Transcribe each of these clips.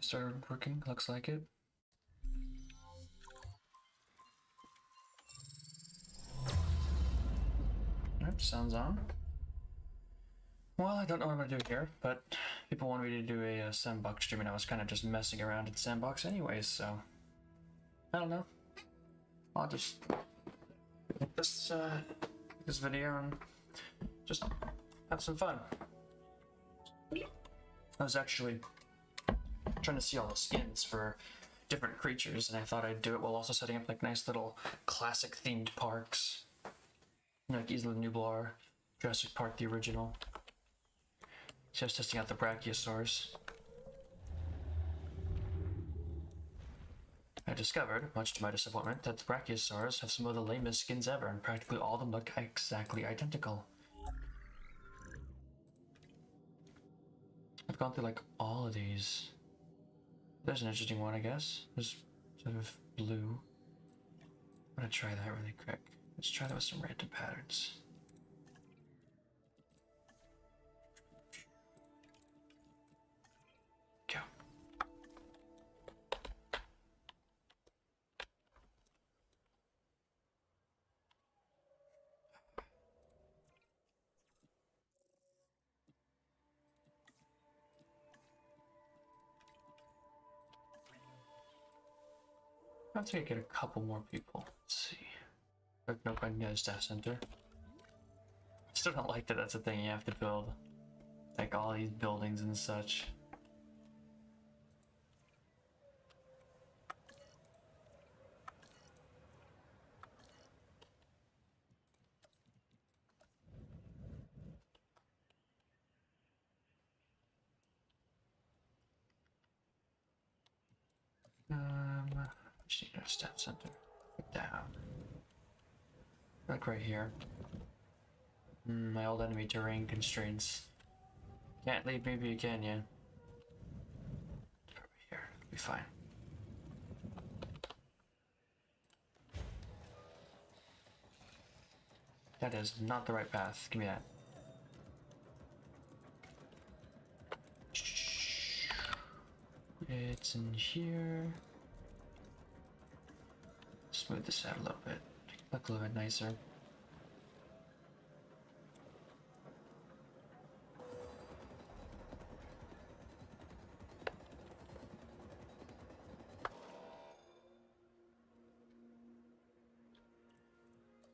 started working, looks like it. Yep, sounds on. Well, I don't know what I'm gonna do here, but people wanted me to do a Sandbox stream, and I was kind of just messing around in Sandbox anyways, so I don't know. I'll just make this video and just have some fun. I was actually trying to see all the skins for different creatures, and I thought I'd do it while also setting up like nice little classic themed parks, like Isla Nublar, Jurassic Park the original. So I was testing out the Brachiosaurs. I discovered, much to my disappointment, that the Brachiosaurs have some of the lamest skins ever, and practically all of them look exactly identical. I've gone through like all of these. There's an interesting one, I guess. There's sort of blue. I'm gonna try that really quick. Let's try that with some random patterns. Go. I have to get a couple more people. Let's see. Nope, I can get a staff center. I still don't like that that's a thing you have to build. Like all these buildings and such. Just need a staff center. Down. Like right here. My old enemy terrain constraints. Can't leave me if you can, yeah. Over here, be fine. That is not the right path. Give me that. It's in here. Smooth this out a little bit. Look a little bit nicer.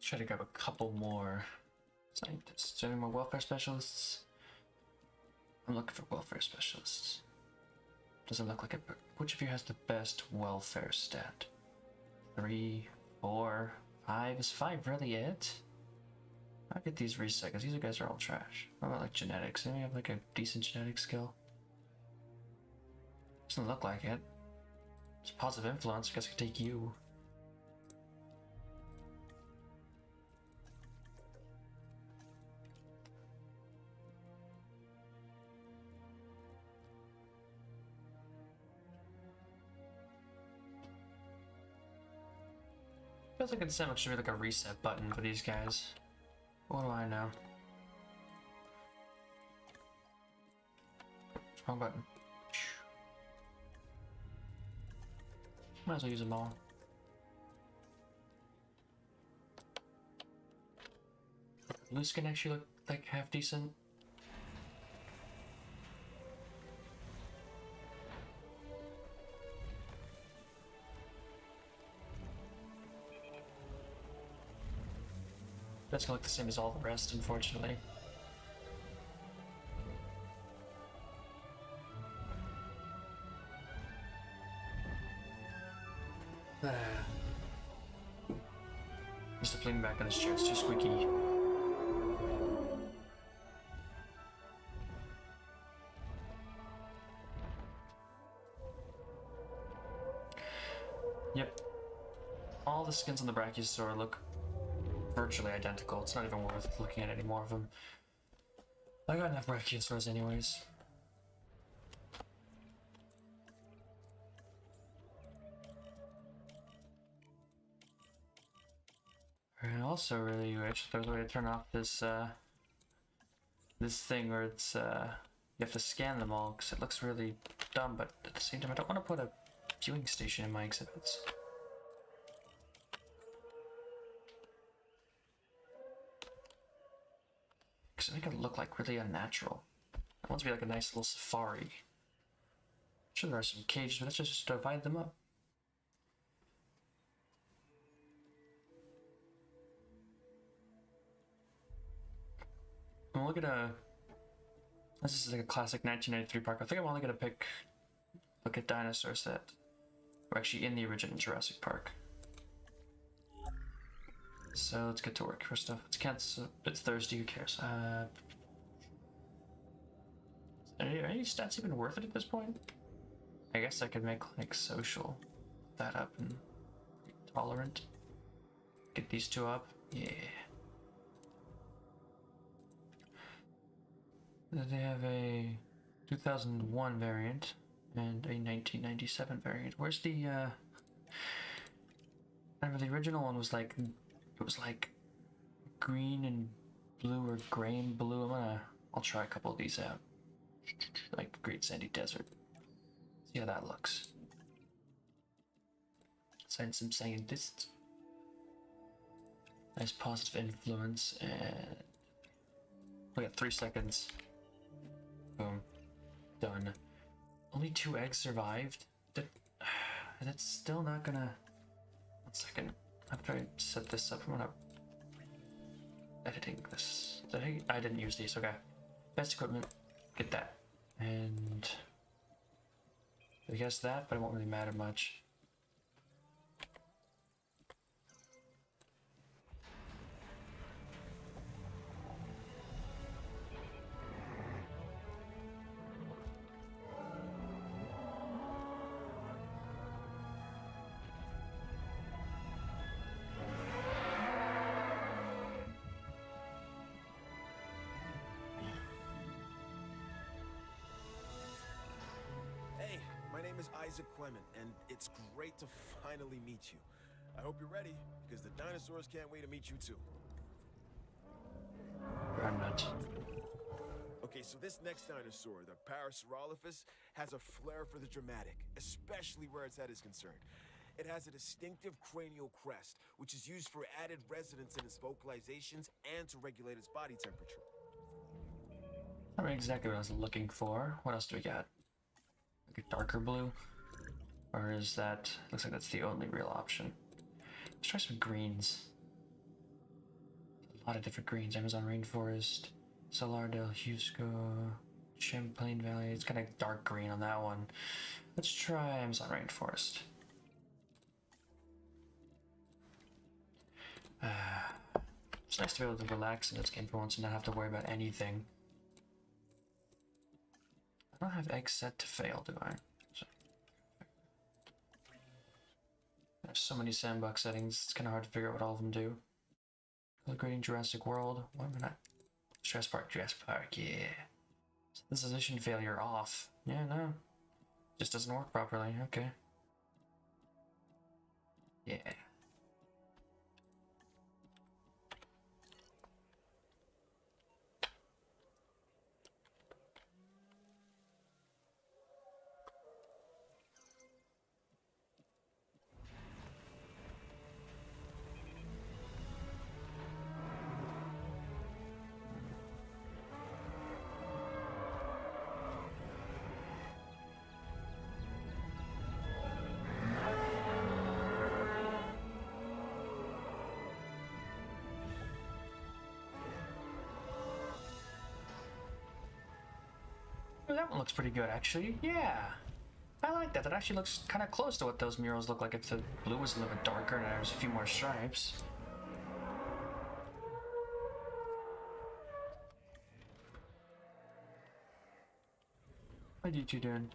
Try to grab a couple more scientists. Any more welfare specialists? I'm looking for welfare specialists. Doesn't look like it, but which of you has the best welfare stat? 3, 4, 5. Is 5 really it? I'll get these reset because these guys are all trash. What about like genetics? Anyone have like a decent genetic skill? Doesn't look like it. It's positive influence. I guess I could take you. Feels like in Sandbox should be like a reset button for these guys. What do I know? Wrong button. Might as well use them all. Loose can actually look like half decent. That's gonna look the same as all the rest, unfortunately. He's just leaning back on his chair, it's too squeaky. Yep. All the skins on the Brachiosaur look virtually identical. It's not even worth looking at any more of them. I got enough Brachiosaurs anyways. I also really wish there was a way to turn off this this thing where it's you have to scan them all because it looks really dumb, but at the same time, I don't want to put a viewing station in my exhibits. Because I make it look like really unnatural. I want it to be like a nice little safari. Sure, there are some cages, but let's just divide them up. I'm looking at this is like a classic 1993 park. I think I'm only gonna look at dinosaurs that were actually in the original Jurassic Park. So let's get to work. First off, let's cancel. It's Thursday. Who cares? Are any stats even worth it at this point? I guess I could make like social that up and tolerant. Get these two up. Yeah. They have a 2001 variant and a 1997 variant. Where's the I remember the original one was like, it was like green and blue or gray and blue. I'll try a couple of these out. Like Great Sandy Desert. See how that looks. Sign some scientists. Nice positive influence, and we got 3 seconds. Boom. Done. Only 2 eggs survived? That's still not gonna... 1 second. After I set this up, I'm gonna... editing this. I didn't use these, okay. Best equipment. Get that. And... I guess that, but it won't really matter much. And it's great to finally meet you. I hope you're ready, because the dinosaurs can't wait to meet you too. I'm not. Okay, so this next dinosaur, the Parasaurolophus, has a flair for the dramatic, especially where its head is concerned. It has a distinctive cranial crest, which is used for added resonance in its vocalizations and to regulate its body temperature. I don't know exactly what I was looking for. What else do we got? Like a darker blue? Or is that... looks like that's the only real option. Let's try some greens. A lot of different greens. Amazon Rainforest, Salar del Jusco, Champlain Valley. It's kind of dark green on that one. Let's try Amazon Rainforest. It's nice to be able to relax in this game for once and not have to worry about anything. I don't have eggs set to fail, do I? There's so many sandbox settings, it's kind of hard to figure out what all of them do. Creating Jurassic World. Why am I not? Jurassic Park, yeah. Synthesization failure off. Yeah, no. Just doesn't work properly, okay. Yeah. That one looks pretty good, actually. Yeah. I like that. That actually looks kind of close to what those murals look like if the blue was a little bit darker and there's a few more stripes. What are you two doing?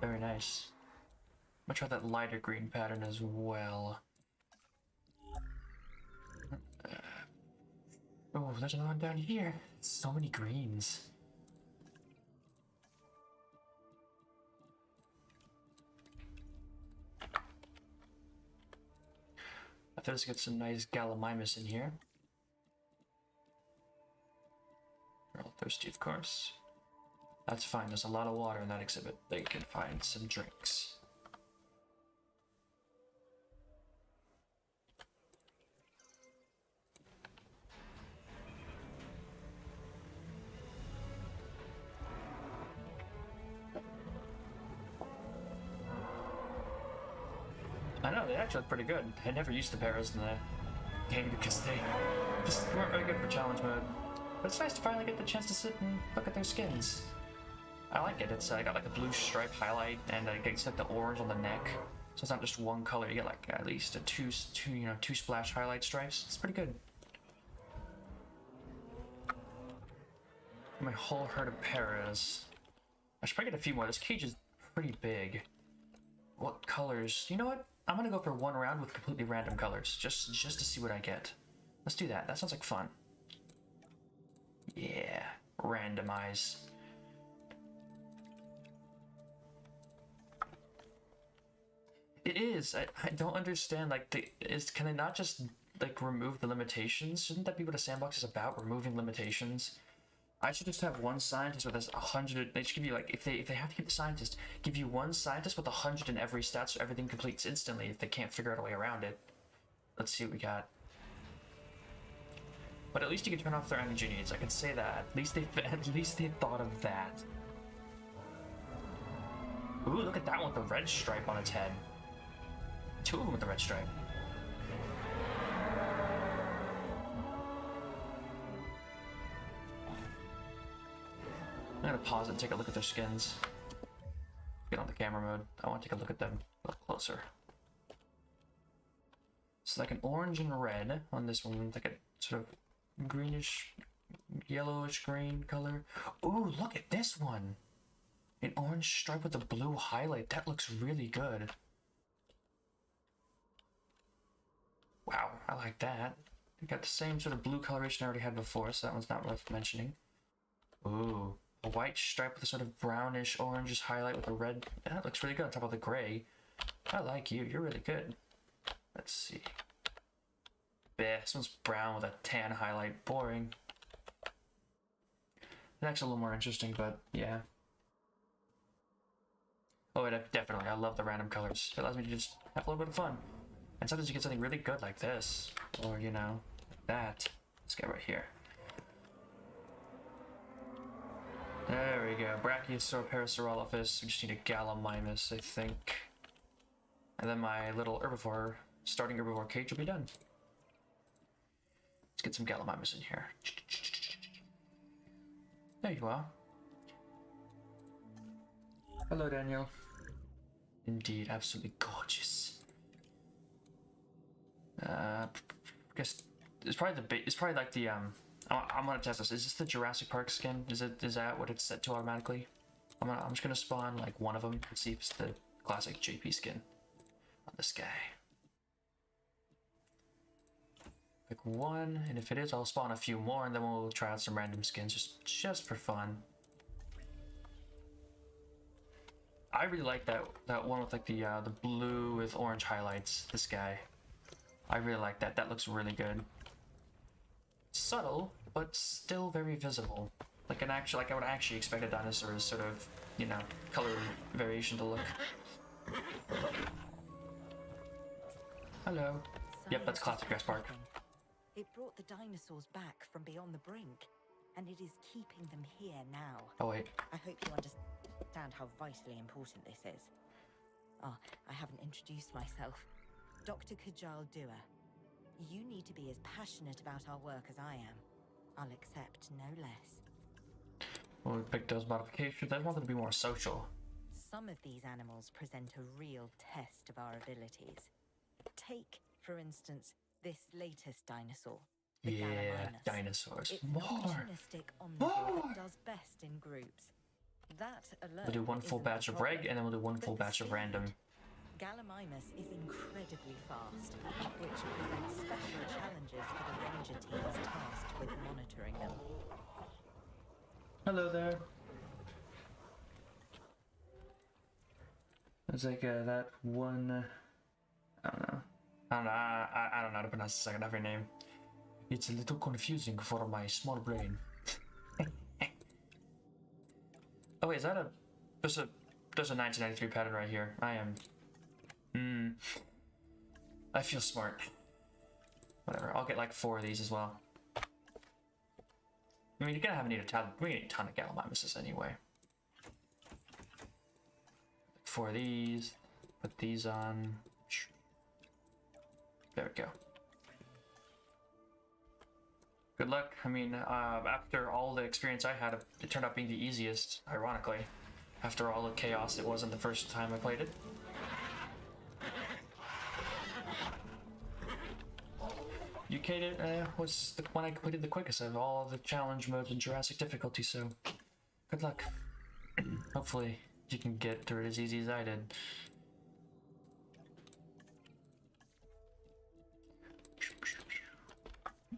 Very nice. I'm gonna try that lighter green pattern as well. Oh, there's another one down here. So many greens. After this, get some nice Gallimimus in here. They're all thirsty, of course. That's fine, there's a lot of water in that exhibit. They can find some drinks. I know, they actually look pretty good. I never used the paras in the game because they just weren't very good for challenge mode. But it's nice to finally get the chance to sit and look at their skins. I like it. It's got like a blue stripe highlight, and it gets like the orange on the neck. So it's not just one color. You get like at least a two splash highlight stripes. It's pretty good. My whole herd of paras. I should probably get a few more. This cage is pretty big. What colors? You know what? I'm gonna go for one round with completely random colors, just to see what I get. Let's do that. That sounds like fun. Yeah, randomize. It is. I don't understand. Like, can they not just like remove the limitations? Shouldn't that be what a sandbox is about? Removing limitations. I should just have one scientist with 100. They should give you like if they have to keep the scientist, give you one scientist with 100 in every stat, so everything completes instantly. If they can't figure out a way around it, let's see what we got. But at least you can turn off their energy needs. I can say that. At least they thought of that. Ooh, look at that one with the red stripe on its head. Two of them with the red stripe. I'm gonna pause it and take a look at their skins. Get on the camera mode. I want to take a look at them a little closer. It's like an orange and red on this one, like a sort of greenish, yellowish green color. Ooh, look at this one! An orange stripe with a blue highlight. That looks really good. Wow, I like that. We got the same sort of blue coloration I already had before, so that one's not worth mentioning. Ooh. A white stripe with a sort of brownish orangish highlight with a red. That looks really good on top of the gray. I like you. You're really good. Let's see. Bleh, this one's brown with a tan highlight. Boring. It's actually a little more interesting, but yeah. Oh, definitely. I love the random colors. It allows me to just have a little bit of fun. And sometimes you get something really good like this. Or, you know, like that. Let's get right here. There we go. Brachiosaur, Parasaurolophus. We just need a Gallimimus, I think. And then my little herbivore, starting herbivore cage will be done. Let's get some Gallimimus in here. There you are. Hello, Daniel. Indeed, absolutely gorgeous. Guess it's probably like the I'm gonna test this. Is this the Jurassic Park skin? Is that what it's set to automatically? I'm just gonna spawn like one of them and see if it's the classic JP skin on this guy. Pick one, and if it is, I'll spawn a few more, and then we'll try out some random skins just for fun. I really like that one with like the blue with orange highlights. This guy, I really like that. That looks really good. Subtle, but still very visible. Like I would actually expect a dinosaur's sort of, you know, color variation to look. Hello. Yep, that's classic Jurassic Park. It brought the dinosaurs back from beyond the brink, and it is keeping them here now. Oh wait. I hope you understand how vitally important this is. Oh, I haven't introduced myself. Dr. Kajal Dua. You need to be as passionate about our work as I am. I'll accept no less. Well, we picked those modifications. I wanted to be more social. Some of these animals present a real test of our abilities. Take, for instance, this latest dinosaur. The Yeah, Gallimimus. dinosaurs. It's More! opportunistic omnivore that does best in groups. That alone. We'll do one full isn't batch the of reg, problem. and then we'll do one But full the batch of speed. random. Gallimimus is incredibly fast, which presents special challenges for the ranger teams tasked with monitoring them. Hello there. It's like that one, I don't know. I don't know. I don't know how to pronounce the second half of your name. It's a little confusing for my small brain. Oh wait, is that a... There's a 1993 pattern right here. I am... I feel smart. Whatever, I'll get like 4 of these as well. I mean, you're gonna need a ton of Gallimimuses anyway. 4 of these. Put these on. There we go. Good luck. I mean, after all the experience I had, it turned out being the easiest, ironically. After all the chaos it wasn't the first time I played it. UK was the one I completed the quickest of all the challenge modes in Jurassic difficulty, so good luck. Hopefully you can get through it as easy as I did.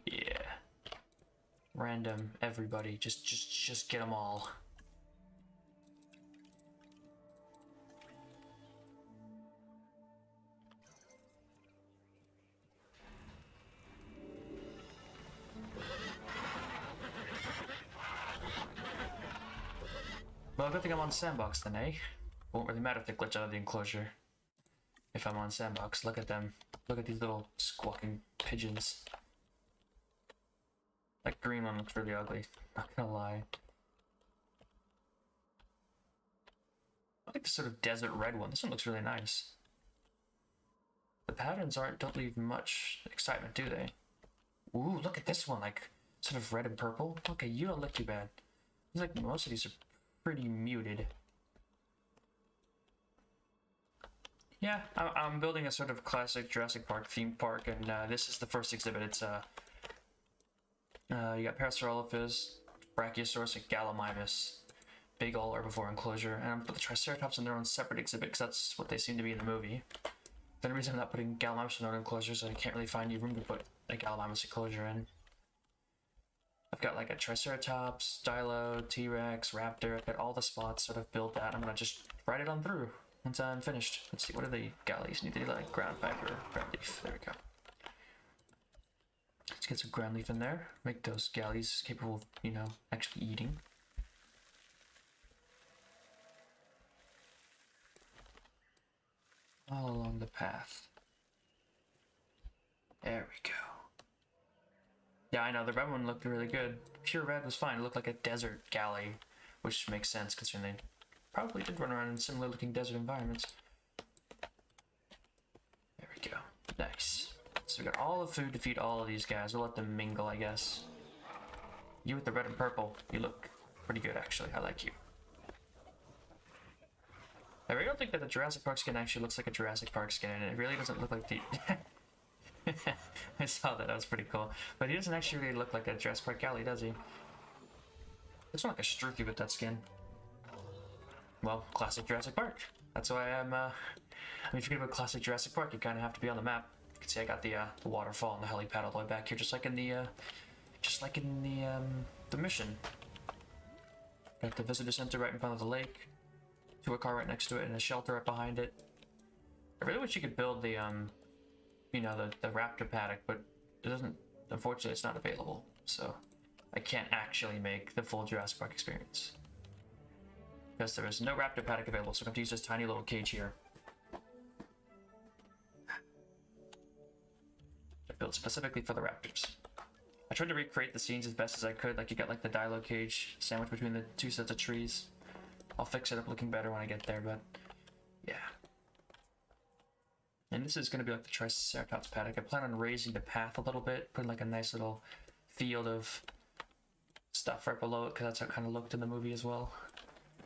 Yeah. Random, everybody, just get them all. Well, good thing I'm on Sandbox then, eh? Won't really matter if they glitch out of the enclosure. If I'm on Sandbox, look at them. Look at these little squawking pigeons. That green one looks really ugly, not gonna lie. I like the sort of desert red one. This one looks really nice. The patterns don't leave much excitement, do they? Ooh, look at this one, like sort of red and purple. Okay, you don't look too bad. It's like most of these are pretty muted. Yeah, I'm building a sort of classic Jurassic Park theme park, and this is the first exhibit. It's you got Parasaurolophus, Brachiosaurus, and Gallimimus. Big all herbivore enclosure, and I'm put the Triceratops in their own separate exhibit because that's what they seem to be in the movie. The only reason I'm not putting Gallimimus in their own enclosure is I can't really find any room to put a Gallimimus enclosure in. I've got like a Triceratops, Stylo, T-Rex, Raptor. I've got all the spots sort of built out. I'm gonna just write it on through once I'm finished. Let's see, what are the galleys? Need to do like ground fiber, ground leaf. There we go. Let's get some ground leaf in there. Make those galleys capable of, you know, actually eating. All along the path. There we go. Yeah, I know, the red one looked really good. Pure red was fine. It looked like a desert galley, which makes sense considering they probably did run around in similar looking desert environments. There we go. Nice. So we got all the food to feed all of these guys. We'll let them mingle, I guess. You with the red and purple, you look pretty good actually. I like you. I really don't think that the Jurassic Park skin actually looks like a Jurassic Park skin, and it really doesn't look like the... I saw that, that was pretty cool. But he doesn't actually really look like a Jurassic Park galley, does he? Looks more like a Struthi with that skin. Well, classic Jurassic Park. That's why I'm, I mean, if you're gonna go classic Jurassic Park, you kind of have to be on the map. You can see I got the waterfall and the helipad all the way back here, just like in the mission. Got the visitor center right in front of the lake. To a car right next to it and a shelter right behind it. I really wish you could build the you know, the raptor paddock, but it doesn't, unfortunately it's not available, so I can't actually make the full Jurassic Park experience because there is no raptor paddock available, so I'm going to use this tiny little cage here. I built specifically for the raptors. I tried to recreate the scenes as best as I could, like you got like the Dilo cage sandwiched between the 2 sets of trees. I'll fix it up looking better when I get there, but yeah. And this is going to be like the Triceratops paddock. I plan on raising the path a little bit, putting like a nice little field of stuff right below it, because that's how it kind of looked in the movie as well.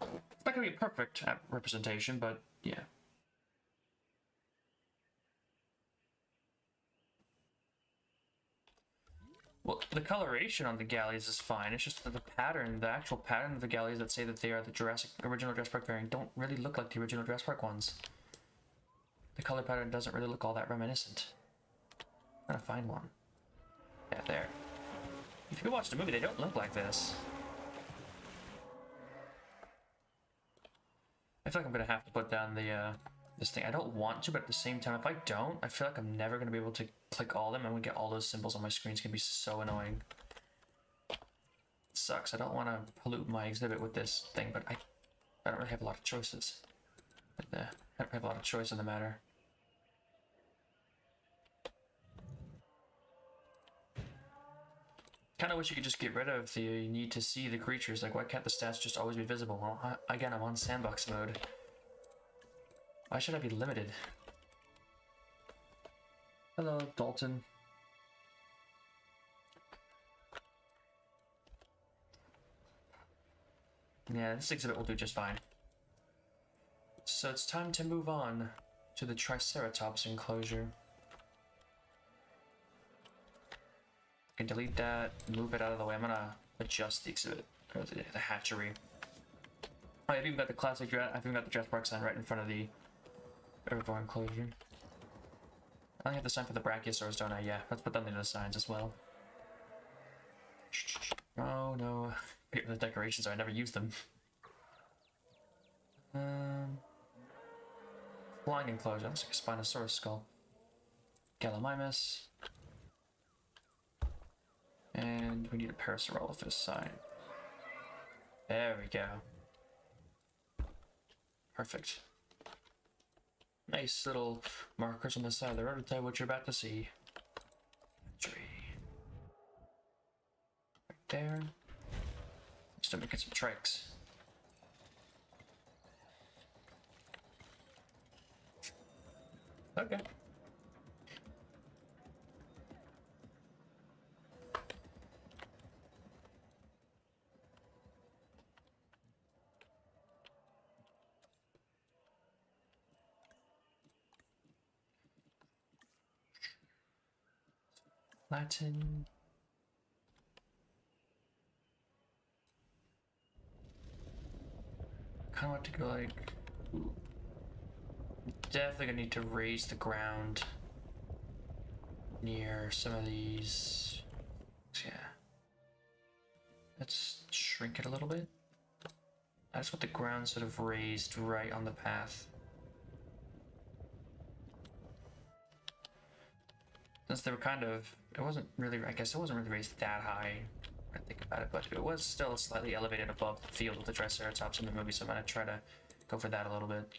It's not going to be a perfect representation, but yeah. Well, the coloration on the galleys is fine. It's just that the pattern, the actual pattern of the galleys that say that they are the original Jurassic Park variant don't really look like the original Jurassic Park ones. The color pattern doesn't really look all that reminiscent. I'm gonna find one. Yeah, there. If you watch the movie, they don't look like this. I feel like I'm gonna have to put down the this thing. I don't want to, but at the same time, if I don't, I feel like I'm never going to be able to click all of them. I'm going to get all those symbols on my screen. It's going to be so annoying. It sucks. I don't want to pollute my exhibit with this thing, but I don't really have a lot of choices. I don't have a lot of choice in the matter. Kind of wish you could just get rid of the need to see the creatures. Like, why can't the stats just always be visible? Well, again, I'm on Sandbox mode. Why should I be limited? Hello, Dalton. Yeah, this exhibit will do just fine. So it's time to move on to the Triceratops enclosure. I can delete that, move it out of the way. I'm gonna adjust the exhibit, or the hatchery. Oh, I've even got the classic, I've even got the Jurassic sign right in front of the herbivore enclosure. I only have the sign for the Brachiosaurs, don't I? Yeah, let's put them into the signs as well. Oh no, the decorations are, I never use them. Flying enclosure, looks like a Spinosaurus skull. Gallimimus. And we need a Parasaurolophus sign. There we go. Perfect. Nice little markers on the side of the road to tell you what you're about to see. Tree. Right there. Still making some trikes. Okay. Latin. Kind of want to go like. Ooh. Definitely gonna need to raise the ground near some of these. Yeah. Let's shrink it a little bit. I just want the ground sort of raised right on the path. Since they were kind of, it wasn't really, I guess it wasn't really raised that high when I think about it, but it was still slightly elevated above the field with the Triceratops in the movie, so I'm gonna try to go for that a little bit.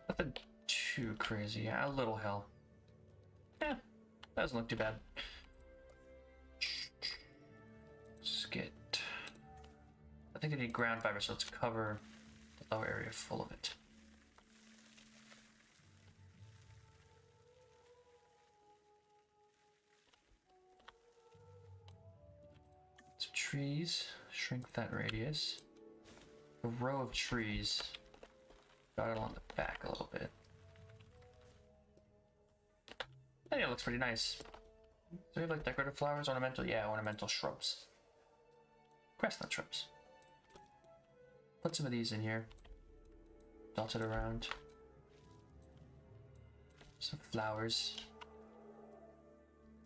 Nothing too crazy, yeah, a little hill. Yeah, doesn't look too bad. Skit. I think I need ground fiber, so let's cover the lower area full of it. So trees, shrink that radius. A row of trees. Got it along the back a little bit. I think it looks pretty nice. Do we have like decorative flowers? Ornamental? Yeah, ornamental shrubs. Grass nut shrubs. Put some of these in here. Dotted around. Some flowers.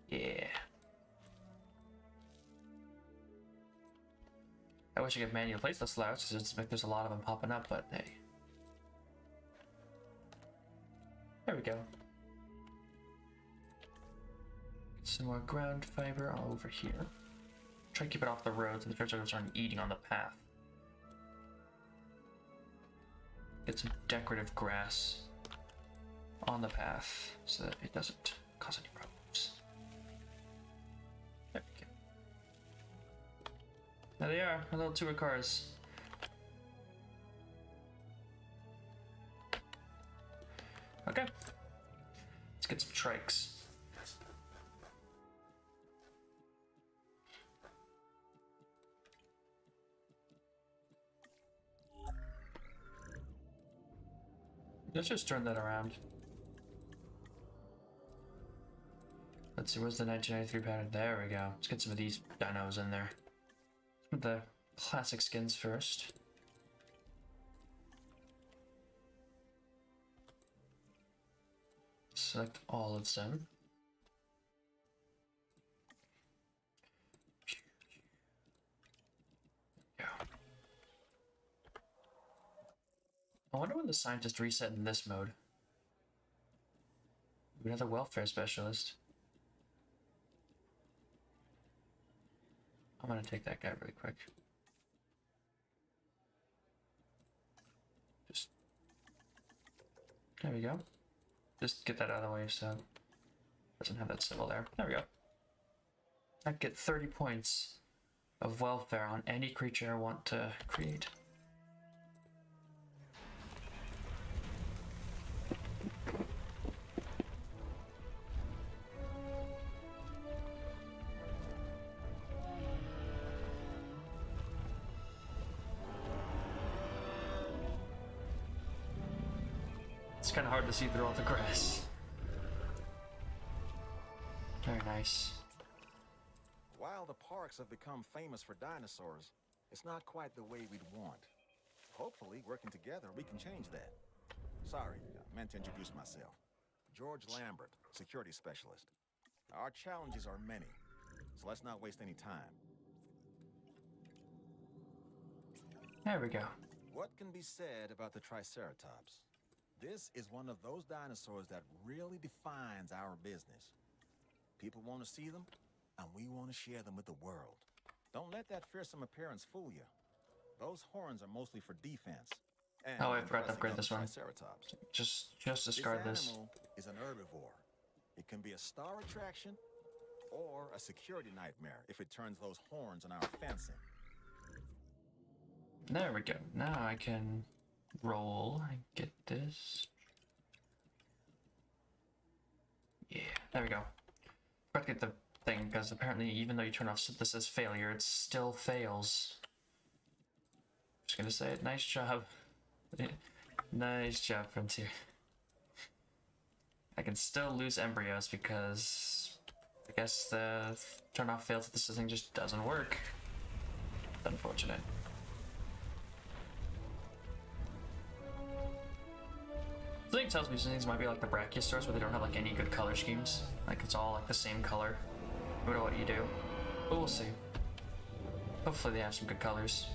Yeah. I wish I could manually place those flowers because it's like there's a lot of them popping up, but hey. There we go. Some more ground fiber all over here. Try to keep it off the road so the Triceratops aren't eating on the path. Get some decorative grass on the path so that it doesn't cause any problems. There we go. There they are, our little tour cars. Okay. Let's get some trikes. Let's just turn that around. Let's see, where's the 1993 pattern? There we go. Let's get some of these dinos in there. Some of the classic skins first. select all of them. Yeah. I wonder when the scientist reset in this mode. Another welfare specialist. I'm gonna take that guy really quick. Just there we go. Just get that out of the way so it doesn't have that symbol there. There we go. I get 30 points of welfare on any creature I want to create. It's kind of hard to see through all the grass. Very nice. While the parks have become famous for dinosaurs, it's not quite the way we'd want. Hopefully, working together, we can change that. Sorry, I meant to introduce myself. George Lambert, security specialist. Our challenges are many, so let's not waste any time. There we go. What can be said about the Triceratops? This is one of those dinosaurs that really defines our business. People want to see them, and we want to share them with the world. Don't let that fearsome appearance fool you. Those horns are mostly for defense. And Oh, I forgot to upgrade this one. Triceratops. Just discard this. This animal is an herbivore. It can be a star attraction or a security nightmare if it turns those horns on our fencing. There we go. Now I can roll and get this. Yeah, there we go. Forgot to get the thing because apparently even though you turn off synthesis failure, it still fails. Just gonna say it. Nice job. Nice job, Frontier. I can still lose embryos because I guess the turn off failed synthesizing just doesn't work. It's unfortunate. Something tells me some things might be like the brachiosaurs where they don't have like any good color schemes. Like it's all like the same color, no matter what you do. But we'll see. Hopefully they have some good colors.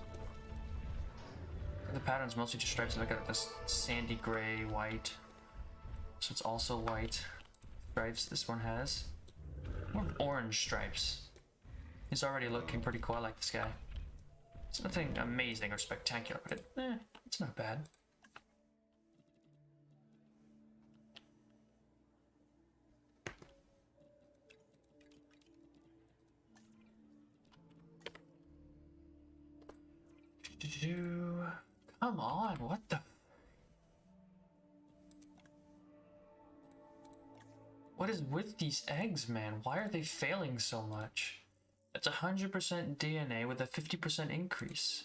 The pattern's mostly just stripes, and I got this sandy gray, white. So it's also white stripes this one has. More orange stripes. He's already looking pretty cool. I like this guy. It's nothing amazing or spectacular, but it's not bad. Come on, what the? What is with these eggs, man? Why are they failing so much? It's 100% DNA with a 50% increase.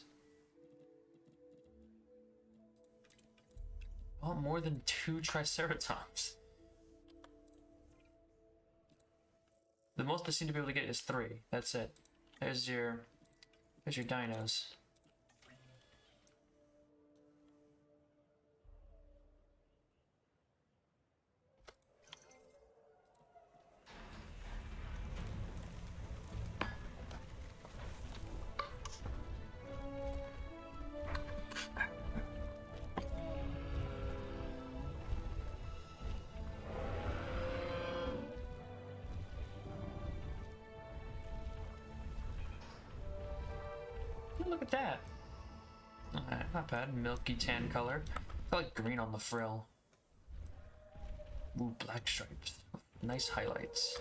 I want more than 2 Triceratops. The most I seem to be able to get is 3. That's it. There's your dinos. Look at that. Alright, not bad. Milky tan color. I like green on the frill. Ooh, black stripes. Nice highlights.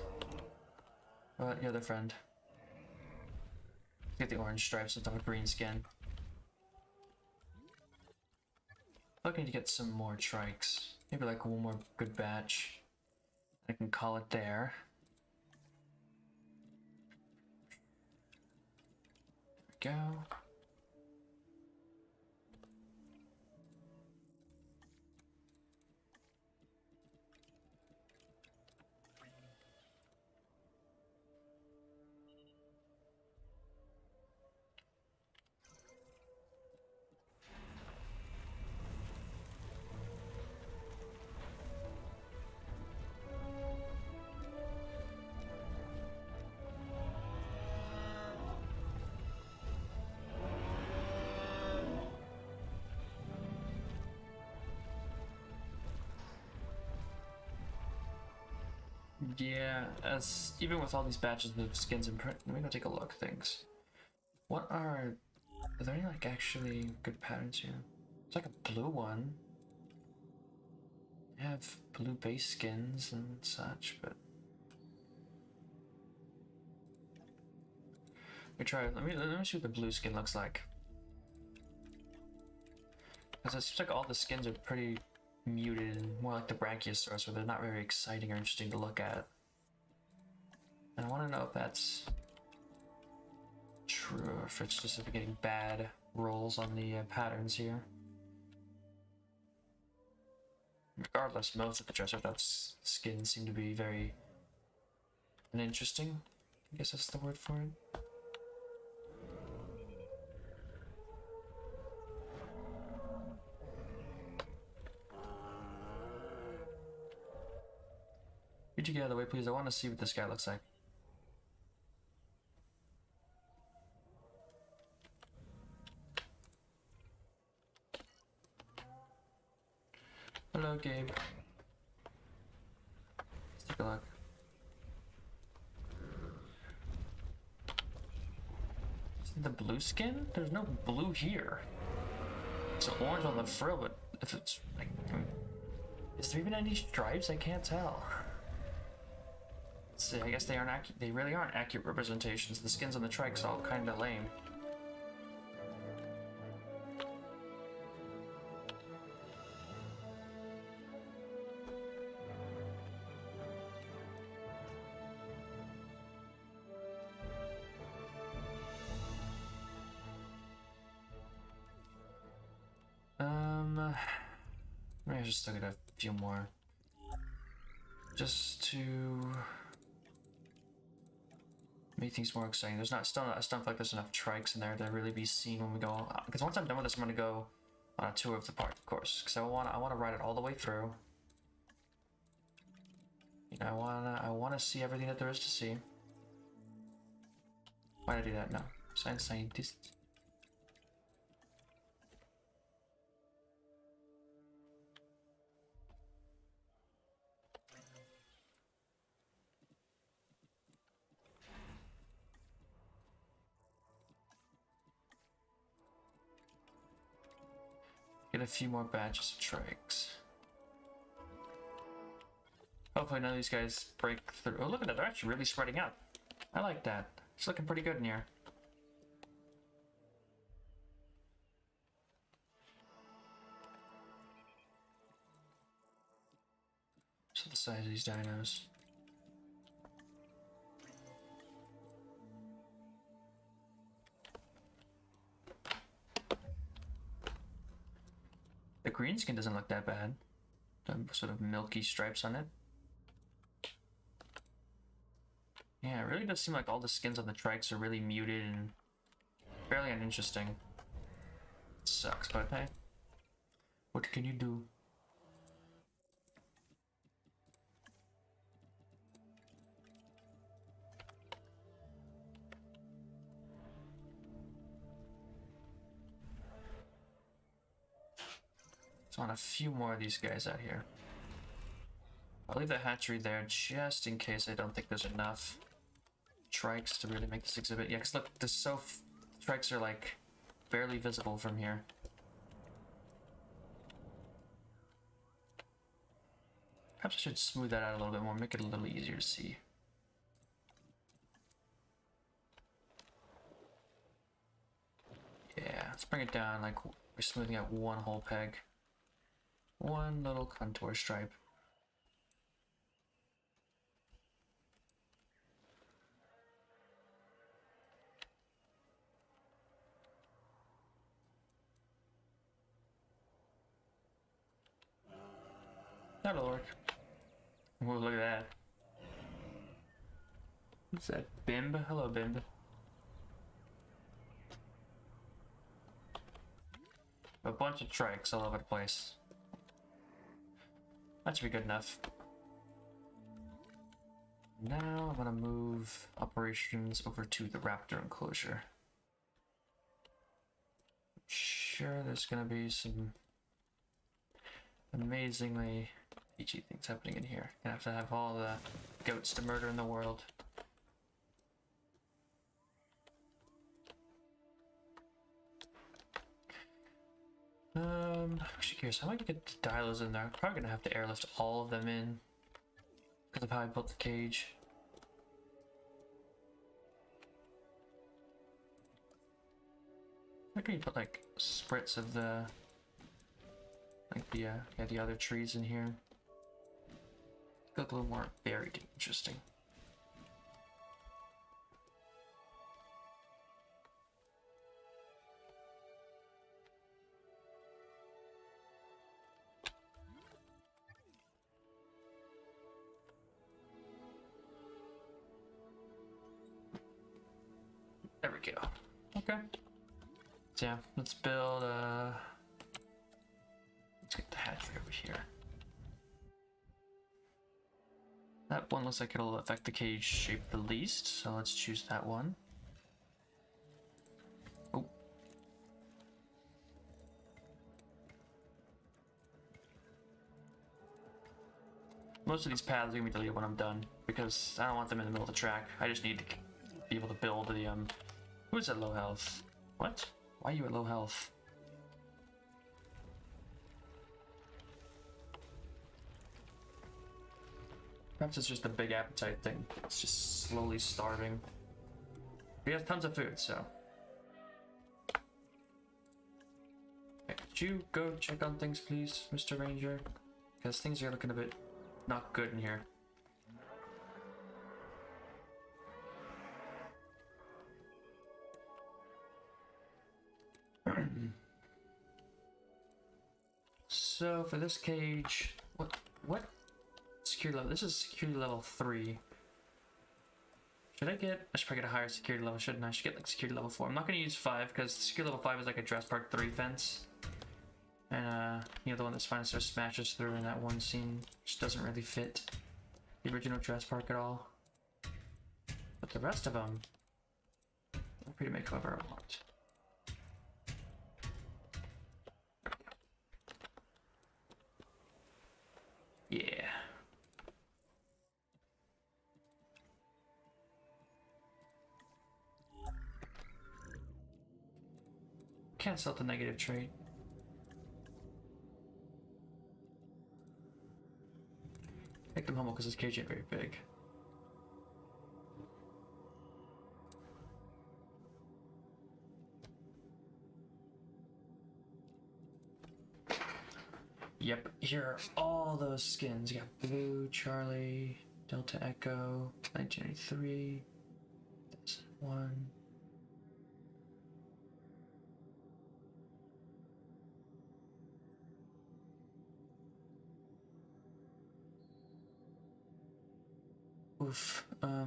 What about your other friend? Get the orange stripes with the green skin. Looking to get some more trikes. Maybe like one more good batch. I can call it there. There we go. Yeah, as even with all these batches of skins and print, let me go take a look at things. What are there any like actually good patterns here? It's like a blue one. They have blue base skins and such, but we try. Let me see what the blue skin looks like. Because it seems like all the skins are pretty muted and more like the Brachiosaurus, where they're not very exciting or interesting to look at. And I want to know if that's true or if it's just getting bad rolls on the patterns here. Regardless, most of the Triceratops skins seem to be very uninteresting. I guess that's the word for it. Could you get out of the way, please? I want to see what this guy looks like. Hello, Gabe. Let's take a look. Is it the blue skin? There's no blue here. It's orange on the frill, but if it's like, is there even any stripes? I can't tell. See, I guess they aren't they really aren't accurate representations. The skins on the trikes all kind of lame. Maybe I just still get a few more, just to make things more exciting. There's not still not, I still don't feel like there's enough trikes in there to really be seen when we go. Because once I'm done with this, I'm gonna go on a tour of the park, of course. Because I want to ride it all the way through. You know, I wanna see everything that there is to see. Why did I do that? No, scientist. Get a few more batches of trikes. Hopefully none of these guys break through. Oh, look at that. They're actually really spreading out. I like that. It's looking pretty good in here. So the size of these dinos. The green skin doesn't look that bad. The sort of milky stripes on it. Yeah, it really does seem like all the skins on the trikes are really muted and fairly uninteresting. It sucks, but hey, what can you do? So I want a few more of these guys out here. I'll leave the hatchery there just in case I don't think there's enough trikes to really make this exhibit. Yeah, because look, the trikes are like barely visible from here. Perhaps I should smooth that out a little bit more, make it a little easier to see. Yeah, let's bring it down like we're smoothing out one whole peg. One little contour stripe. That'll work. Oh, look at that. What's that? Bimb? Hello, Bimb. A bunch of trikes all over the place. That should be good enough. Now I'm gonna move operations over to the raptor enclosure. I'm sure there's gonna be some amazingly PG things happening in here. Gonna have to have all the goats to murder in the world. I'm actually curious, how am I gonna get the dialos in there? I'm probably gonna have to airlift all of them in because of how I built the cage. I could put like spritz of the the other trees in here. Look a little more varied and interesting. There we go. Okay. So yeah, let's build let's get the hatchery over here. That one looks like it'll affect the cage shape the least, so let's choose that one. Oh. Most of these paths are gonna be deleted when I'm done, because I don't want them in the middle of the track. I just need to be able to build the who's at low health? What? Why are you at low health? Perhaps it's just a big appetite thing. It's just slowly starving. We have tons of food, so. Okay, could you go check on things, please, Mr. Ranger? Because things are looking a bit not good in here. So for this cage, what security level? This is security level 3. Should I should probably get a higher security level, shouldn't I? I should get like security level 4. I'm not gonna use 5 because security level 5 is like a Jurassic Park 3 fence. And the one that's finally sort of smashes through in that one scene, which doesn't really fit the original Jurassic Park at all. But the rest of them, I'm free to make however I want. Yeah. Cancel out the negative trait. Make them humble because this cage ain't very big. Yep, here are all those skins. You got Blue, Charlie, Delta Echo, 1983, 2001. Oof, I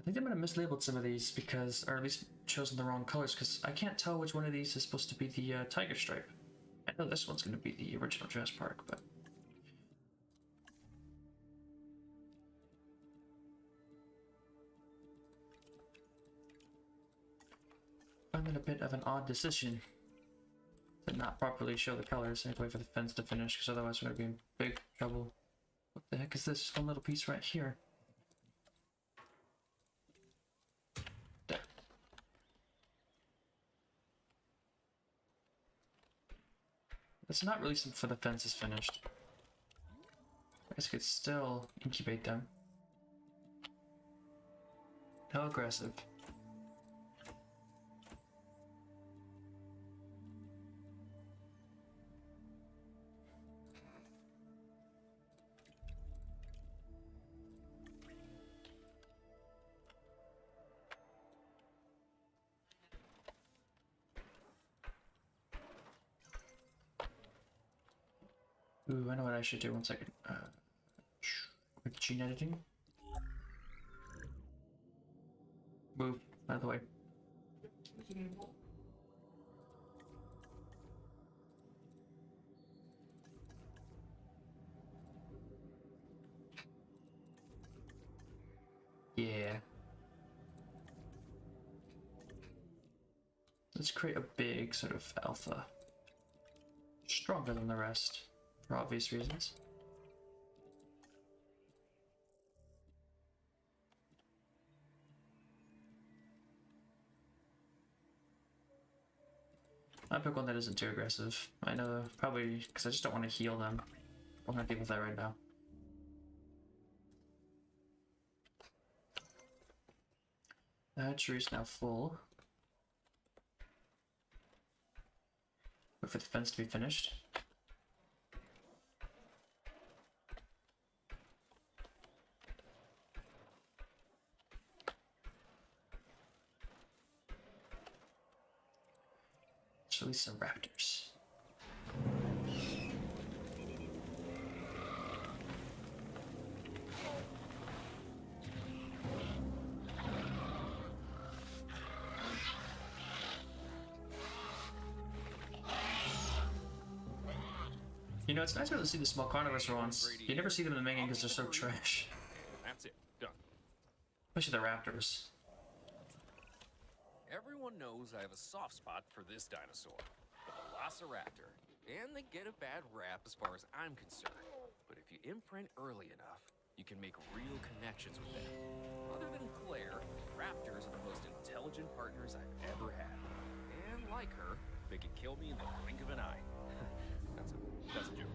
think they might have mislabeled some of these because, or at least chosen the wrong colors, because I can't tell which one of these is supposed to be the tiger stripe. I know this one's going to be the original Jurassic Park, but I found it a bit of an odd decision to not properly show the colors. I have to wait for the fence to finish, because otherwise we're going to be in big trouble. What the heck is this? Just one little piece right here. There. It's not really something for the fence is finished. I guess I could still incubate them. How aggressive. Ooh, I know what I should do. 1 second. Quick gene editing. Move out of the way. Yeah. let's create a big sort of alpha. Stronger than the rest, for obvious reasons. I pick one that isn't too aggressive. I know, probably because I just don't want to heal them. I'm gonna deal with that right now. The hatchery is now full. Wait for the fence to be finished. Let's release some raptors. You know, it's nicer to see the small carnivores for once. You never see them in the main game because they're so trash. That's it. Done. Especially the raptors. Everyone knows I have a soft spot for this dinosaur, the Velociraptor. And they get a bad rap as far as I'm concerned. But if you imprint early enough, you can make real connections with them. Other than Claire, raptors are the most intelligent partners I've ever had. And like her, they can kill me in the blink of an eye. That's a joke.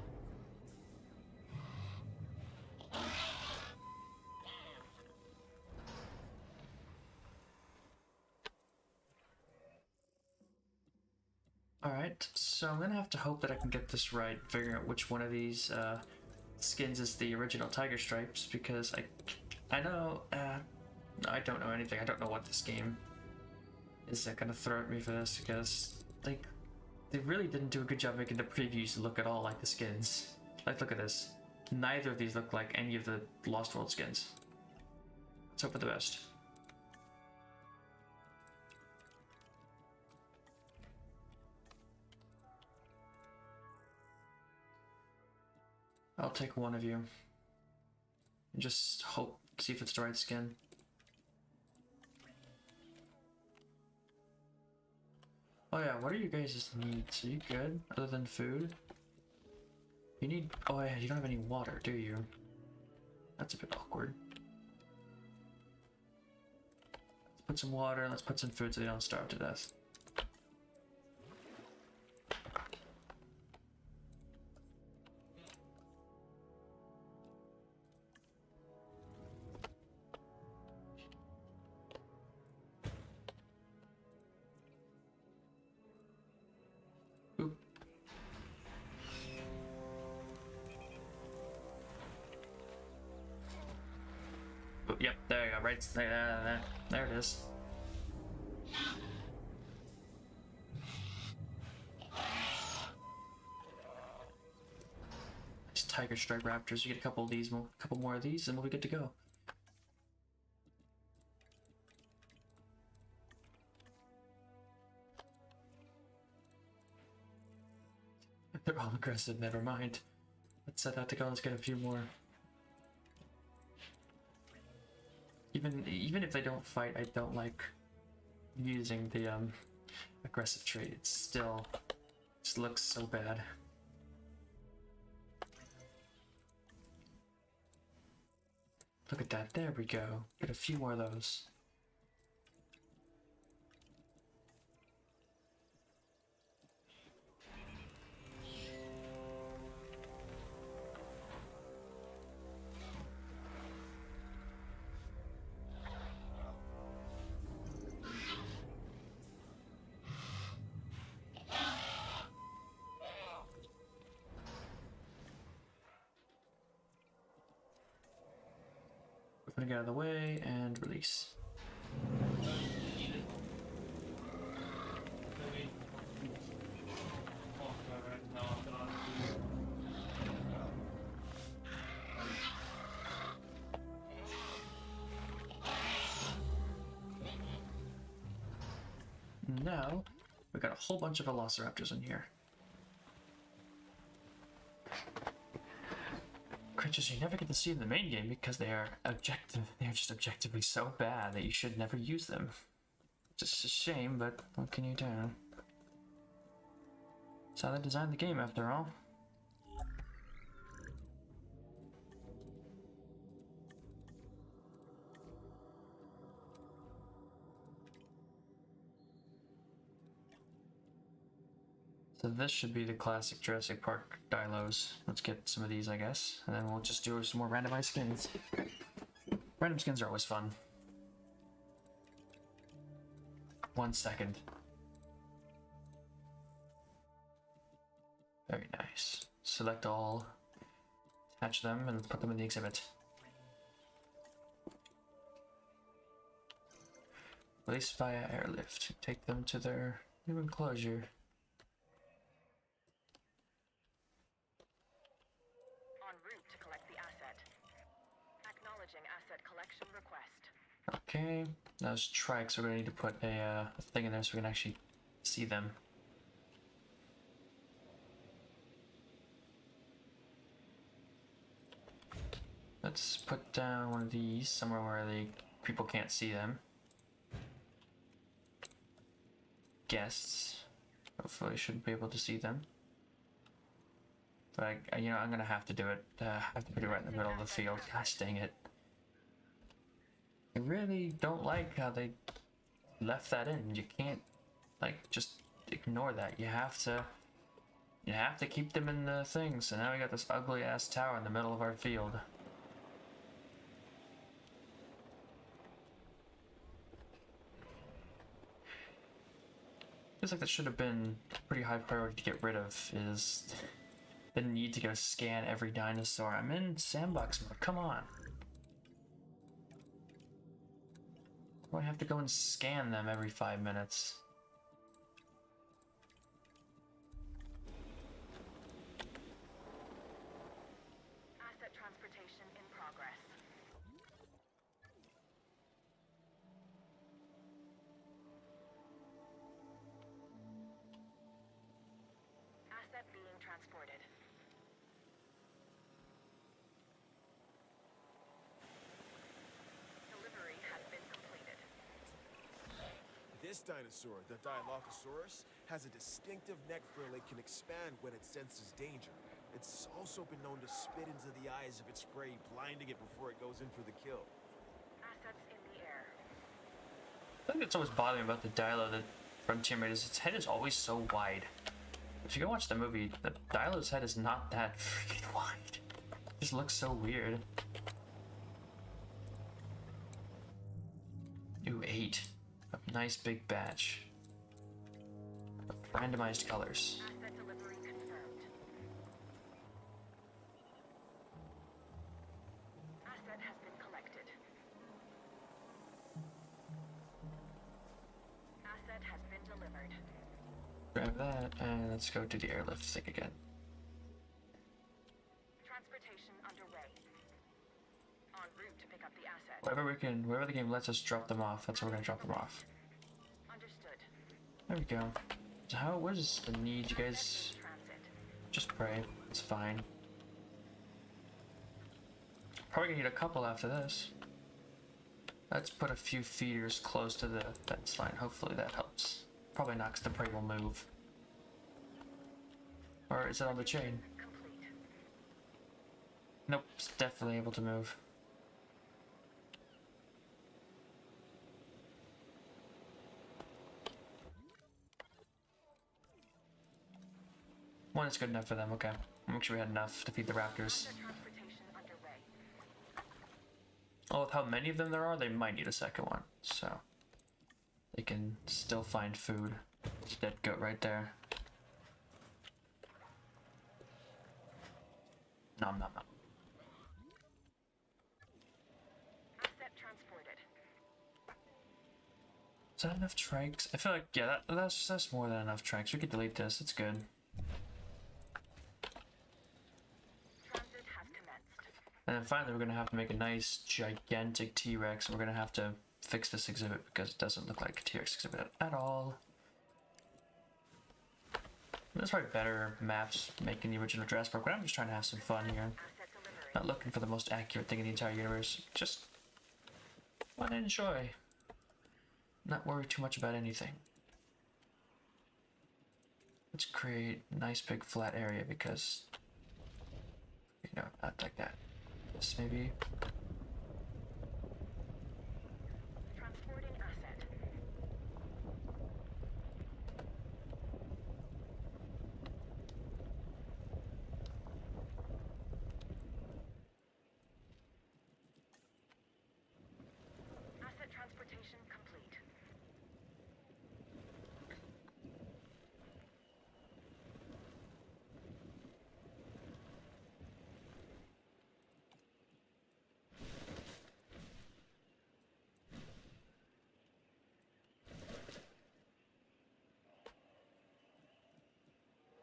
Alright, so I'm gonna have to hope that I can get this right, figuring out which one of these skins is the original tiger stripes, because I know, I don't know anything. I don't know what this game is gonna throw at me for this, because like they really didn't do a good job making the previews look at all like the skins. Like, look at this. Neither of these look like any of the Lost World skins. Let's hope for the best. I'll take one of you. And just hope, see if it's the right skin. Oh yeah, what are you guys' needs? Are you good? Other than food? You need... oh yeah, you don't have any water, do you? That's a bit awkward. Let's put some water and let's put some food so they don't starve to death. Yep, there you go, right there, there it is. These tiger stripe raptors, you get a couple of these, a couple more of these, and we'll be good to go. They're all aggressive, never mind. Let's set out to go, let's get a few more. Even if they don't fight, I don't like using the aggressive trait. It still just looks so bad. Look at that, there we go. Get a few more of those. We're gonna get out of the way and release. Now, we got a whole bunch of velociraptors in here. Creatures you never get to see in the main game because they are just objectively so bad that you should never use them. Just a shame, but what can you do? That's how they designed the game, after all. So this should be the classic Jurassic Park dilos. Let's get some of these, I guess, and then we'll just do some more randomized skins. Random skins are always fun. 1 second. Very nice. Select all, attach them, and put them in the exhibit. Release via airlift. Take them to their new enclosure. En route to collect the asset. Acknowledging asset collection request. Okay, those trikes, we're gonna need to put a thing in there so we can actually see them. Let's put down one of these somewhere where people can't see them. Guests, hopefully should be able to see them. But you know, I'm gonna have to do it. I have to put it right in the middle of the field. Gosh dang it. I really don't like how they left that in. You can't, like, just ignore that. You have to keep them in the thing. So now we got this ugly ass tower in the middle of our field. Feels like that should have been pretty high priority to get rid of, is the need to go scan every dinosaur. I'm in Sandbox mode, come on. Why do I have to go and scan them every 5 minutes? Asset transportation in progress. Asset being transported. Delivery has been completed. This dinosaur, the Dilophosaurus, has a distinctive neck frill it can expand when it senses danger. It's also been known to spit into the eyes of its prey, blinding it before it goes in for the kill. Assets in the air. I think that's always bothering me about the Dilo that Frontier made is its head is always so wide. If you go watch the movie, the Dilo's head is not that freaking wide. It just looks so weird. Ooh, 8. A nice big batch. Randomized colors. Asset delivery confirmed. Asset has been collected. Asset has been delivered. Grab that, and let's go to the airlift thing again. Transportation underway. En route to pick up the asset. Wherever the game lets us drop them off, that's where we're gonna drop them off. Understood. There we go. So what is the need? You guys Transit. just pray. It's fine. Probably gonna need a couple after this. Let's put a few feeders close to the fence line. Hopefully that helps. Probably not, 'cause the prey will move. Or is it on the chain? Complete. Nope, it's definitely able to move. One is good enough for them, okay. I'll make sure we had enough to feed the raptors. Asset transportation underway. Oh, with how many of them there are, they might need a second one, so they can still find food. There's a dead goat right there. Nom nom nom. Asset transported. Is that enough trikes? I feel like, yeah, that's more than enough trikes. We could delete this, it's good. Transit has commenced. And then finally we're gonna have to make a nice gigantic T-Rex, and we're gonna have to fix this exhibit because it doesn't look like a T-Rex exhibit at all. There's probably better maps making the original Jurassic Park, but I'm just trying to have some fun here. Asset delivery. Not looking for the most accurate thing in the entire universe. Just want to enjoy not worry too much about anything. Let's create a nice big flat area because, you know, not like that. This maybe. Transporting asset. Asset transportation complete.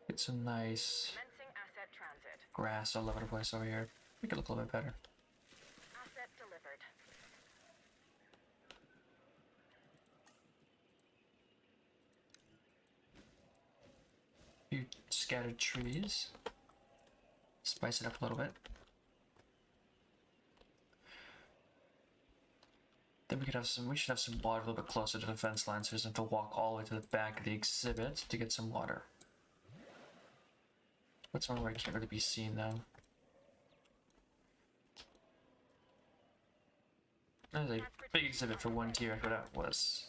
Get some nice Commencing asset transit. grass all over the place over here. Make it look a little bit better. Asset delivered. Few scattered trees. Spice it up a little bit. Then we should have some water a little bit closer to the fence line so he doesn't have to walk all the way to the back of the exhibit to get some water. That's one where I can't really be seen though. There's a big exhibit for one tier, what that was.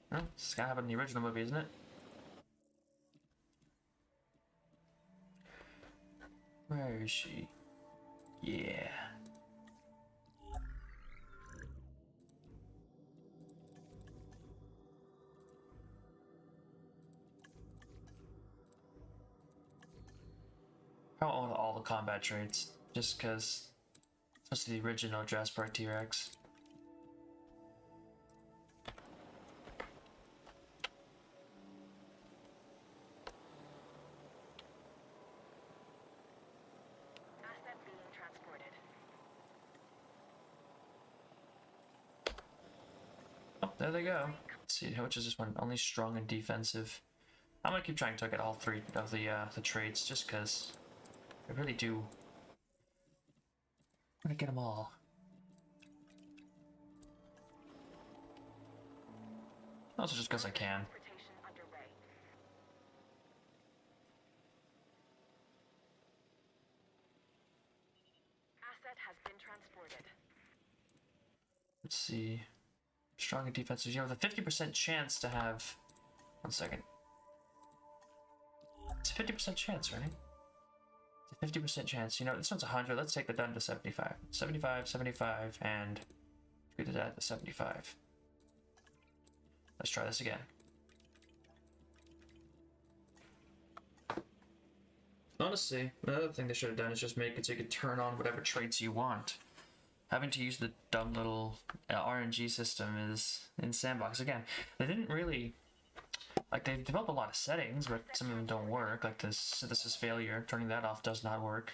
Well, it's gotta happen in the original movie, isn't it? Where is she? Yeah. I don't want all the combat traits, just because it's the original Jurassic T-Rex. Asset being transported. Oh, there they go. Let's see, which is this one? Only strong and defensive. I'm gonna keep trying to get all three of the traits, just because I really do. I'm gonna get them all. Also, just because I can. Transportation underway. Asset has been transported. Let's see. Strong and defensive. You have a 50% chance to have. 1 second. It's a 50% chance, right? It's a 50% chance. You know, this one's 100. Let's take that down to 75. 75, 75, and screw that to 75. Let's try this again. Honestly, another thing they should have done is just make it so you could turn on whatever traits you want. Having to use the dumb little RNG system is in Sandbox. Again, they didn't really... Like, they've developed a lot of settings, but some of them don't work. Like this synthesis failure, turning that off does not work.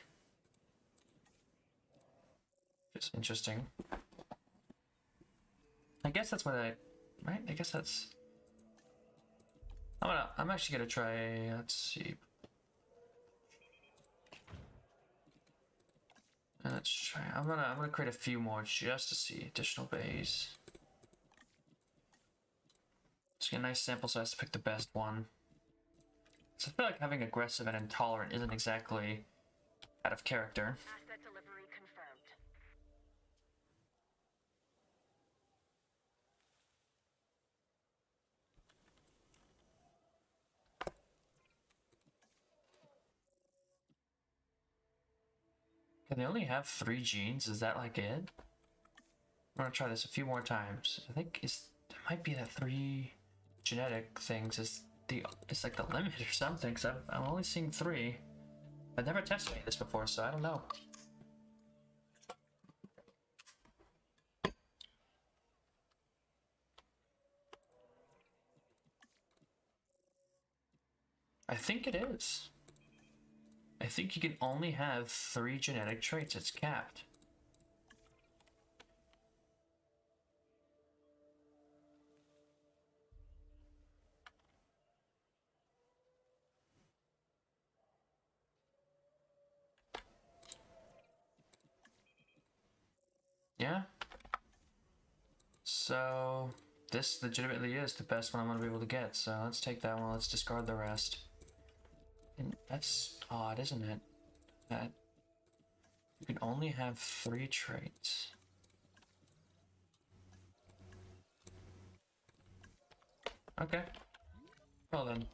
Just interesting. I guess that's what right? I guess that's... I'm actually gonna try, let's see. Let's try, I'm gonna create a few more just to see additional bays. Just get a nice sample size to pick the best one. So I feel like having aggressive and intolerant isn't exactly out of character. Asset delivery confirmed. Can they only have 3 genes? Is that like it? I'm gonna try this a few more times. I think it might be that 3 genetic things is it's like the limit or something. Cause I'm only seeing 3. I've never tested any of this before, so I don't know. I think it is. I think you can only have 3 genetic traits. It's capped. Yeah. So this legitimately is the best one I'm gonna be able to get, so let's take that one, let's discard the rest. And that's odd, isn't it? That you can only have 3 traits. Okay. Well then.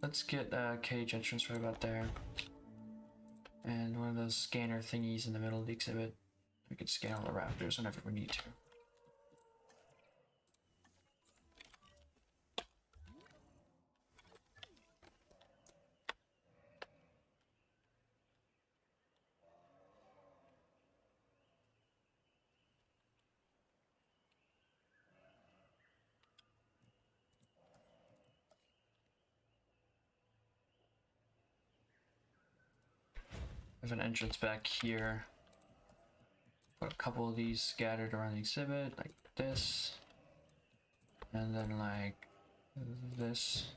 Let's get a cage entrance right about there. And one of those scanner thingies in the middle of the exhibit. We could scan all the raptors whenever we need to. There's an entrance back here. Put a couple of these scattered around the exhibit, like this. And then like this.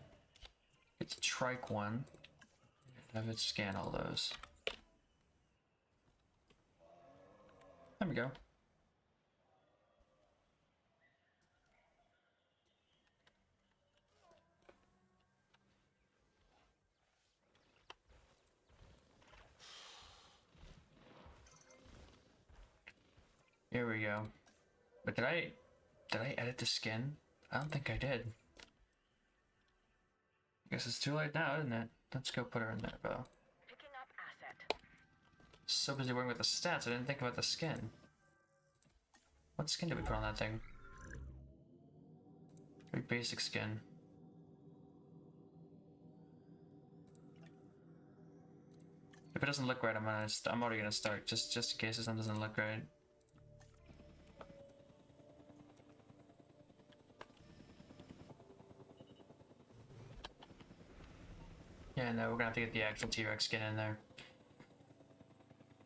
It's a trike one. Have it scan all those. There we go. Here we go. But did I edit the skin? I don't think I did. I guess it's too late now, isn't it? Let's go put her in there, though. Picking up asset. So busy working with the stats, I didn't think about the skin. What skin did we put on that thing? Very basic skin. If it doesn't look right, I'm already gonna start, just in case this one doesn't look right. Yeah, no, we're gonna have to get the actual T-Rex skin in there.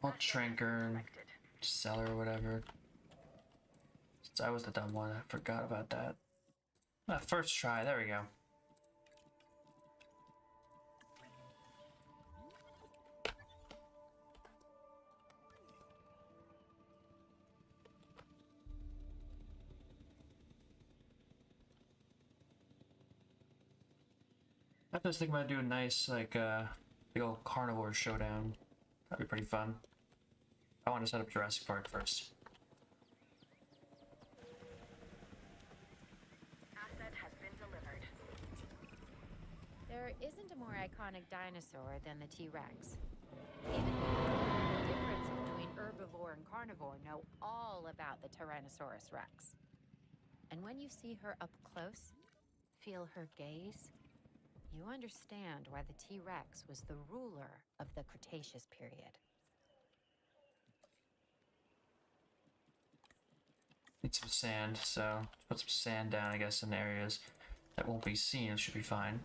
I'll shrink her, sell her, or whatever. Since I was the dumb one, I forgot about that. First try, there we go. I was thinking about doing a nice, like, big old carnivore showdown. That'd be pretty fun. I want to set up Jurassic Park first. Asset has been delivered. There isn't a more iconic dinosaur than the T-Rex. Even people who know the difference between herbivore and carnivore know all about the Tyrannosaurus Rex. And when you see her up close, feel her gaze, you understand why the T-Rex was the ruler of the Cretaceous period. Need some sand, so put some sand down, I guess, in areas that won't be seen. It should be fine.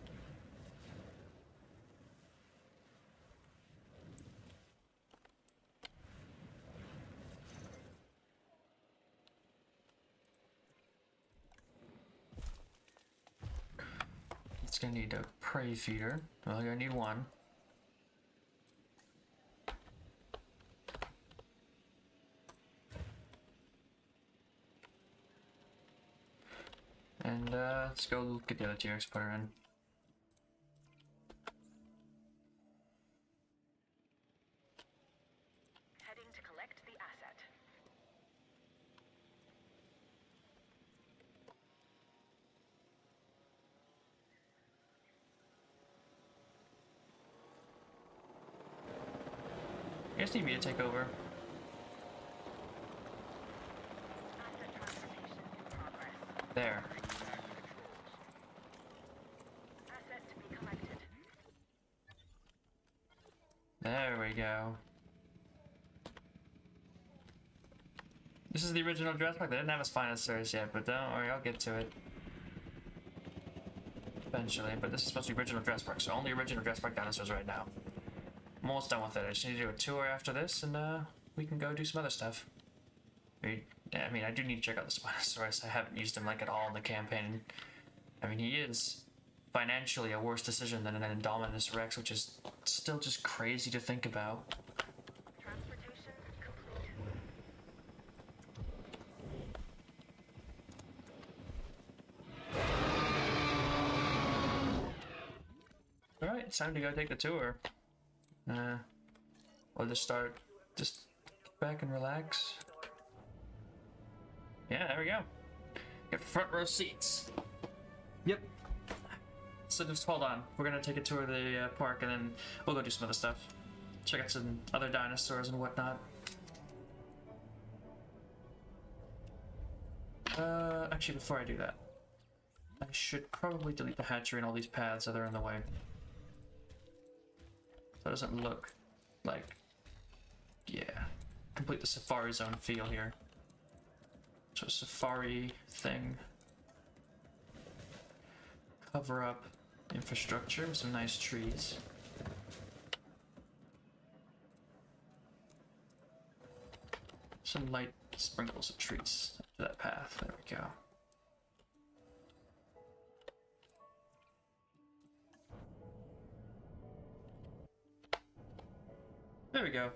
It's gonna need a prey feeder. Well, you're gonna need one. And let's go get the other T-Rex, put her in. Heading to collect the asset. You guys need me to take over? Asset transportation in progress. There. Asset to be collected. There we go. This is the original Jurassic Park. They didn't have a Spinosaurus yet, but don't worry, I'll get to it. Eventually, but this is supposed to be original Jurassic Park, so only original Jurassic Park dinosaurs right now. I'm almost done with it. I just need to do a tour after this, and we can go do some other stuff. I mean, I do need to check out the Spinosaurus. I haven't used him like at all in the campaign. I mean, he is financially a worse decision than an Indominus Rex, which is still just crazy to think about. Transportation complete. it's time to go take the tour. We'll just start. Just get back and relax. Yeah, there we go. Get front row seats. Yep. So just hold on. We're gonna take a tour of the park and then we'll go do some other stuff. Check out some other dinosaurs and whatnot. Actually, before I do that, I should probably delete the hatchery and all these paths that are in the way. So it doesn't look like, yeah, complete the safari zone feel here. So safari thing. Cover up infrastructure with some nice trees. Some light sprinkles of trees up to that path. There we go. There we go.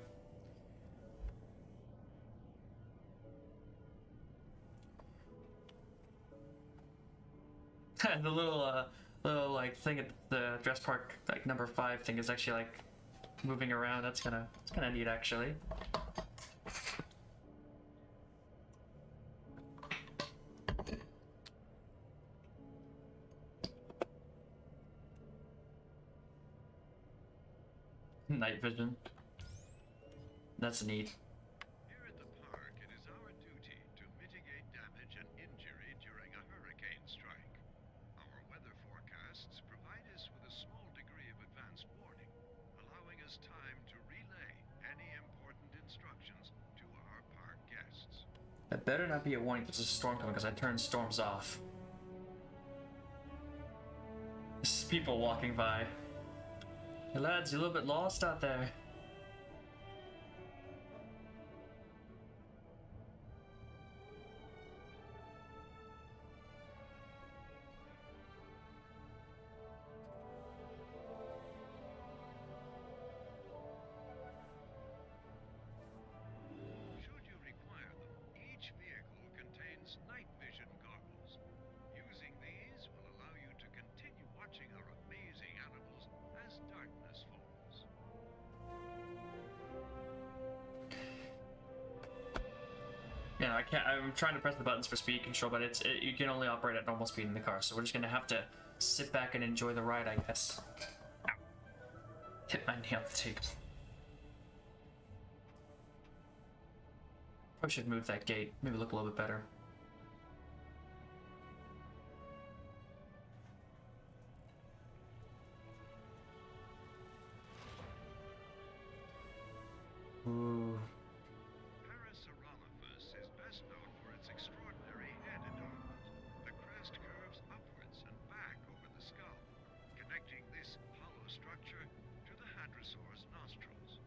The little like thing at the dress park, like number 5 thing, is actually like moving around. That's kind of neat, actually. Night vision. That's neat. Here at the park, it is our duty to mitigate damage and injury during a hurricane strike. Our weather forecasts provide us with a small degree of advanced warning, allowing us time to relay any important instructions to our park guests. It better not be a warning there's a storm coming, because I turn storms off. There's people walking by. Hey lads, you a little bit lost out there. Should you require them, each vehicle contains night vision goggles. Using these will allow you to continue watching our amazing animals as darkness falls. Yeah, I can't. I'm trying to press the buttons for speed control, but you can only operate at normal speed in the car. So we're just gonna have to sit back and enjoy the ride, I guess. Ow. Hit my nail on the table. Probably should move that gate. Maybe look a little bit better. Ooh. Parasaurolophus is best known for its extraordinary head adornment. The crest curves upwards and back over the skull, connecting this hollow structure to the hadrosaur's nostrils.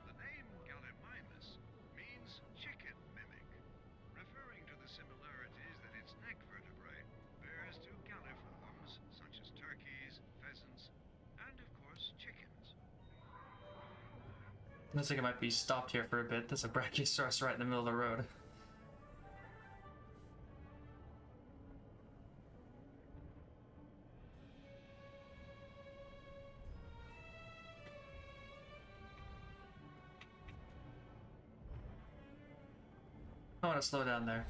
The name Gallimimus means chicken mimic, referring to the similarities that its neck vertebrae bears to galliforms such as turkeys, pheasants, and of course chickens. Looks like it might be stopped here for a bit. There's a Brachiosaurus right in the middle of the road. I want to slow down there.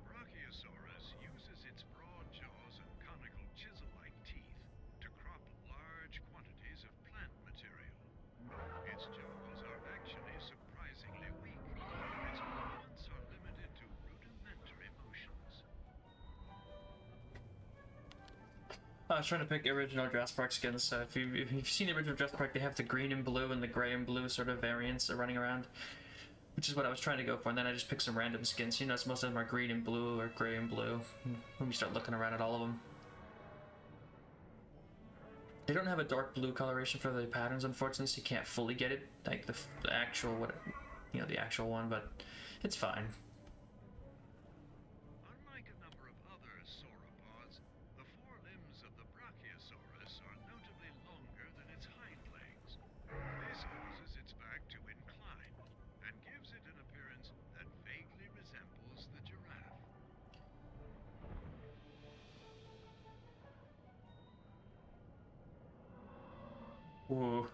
Brachiosaurus uses its broad jaws and conical chisel-like teeth to crop large quantities of plant material. Its jaws are actually surprisingly weak. Its movements are limited to rudimentary motions. I was trying to pick original Jurassic Park skins, so if you've seen the original Jurassic Park, they have the green and blue and the gray and blue sort of variants running around, which is what I was trying to go for, and then I just picked some random skins. You notice most of them are green and blue or gray and blue when we start looking around at all of them. They don't have a dark blue coloration for the patterns, unfortunately, so you can't fully get it, like the actual, the actual one, but it's fine. Unlike a number of other sauropods, the forelimbs of the Brachiosaurus are notably longer than its hind legs. This causes its back to incline and gives it an appearance that vaguely resembles the giraffe. Whoa.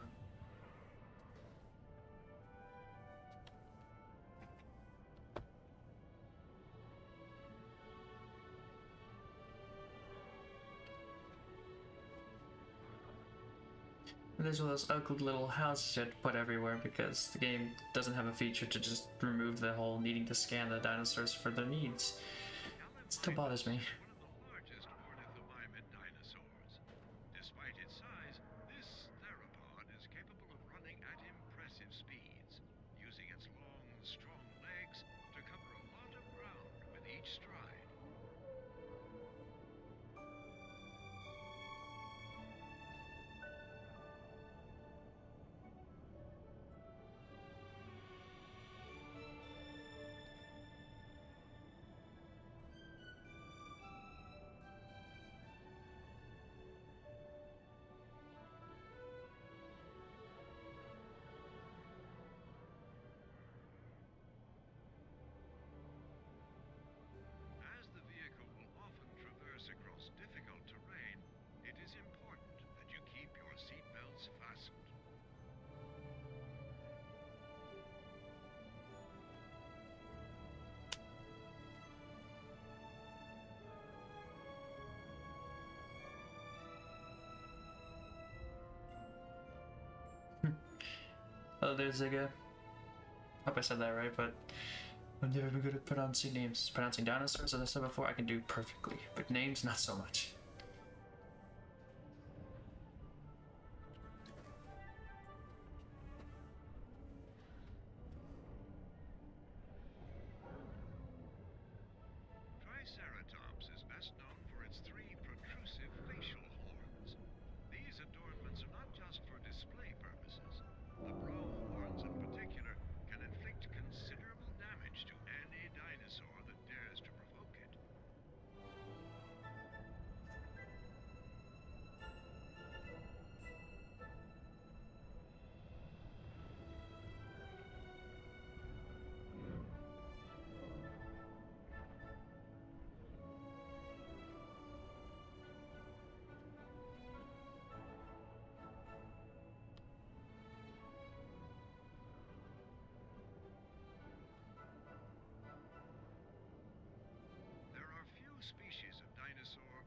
And there's one of those ugly little houses you have to put everywhere because the game doesn't have a feature to just remove the whole needing to scan the dinosaurs for their needs. It still bothers me. One of the largest ornithomimid dinosaurs. Despite its size, this theropod is capable of running at impressive speeds, using its long, strong legs to cover a lot of ground with each stride. As the vehicle will often traverse across difficult terrain, it is important that you keep your seatbelts fastened. Oh, there's Zigga. Hope I said that right, but I'm never good at pronouncing names. Pronouncing dinosaurs, as I said before, I can do perfectly, but names, not so much. Triceratops is best known for its three protrusive facial horns. These adornments are not just for display purposes. The brow horns, in particular, can inflict considerable damage to any dinosaur that dares to provoke it. There are few species of dinosaur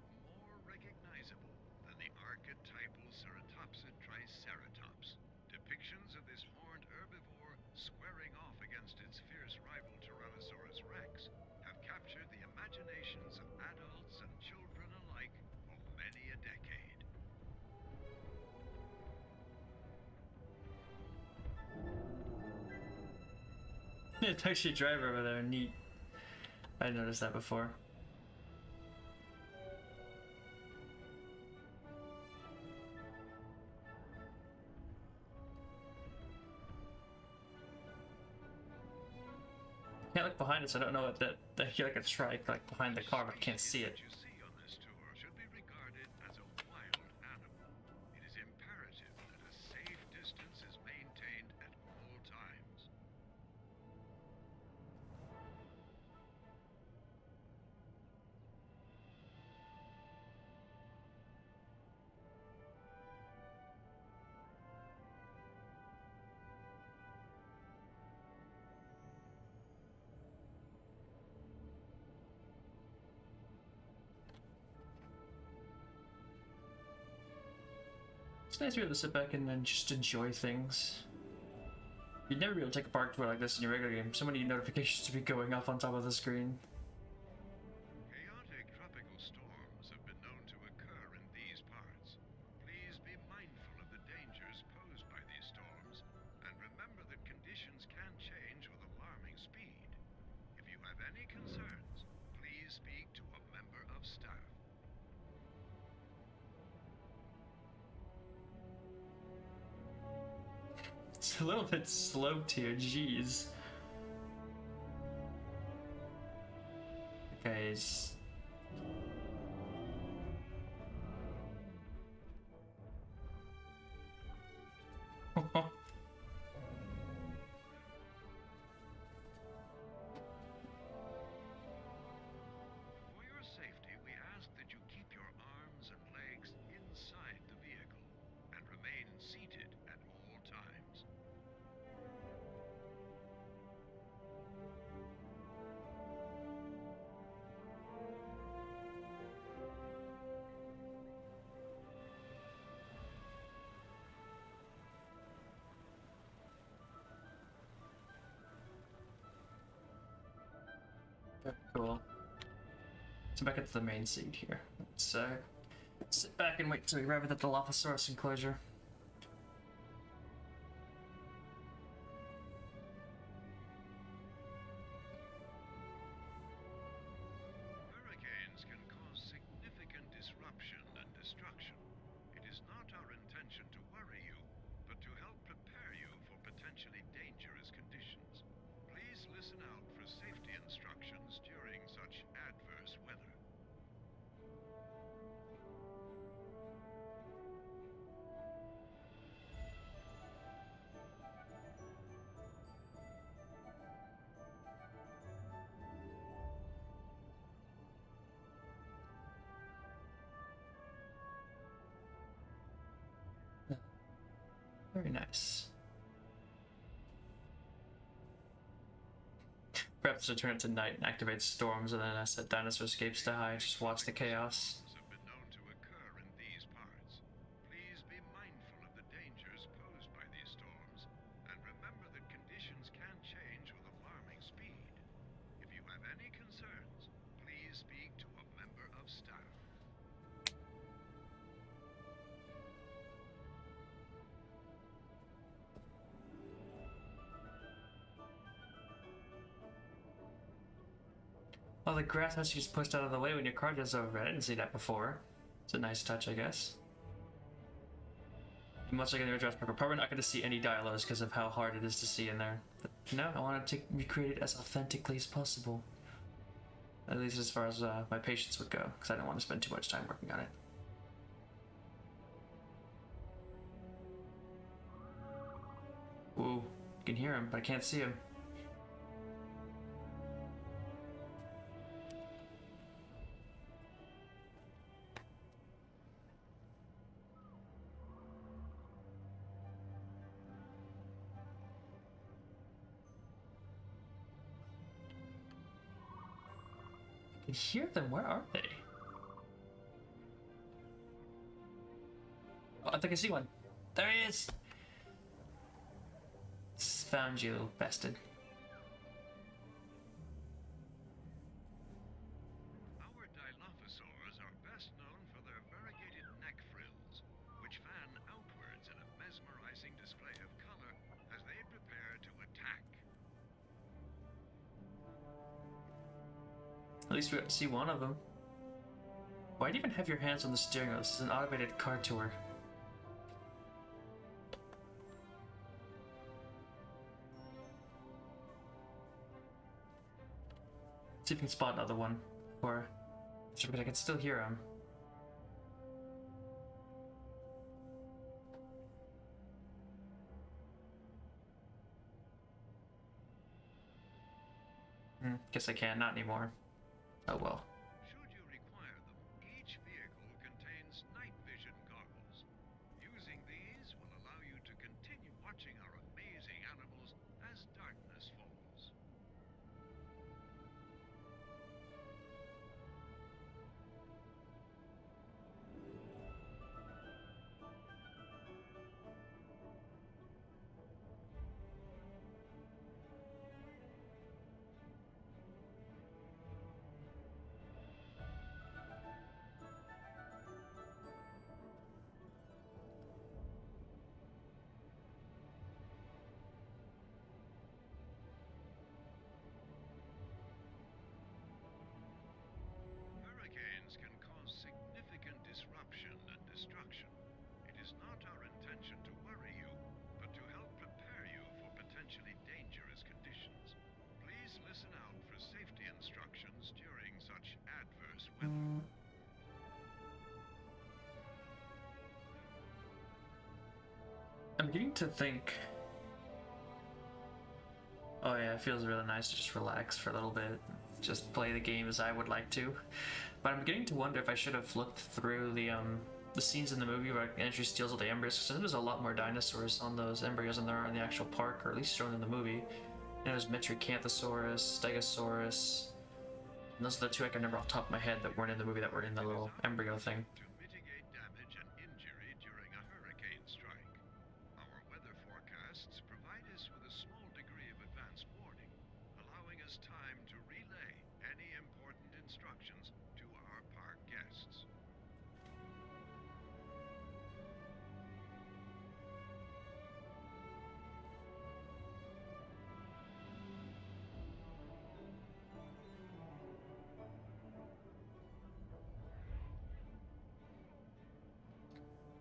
more recognizable than the archetypal ceratopsid Triceratops. Depictions of this horned herbivore squaring off against its fierce rival Tyrannosaurus rex have captured the imaginations of adults and children alike for many a decade. It's actually a driver over there, neat. I noticed that before. Can't look behind us. I don't know what that I hear like a trike like behind the car, but I can't see it. What you see on this tour should be regarded as a wild animal. It is imperative that a safe distance is maintained at all times. It's nice to be able to sit back and then just enjoy things. You'd never be able to take a park tour like this in your regular game. So many notifications to be going off on top of the screen. Chaotic tropical storms have been known to occur in these It's a little bit sloped here, jeez. Okay, For your safety, we ask that you keep your arms and legs inside the vehicle and remain seated at all times. very cool. So back into the main seat here. Let's sit back and wait till we arrive at the Dilophosaurus enclosure. Hurricanes can cause significant disruption and destruction. It is not our intention to worry you, but to help prepare you for potentially dangerous conditions. Please listen out for safety instructions during such adverse weather. Very nice. Perhaps to turn it to night and activate storms, and then I set dinosaur escapes to hide. Just watch the chaos. Storms have been known to occur in these parts. Please be mindful of the dangers posed by these storms, and remember that conditions can change with alarming speed. If you have any concerns, please speak to a member of staff. Oh, the grass has to just pushed out of the way when your car goes over. I didn't see that before. It's a nice touch, I guess. Much like in the Jurassic Park, we're probably not going to see any dialogues because of how hard it is to see in there. But no, I want to recreate it as authentically as possible. At least as far as my patience would go, because I don't want to spend too much time working on it. Ooh, I can hear him, but I can't see him. I can hear them. Where are they? Oh, I think I see one. There he is. Found you, little bastard. Our Dilophosaurs are best known for their variegated neck frills, which fan outwards in a mesmerizing display of color as they prepare to attack. At least we got to see one of them. Why do you even have your hands on the steering wheel? This is an automated car tour. See if we can spot another one. Or I can still hear him. Guess I can't, not anymore. Oh well. Should you require them, each vehicle contains night vision goggles. Using these will allow you to continue watching our amazing animals as darkness falls. I'm beginning to think. Oh yeah, it feels really nice to just relax for a little bit, just play the game as I would like to. But I'm beginning to wonder if I should have looked through the scenes in the movie where Andrew steals all the embryos, because there's a lot more dinosaurs on those embryos than there are in the actual park, or at least shown in the movie. And there's Metriacanthosaurus, Stegosaurus. And those are the two I can remember off the top of my head that weren't in the movie that were in the little embryo thing. To mitigate damage and injury during a hurricane strike, our weather forecasts provide us with a small degree of advance warning, allowing us time to relay any important instructions to our park guests.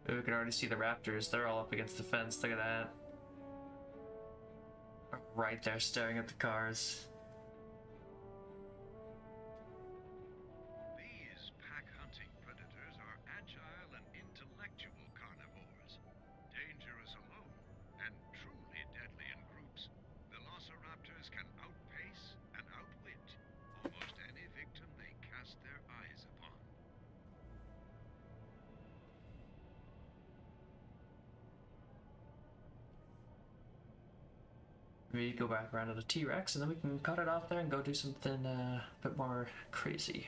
We can already see the raptors. They're all up against the fence. Look at that. Right there staring at the cars. These pack-hunting predators are agile and intellectual carnivores. Dangerous alone, and truly deadly in groups, velociraptors can outpace and outwit almost any victim they cast their eyes upon. We go back around to the T-Rex and then we can cut it off there and go do something a bit more crazy.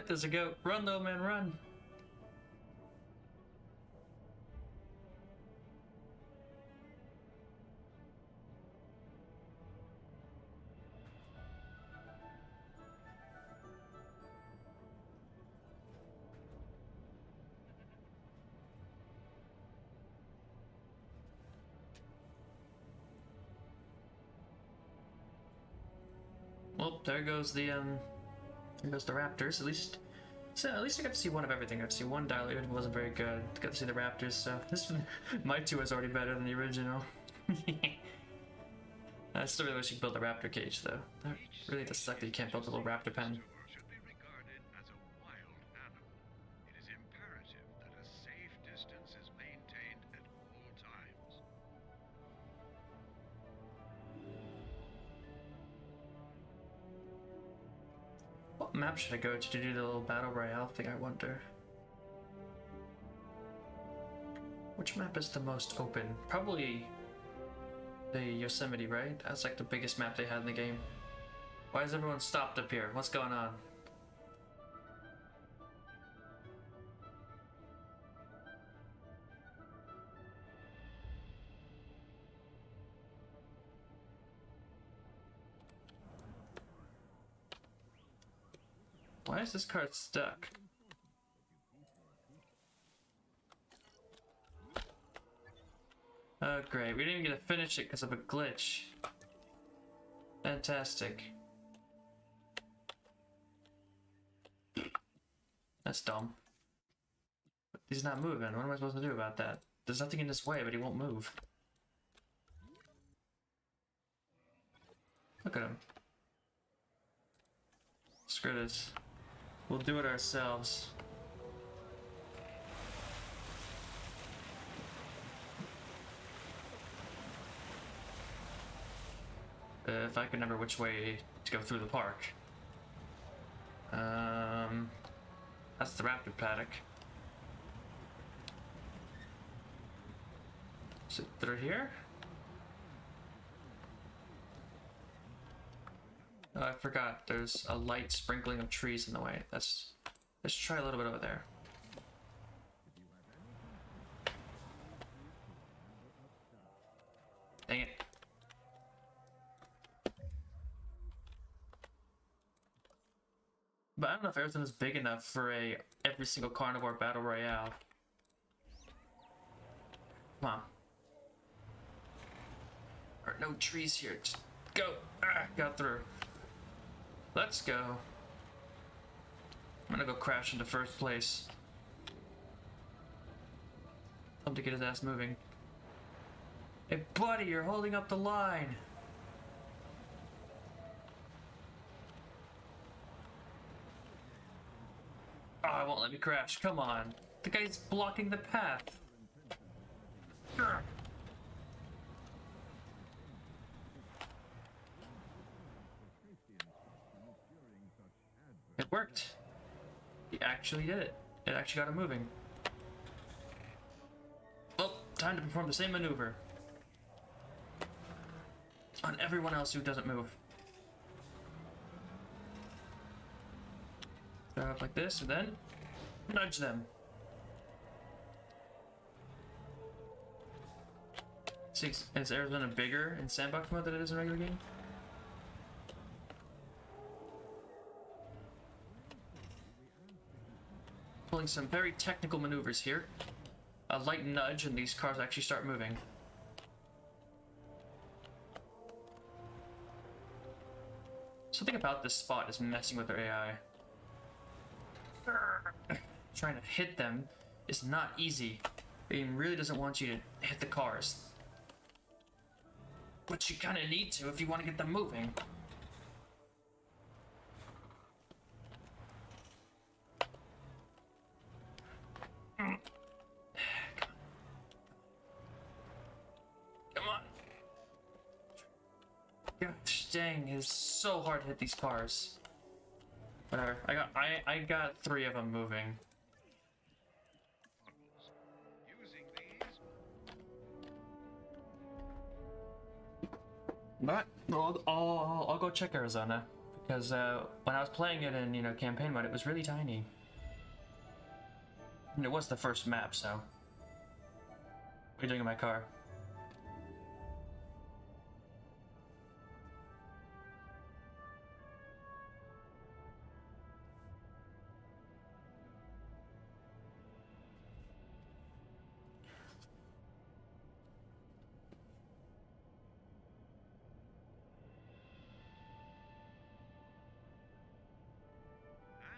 There's a goat. Run, little man, run. Well, there goes the raptors. At least I got to see one of everything. I got to see one dilator, it wasn't very good. Got to see the raptors, so this my two is already better than the original. I still really wish you could build a raptor cage though. That really does suck that you can't build a little raptor pen. Should be regarded as a wild animal. It is imperative that a safe distance is maintained at all times. What map should I go to do the little battle royale thing, I wonder? Which map is the most open? Probably the Yosemite, right? That's like the biggest map they had in the game. Why is everyone stopped up here? What's going on? Why is this card stuck? Oh great, we didn't even get to finish it because of a glitch. Fantastic. That's dumb. But he's not moving. What am I supposed to do about that? There's nothing in his way, but he won't move. Look at him. Screw this. We'll do it ourselves. If I could remember which way to go through the park. That's the raptor paddock. Is it through here? Oh, I forgot. There's a light sprinkling of trees in the way. Let's try a little bit over there. Dang it. But I don't know if Arizona is big enough for every single carnivore battle royale. Come on. There are no trees here. Just go. Got through. Let's go. I'm gonna go crash into first place. Tell him to get his ass moving. Hey, buddy, you're holding up the line. Oh, it won't let me crash. Come on. The guy's blocking the path. Grr. It worked. He actually did it. It actually got him moving. Well, time to perform the same maneuver on everyone else who doesn't move. Go up like this, and then nudge them. See, is Arizona bigger in Sandbox mode than it is in regular game? Pulling some very technical maneuvers here. A light nudge and these cars actually start moving. Something about this spot is messing with their AI. Trying to hit them is not easy. The game really doesn't want you to hit the cars. But you kind of need to if you want to get them moving. Come on. Gosh dang, it is so hard to hit these cars. Whatever. I got 3 of them moving. Using these, But I'll go check Arizona because when I was playing it in campaign mode, it was really tiny, and it was the first map. So, what are you doing in my car?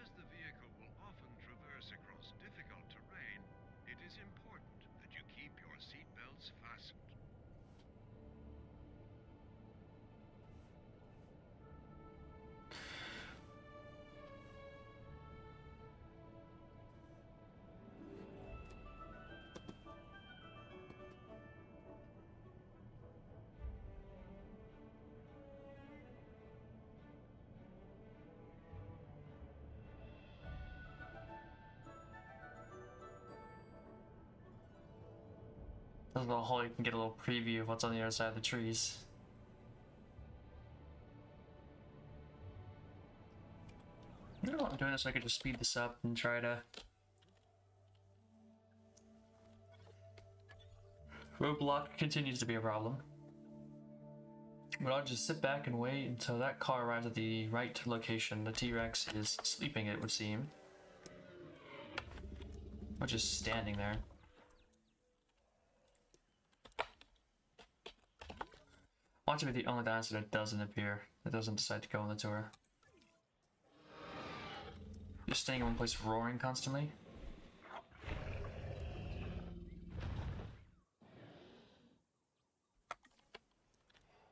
as the vehicle will often traverse across difficult terrain, it is important that you keep your seatbelts fastened. There's a little hole you can get a little preview of what's on the other side of the trees. You know what I'm doing this so I could just speed this up and try to. Roadblock continues to be a problem. But I'll just sit back and wait until that car arrives at the right location. The T-Rex is sleeping, it would seem. Or just standing there. Watch it be the only dinosaur that doesn't appear, that doesn't decide to go on the tour. Just staying in one place roaring constantly.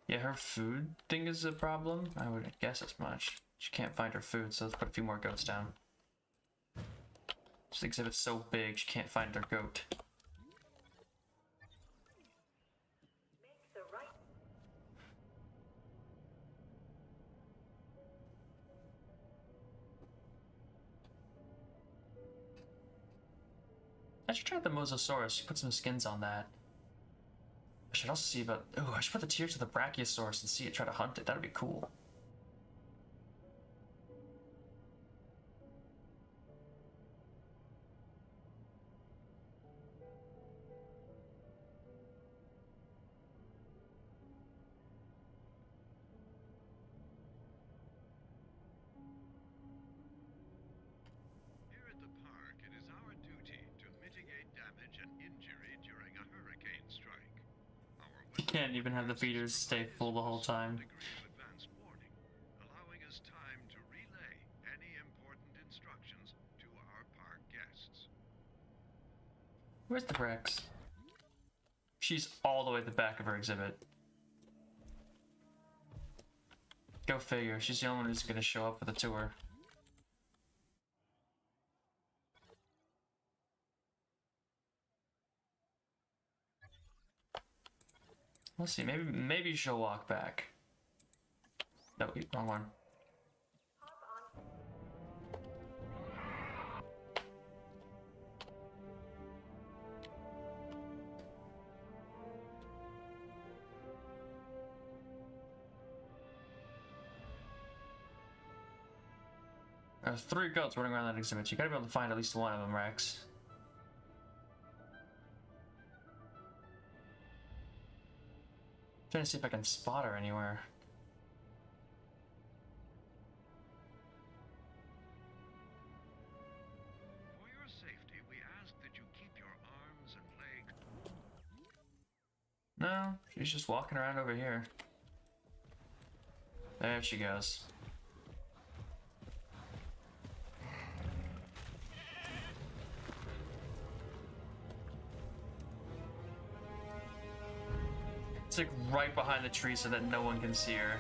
Yeah, her food thing is a problem. I would guess as much. She can't find her food, so let's put a few more goats down. This exhibit's so big, she can't find their goat. I should try the Mosasaurus, put some skins on that. I should also see about. Oh, I should put the tears to the Brachiosaurus and see it try to hunt it. That'd be cool. Here at the park, it is our duty to mitigate damage and injury during a hurricane strike. You can't even have the feeders stay full the whole time. Degree of advance warning, allowing us time to relay any important instructions to our park guests. Where's the Rex? She's all the way at the back of her exhibit. Go figure. She's the only one who's gonna show up for the tour. Let's see. Maybe she'll walk back. No, wrong one. There's 3 goats running around that exhibit. You gotta be able to find at least one of them, Rex. Trying to see if I can spot her anywhere. For your safety, we ask that you keep your arms and legs. No, she's just walking around over here. There she goes. It's like right behind the tree so that no one can see her.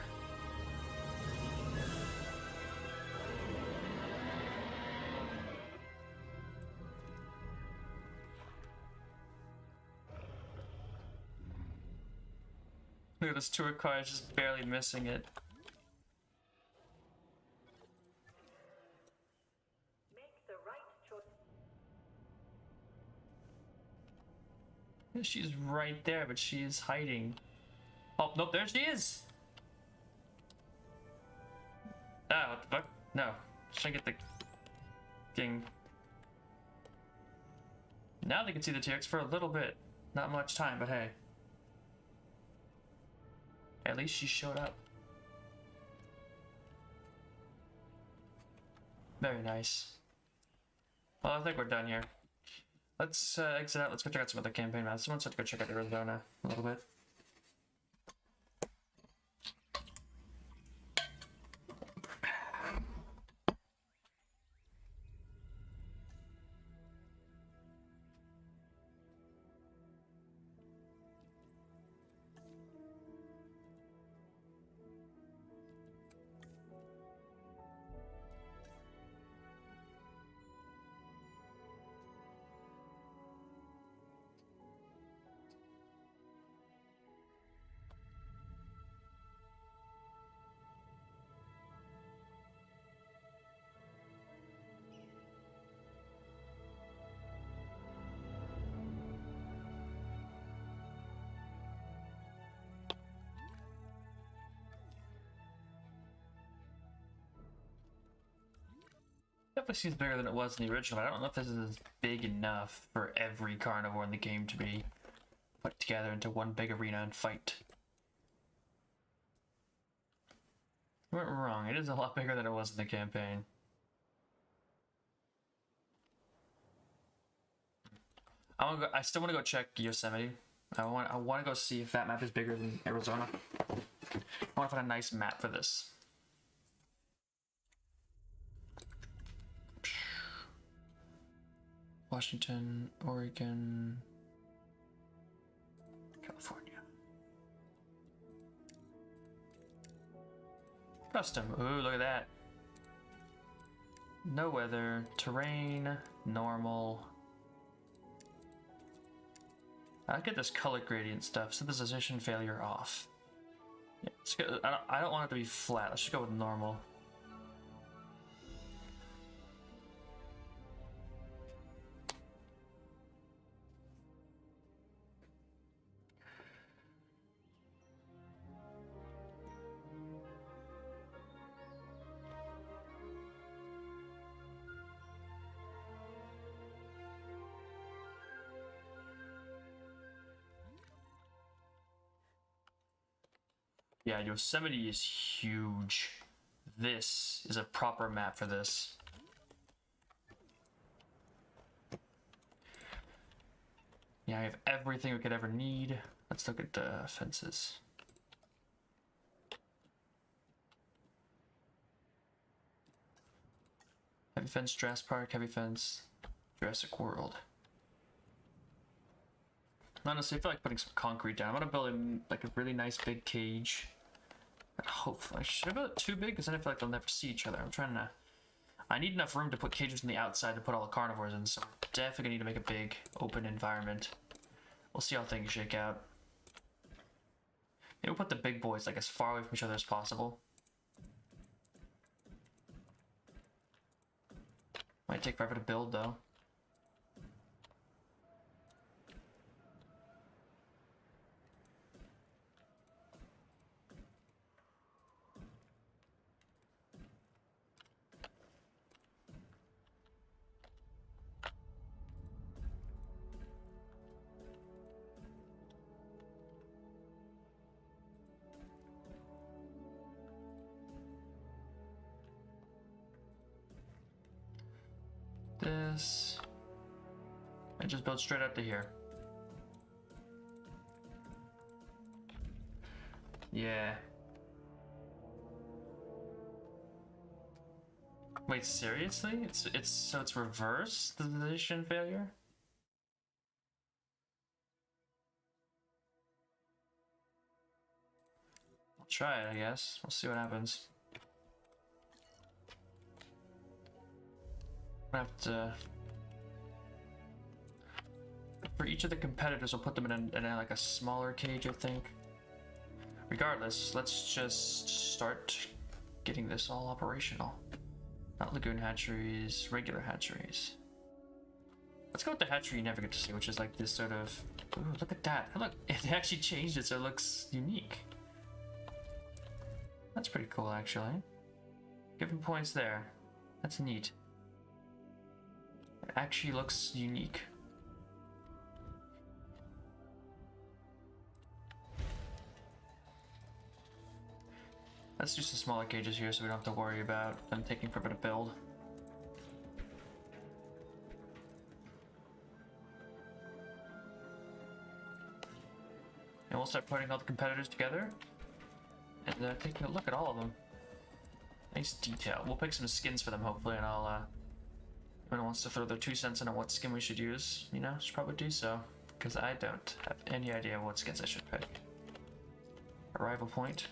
Look at this tour car, it's just barely missing it. Make the right choice. Yeah, she's right there, but she is hiding. Oh, nope, there she is! Ah, what the fuck? No. Should I get the thing? Now they can see the T-Rex for a little bit. Not much time, but hey. At least she showed up. Very nice. Well, I think we're done here. Let's exit out. Let's go check out some other campaign maps. Someone said to go check out Arizona a little bit. Definitely seems bigger than it was in the original, but I don't know if this is big enough for every carnivore in the game to be put together into one big arena and fight. You weren't wrong, it is a lot bigger than it was in the campaign. I still want to go check Yosemite. I want to go see if that map is bigger than Arizona. I want to find a nice map for this. Washington, Oregon, California. Custom. Ooh, look at that. No weather, terrain, normal. I get this color gradient stuff. Synthesization failure off. Yeah, let's go. I don't want it to be flat. Let's just go with normal. Yeah, Yosemite is huge. This is a proper map for this. Yeah, I have everything we could ever need. Let's look at the fences. Heavy fence, Jurassic Park, heavy fence, Jurassic World. Honestly, I feel like putting some concrete down. I'm gonna build him like a really nice big cage. And hopefully, should I build it too big? Because then I feel like they'll never see each other. I'm trying to. I need enough room to put cages on the outside to put all the carnivores in, so I'm definitely gonna need to make a big open environment. We'll see how things shake out. Maybe we'll put the big boys like as far away from each other as possible. Might take forever to build though. This. I just build straight up to here. Yeah. Wait, seriously? It's reverse the position failure? I'll try it, I guess. We'll see what happens. I have to. For each of the competitors, we'll put them in like a smaller cage, I think. Regardless, let's just start getting this all operational. Not lagoon hatcheries, regular hatcheries. Let's go with the hatchery you never get to see, which is like this sort of. Ooh, look at that! Look, it actually changed it so it looks unique. That's pretty cool, actually. Give him points there. That's neat. It actually looks unique. Let's do some smaller cages here so we don't have to worry about them taking forever to build. And we'll start putting all the competitors together and taking a look at all of them. Nice detail. We'll pick some skins for them hopefully, and I'll anyone wants to throw their 2 cents in on what skin we should use, you know, should probably do so. Because I don't have any idea what skins I should pick. Arrival point.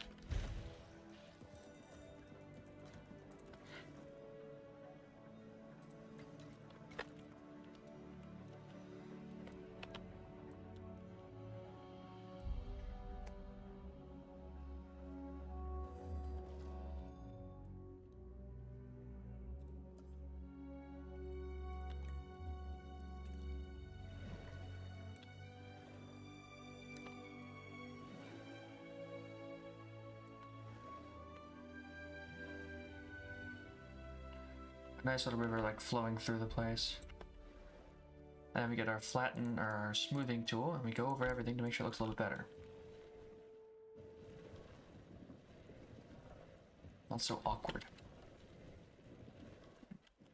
Nice little river like flowing through the place. And we get our flatten or our smoothing tool and we go over everything to make sure it looks a little better. Not so awkward.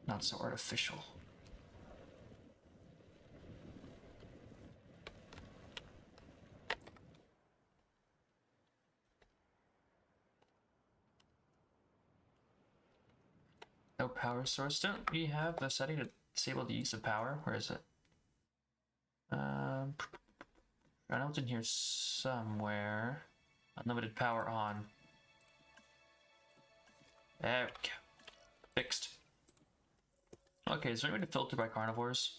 Not so artificial. No power source. Don't we have the setting to disable the use of power? Where is it? I know it's in here somewhere. Unlimited power on. There we go. Fixed. Okay, is there any way to filter by carnivores?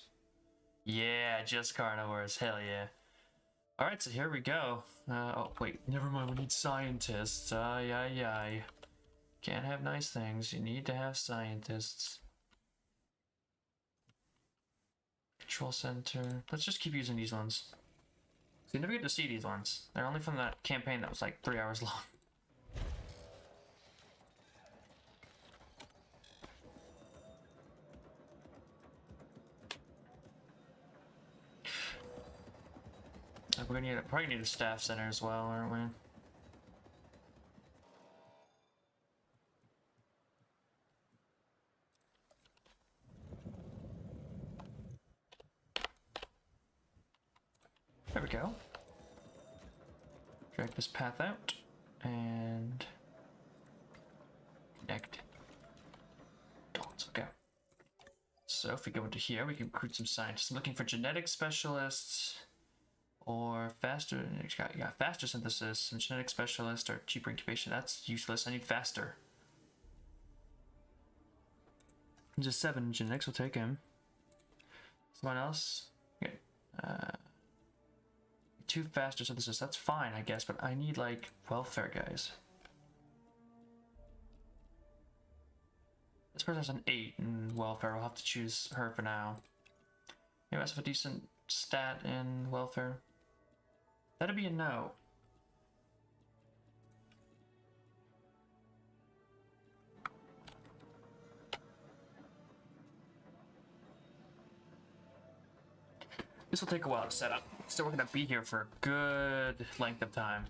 Yeah, just carnivores. Hell yeah. Alright, so here we go. Oh, wait. Never mind, we need scientists. Aye, aye, aye. Can't have nice things. You need to have scientists. Control center. Let's just keep using these ones. So you never get to see these ones. They're only from that campaign that was like 3 hours long. We're gonna probably need a staff center as well, aren't we? There we go. Drag this path out and connect. Let's go. So if we go into here, we can recruit some scientists. I'm looking for genetic specialists. Or faster, you got faster synthesis, some genetic specialist, or cheaper incubation. That's useless. I need faster. Just 7 genetics, we'll take him. Someone else? Okay. 2 faster synthesis, that's fine, I guess, but I need, like, welfare guys. This person has an 8 in welfare. We'll have to choose her for now. You guys have a decent stat in welfare. That'd be a no. This will take a while to set up. So we're gonna be here for a good length of time.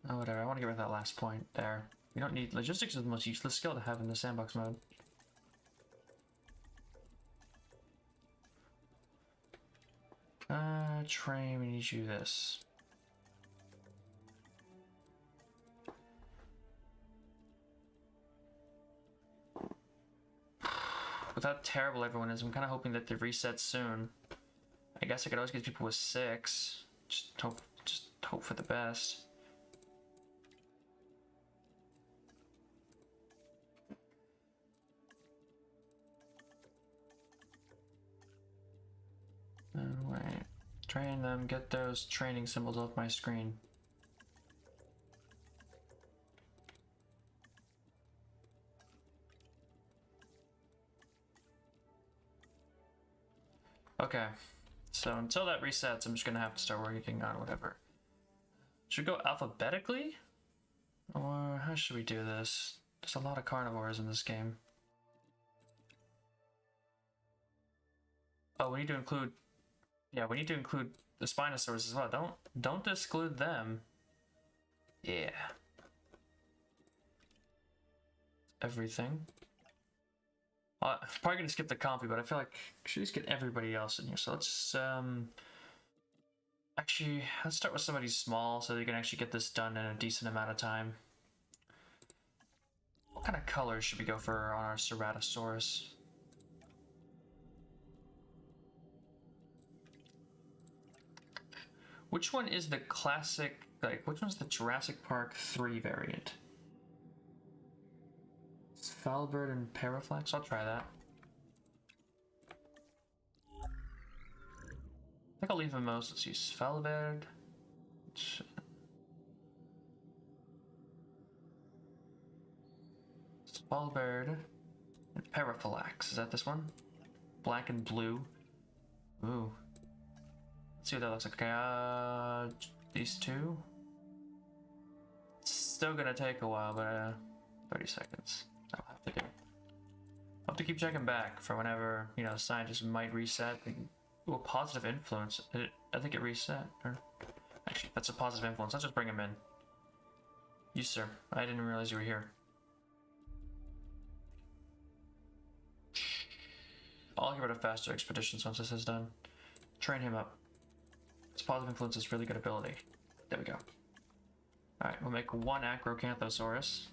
Oh, whatever. I want to get rid of that last point there. We don't need logistics is the most useless skill to have in the sandbox mode. Train, we need to do this. With how terrible everyone is, I'm kind of hoping that they reset soon. I guess I could always get people with 6. Just hope for the best. Wait. Train them, get those training symbols off my screen. Okay, so until that resets, I'm just gonna have to start working on whatever. Should we go alphabetically? Or how should we do this? There's a lot of carnivores in this game. Oh, we need to include... Yeah, we need to include the Spinosaurs as well. Don't exclude them. Yeah. Everything. I'm probably gonna skip the compy, but I feel like I should just get everybody else in here. So let's actually let's start with somebody small so they can actually get this done in a decent amount of time. What kind of colors should we go for on our Ceratosaurus? Which one is the classic, like, which one's the Jurassic Park 3 variant? Svalbard and Paraflex? I'll try that. I think I'll leave them most. Let's see, Svalbard. Svalbard and Paraflex. Is that this one? Black and blue. Ooh. Let's see what that looks like. Okay, these two. It's still gonna take a while, but 30 seconds. I'll have to do. I'll have to keep checking back for whenever, you know, scientists might reset. Ooh, a positive influence. I think it reset. Or actually, that's a positive influence. Let's just bring him in. You, sir. I didn't realize you were here. I'll get rid of faster expeditions once this is done. Train him up. This positive influence is really good ability. There we go. Alright, we'll make 1 Acrocanthosaurus.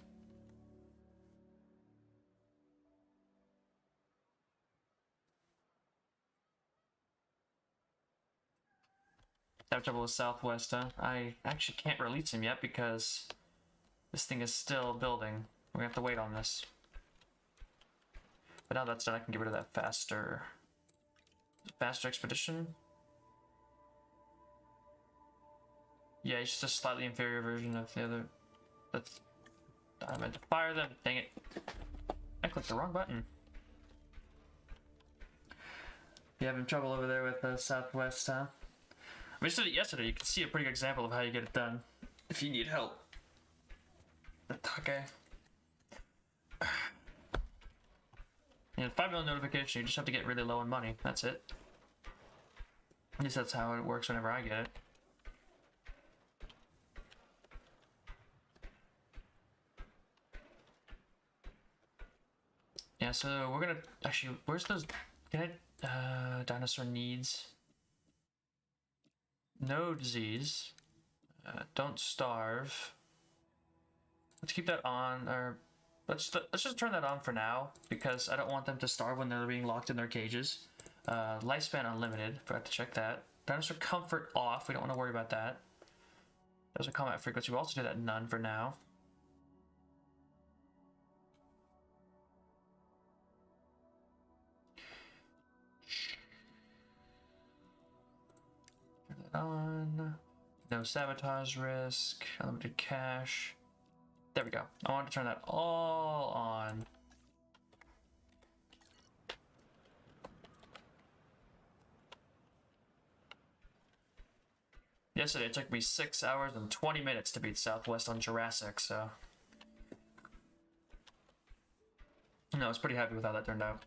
Have trouble with Southwest, huh? I actually can't release him yet because this thing is still building. We're gonna have to wait on this. But now that's done, I can get rid of that faster expedition. Yeah, it's just a slightly inferior version of the other. That's... I meant to fire them. Dang it. I clicked the wrong button. You having trouble over there with Southwest, huh? We just did it yesterday. You can see a pretty good example of how you get it done. If you need help. Okay. And 5 million notification, you just have to get really low on money. That's it. At least that's how it works whenever I get it. Yeah, so we're gonna actually, where's those, can I, dinosaur needs? No disease. Don't starve. Let's keep that on, or let's just turn that on for now, because I don't want them to starve when they're being locked in their cages. Lifespan unlimited, forgot to check that. Dinosaur comfort off, we don't want to worry about that. There's a combat frequency, we'll also do that none for now. Turn that on. No sabotage risk, unlimited cache. There we go. I want to turn that all on. Yesterday it took me 6 hours and 20 minutes to beat Southwest on Jurassic, so... No, I was pretty happy with how that turned out.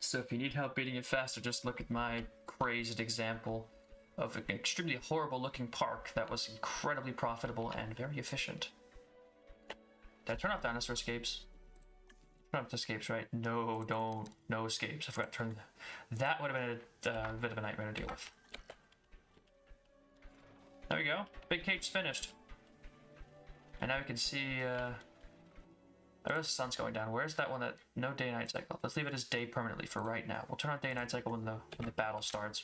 So if you need help beating it faster, just look at my crazed example of an extremely horrible looking park that was incredibly profitable and very efficient. Did I turn off dinosaur escapes? Turn off the escapes, right? No, don't. No escapes. I forgot to turn... That would have been a bit of a nightmare to deal with. There we go. Big cage's finished. And now we can see... the sun's going down. Where's that one that... No day-night cycle. Let's leave it as day permanently for right now. We'll turn on day-night cycle when the battle starts.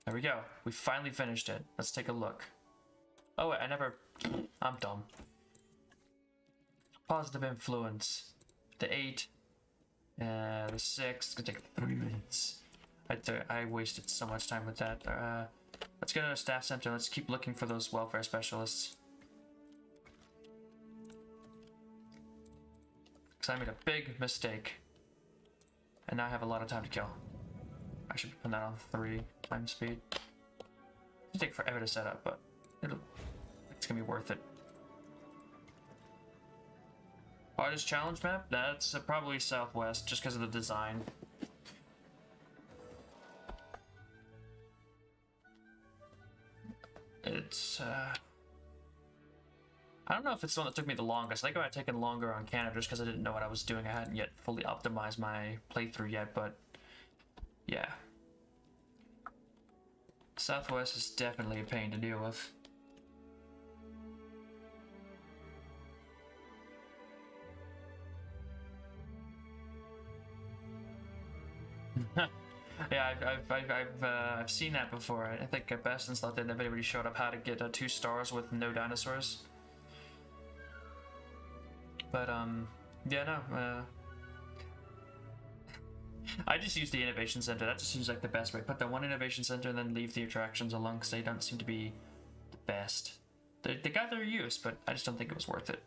There we go. We finally finished it. Let's take a look. Oh wait, I'm dumb. Positive influence. The 8. The 6. It's gonna take 3 minutes. I wasted so much time with that. Let's go to the staff center. Let's keep looking for those welfare specialists. Because I made a big mistake. And now I have a lot of time to kill. I should put that on 3 times speed. It'll take forever to set up, but it's gonna be worth it. Hardest challenge map? That's probably Southwest, just because of the design. It's I don't know if it's the one that took me the longest. I think it might have taken longer on Canada just because I didn't know what I was doing. I hadn't yet fully optimized my playthrough yet, but yeah. Southwest is definitely a pain to deal with. Yeah, I've seen that before. I think Baston's thought that everybody showed up how to get 2 stars with no dinosaurs. But yeah, no. I just use the innovation center. That just seems like the best way. Put the one innovation center and then leave the attractions alone because they don't seem to be the best. They got their use, but I just don't think it was worth it.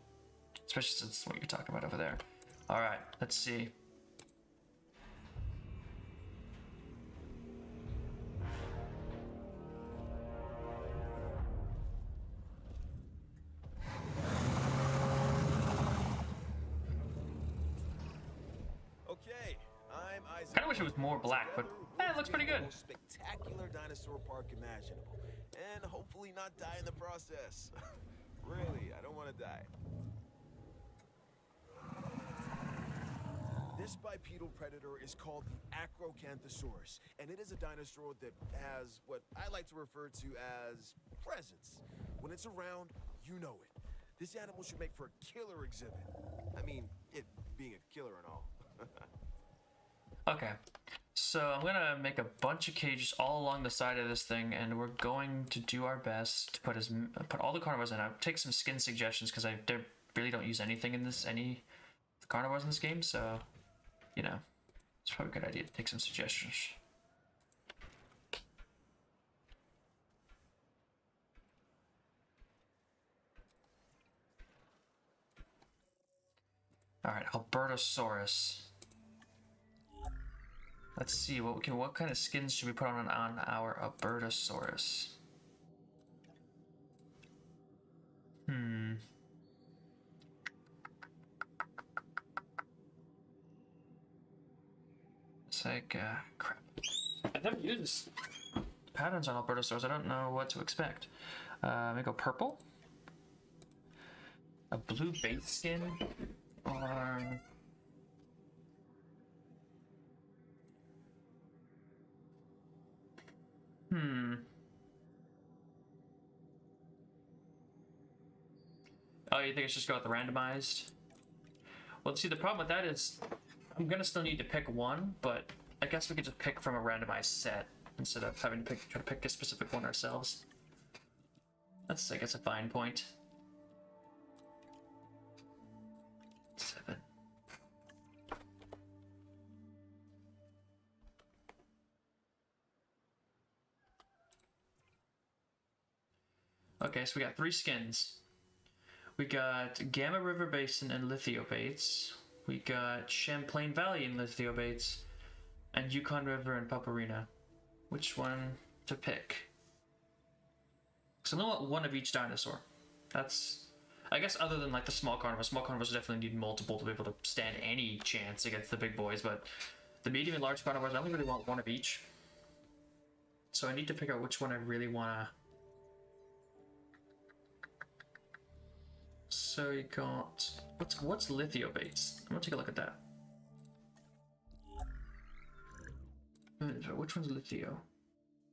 Especially since what you're talking about over there. Alright, let's see. I kinda wish it was more black, but it looks pretty good. The most spectacular dinosaur park imaginable, and hopefully not die in the process. Really, I don't want to die. This bipedal predator is called the Acrocanthosaurus, and it is a dinosaur that has what I like to refer to as presence. When it's around, you know it. This animal should make for a killer exhibit. I mean, it being a killer and all. Okay, so I'm gonna make a bunch of cages all along the side of this thing, and we're going to do our best to put all the carnivores in. I'll take some skin suggestions because I really don't use anything in this, any carnivores in this game, so, you know, it's probably a good idea to take some suggestions. Alright, Albertosaurus. Let's see, what kind of skins should we put on our Albertosaurus? It's like, crap. I've never used patterns on Albertosaurus. I don't know what to expect. Maybe go purple? A blue base skin? Or... Oh, you think I should just go with the randomized? Well, see, the problem with that is I'm gonna still need to pick one, but I guess we could just pick from a randomized set instead of having to try to pick a specific one ourselves. That's, I guess, a fine point. 7. Okay, so we got 3 skins. We got Gamma River Basin and Lithiobates. We got Champlain Valley and Lithiobates. And Yukon River and Paparina. Which one to pick? Because I only want one of each dinosaur. That's... I guess other than like the small carnivores. Small carnivores definitely need multiple to be able to stand any chance against the big boys. But the medium and large carnivores, I only really want one of each. So I need to pick out which one I really want to... So you got... What's Lithiobates? I'm gonna take a look at that. Which one's Lithio?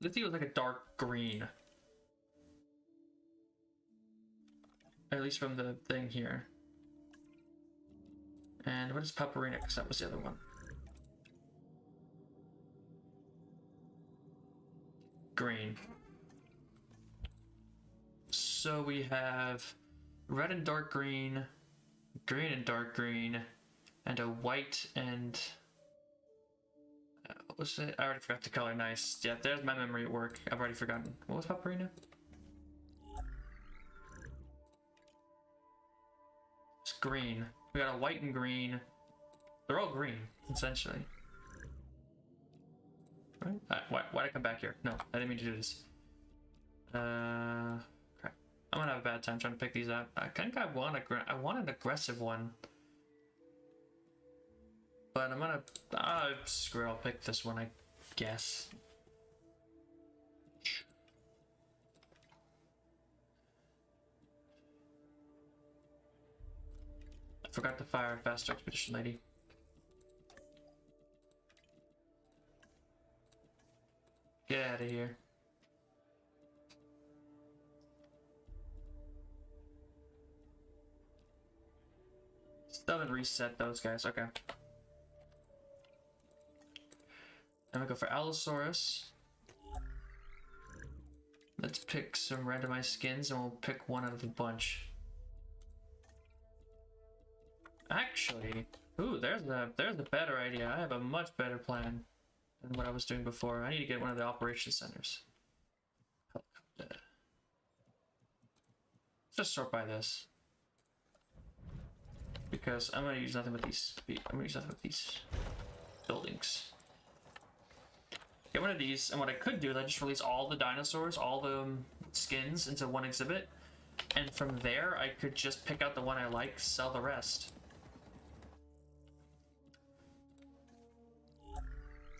Lithio is like a dark green. At least from the thing here. And what is Paparina? Because that was the other one. Green. So we have red and dark green, green and dark green, and a white and... what was it? I already forgot the color. Nice. Yeah, there's my memory at work. I've already forgotten. What was Paparina? It's green. We got a white and green. They're all green, essentially. Right? Why'd I come back here? No, I didn't mean to do this. Crap. I'm gonna have a bad time trying to pick these up. I think I want an aggressive one. But I'm gonna... screw it, I'll pick this one, I guess. I forgot to fire a faster expedition lady. Get out of here. Still haven't reset those guys, okay. I'm gonna go for Allosaurus. Let's pick some randomized skins and we'll pick one out of the bunch. Actually, ooh, there's a better idea. I have a much better plan than what I was doing before. I need to get one of the operations centers. Let's just sort by this. Because I'm gonna use nothing but these. Buildings. Get one of these, and what I could do is I just release all the dinosaurs, all the skins into one exhibit, and from there I could just pick out the one I like, sell the rest.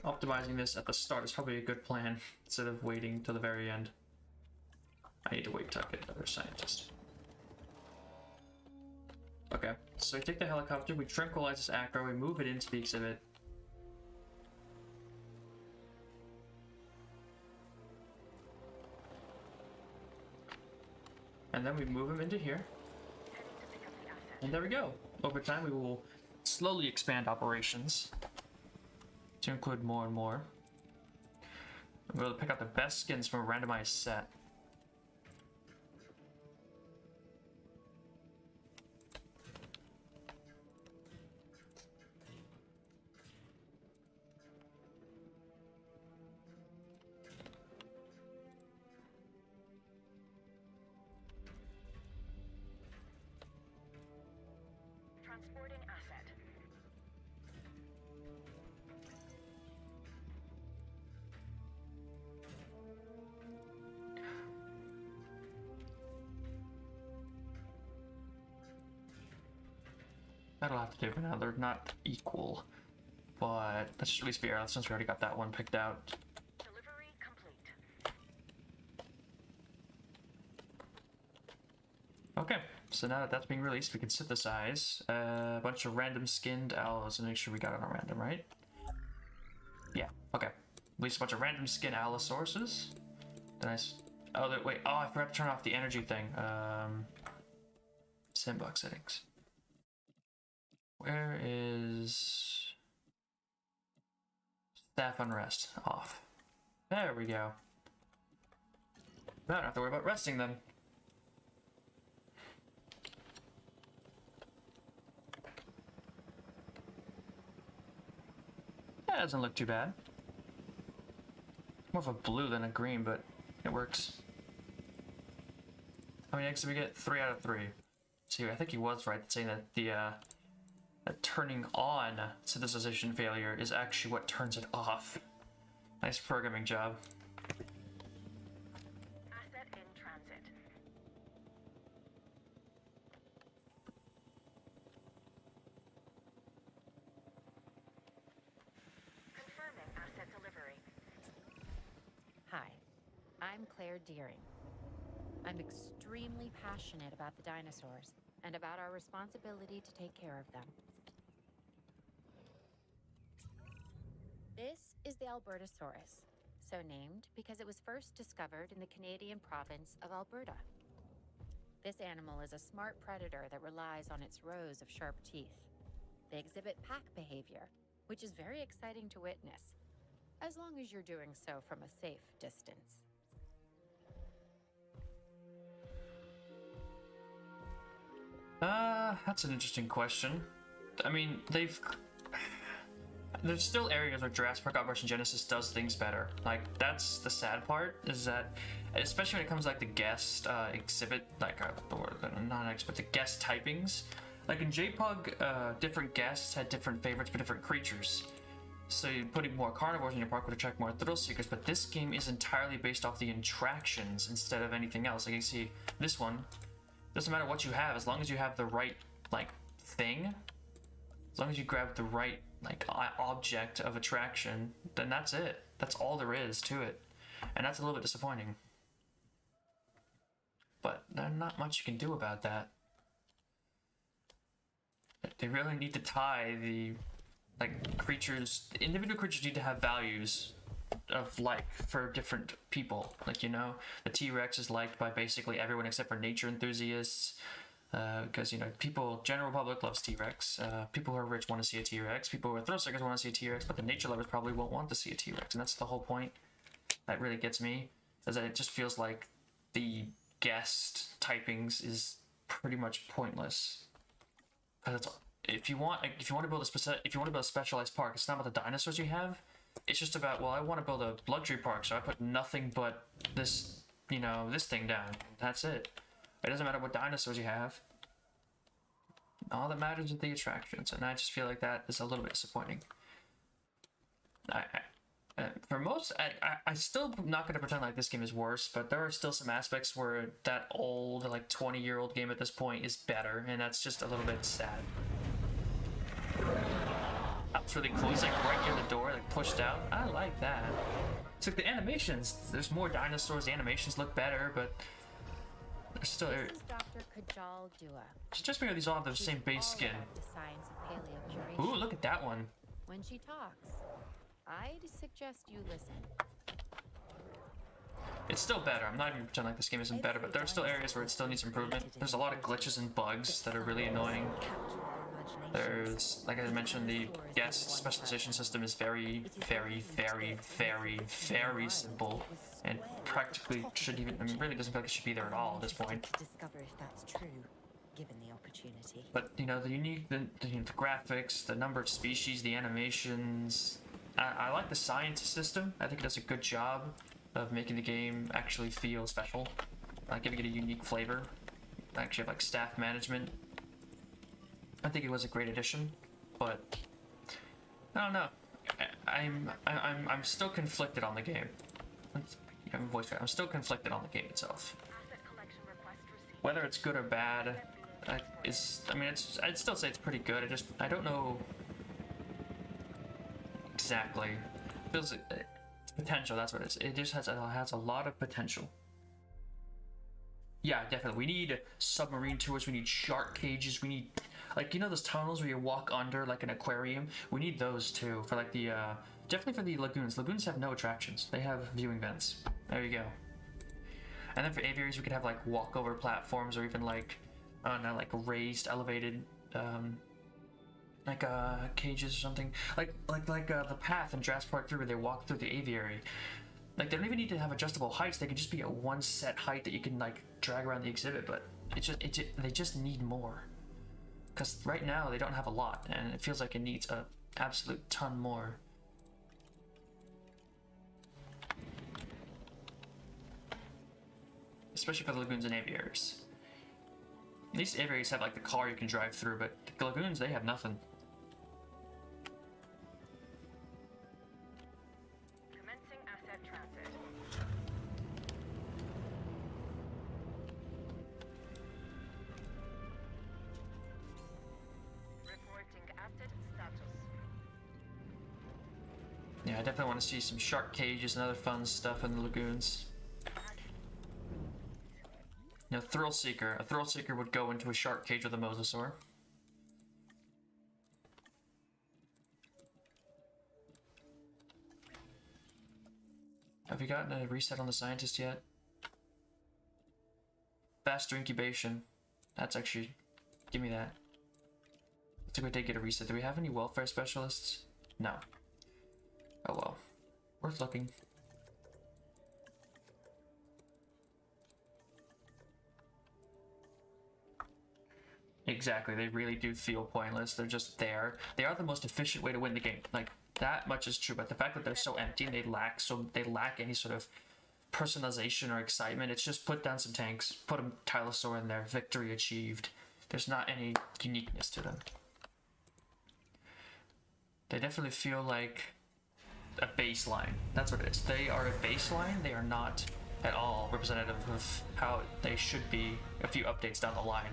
Optimizing this at the start is probably a good plan, instead of waiting till the very end. I need to wait till I get another scientist. Okay, so we take the helicopter, we tranquilize this acro, we move it into the exhibit. And then we move him into here. And there we go. Over time we will slowly expand operations to include more and more. I'm going to pick out the best skins from a randomized set. Transporting asset. That'll have to do for now. They're not equal. But let's just release VR since we already got that one picked out. Delivery complete. Okay, so now that that's being released, we can synthesize a bunch of random skinned allos and make sure we got it on random, right? Yeah, okay. Release a bunch of random skin allosauruses. Then oh, wait. Oh, I forgot to turn off the energy thing. Sandbox settings. Where is staff unrest? Off. There we go. I don't have to worry about resting then. That doesn't look too bad. More of a blue than a green, but it works. How many eggs did we get? 3 out of 3. See, I think he was right saying that the that turning on synthesization failure is actually what turns it off. Nice programming job. Asset in transit. Confirming asset delivery. Hi, I'm Claire Deering. I'm extremely passionate about the dinosaurs and about our responsibility to take care of them. This is the Albertosaurus, so named because it was first discovered in the Canadian province of Alberta. This animal is a smart predator that relies on its rows of sharp teeth. They exhibit pack behavior, which is very exciting to witness, as long as you're doing so from a safe distance. That's an interesting question. I mean, there's still areas where Jurassic Park Operation Genesis does things better. Like, that's the sad part, is that, especially when it comes to, like, the guest exhibit, like, not exhibit, but the guest typings. Like, in JPUG, different guests had different favorites for different creatures. So putting more carnivores in your park would attract more thrill seekers, but this game is entirely based off the attractions instead of anything else. Like, you see, this one, doesn't matter what you have, as long as you have the right, like, thing, as long as you grab the right, like, object of attraction, then that's it. That's all there is to it. And that's a little bit disappointing. But there's not much you can do about that. They really need to tie the, like, creatures, individual creatures need to have values of like for different people. Like, you know, the T-Rex is liked by basically everyone except for nature enthusiasts, because, you know, general public loves T-Rex. People who are rich want to see a T-Rex. People who are thrill seekers want to see a T-Rex, but the nature lovers probably won't want to see a T-Rex, and that's the whole point. That really gets me, is that it just feels like the guest typings is pretty much pointless. Because if you want to build a specialized park, it's not about the dinosaurs you have. It's just about, well, I want to build a luxury park, so I put nothing but this, you know, this thing down. That's it. It doesn't matter what dinosaurs you have. All that matters is the attractions, and I just feel like that is a little bit disappointing. For most, I still not going to pretend like this game is worse, but there are still some aspects where that old, like, 20-year-old game at this point is better, and that's just a little bit sad. That's really cool. He's like right near the door, like pushed out. I like that. It's like the animations. There's more dinosaurs. The animations look better, but there's still. This is Dr. Kajal Dua. It's just maybe these all have the same base skin. The science of paleocuration. Ooh, look at that one. When she talks, I'd suggest you listen. It's still better. I'm not even pretending like this game isn't better, but there are still areas where it still needs improvement. There's a lot of glitches and bugs that are really annoying. There's, like I mentioned, the guest specialization system is very, very, very, very, very simple, and practically shouldn't even, I mean, really doesn't feel like it should be there at all at this point. To discover if that's true, given the opportunity. But, you know, the graphics, the number of species, the animations, I like the science system. I think it does a good job of making the game actually feel special, giving it a unique flavor. Actually, like staff management. I think it was a great addition, but I don't know. I'm still conflicted on the game. I'm still conflicted on the game itself. Asset collection request received. Whether it's good or bad, I'd still say it's pretty good. I don't know exactly. Feels it's potential. That's what it is. It just has a lot of potential. Yeah, definitely. We need submarine tours. We need shark cages. We need, like, you know, those tunnels where you walk under like an aquarium. We need those too for like the definitely for the lagoons. Lagoons have no attractions. They have viewing vents. There you go. And then for aviaries, we could have like walkover platforms, or even like, I don't know, like raised, elevated, like cages or something. Like the path in Jurassic Park 3 where they walk through the aviary. Like they don't even need to have adjustable heights. They can just be at one set height that you can like drag around the exhibit. But they just need more. Because right now they don't have a lot, and it feels like it needs a absolute ton more. Especially for the lagoons and aviaries. These aviaries have like the car you can drive through, but the lagoons, they have nothing. Commencing asset transit. Reporting asset status. Yeah, I definitely want to see some shark cages and other fun stuff in the lagoons. You know, Thrill Seeker. A Thrill Seeker would go into a shark cage with a mosasaur. Have you gotten a reset on the scientist yet? Faster incubation. That's actually... Give me that. Looks like we did get a reset. Do we have any welfare specialists? No. Oh well. Worth looking. Exactly, they really do feel pointless. They're just there. They are the most efficient way to win the game. Like, that much is true, but the fact that they're so empty and they lack any sort of personalization or excitement, it's just put down some tanks, put a Tylosaur in there, victory achieved. There's not any uniqueness to them. They definitely feel like a baseline. That's what it is. They are a baseline. They are not at all representative of how they should be a few updates down the line.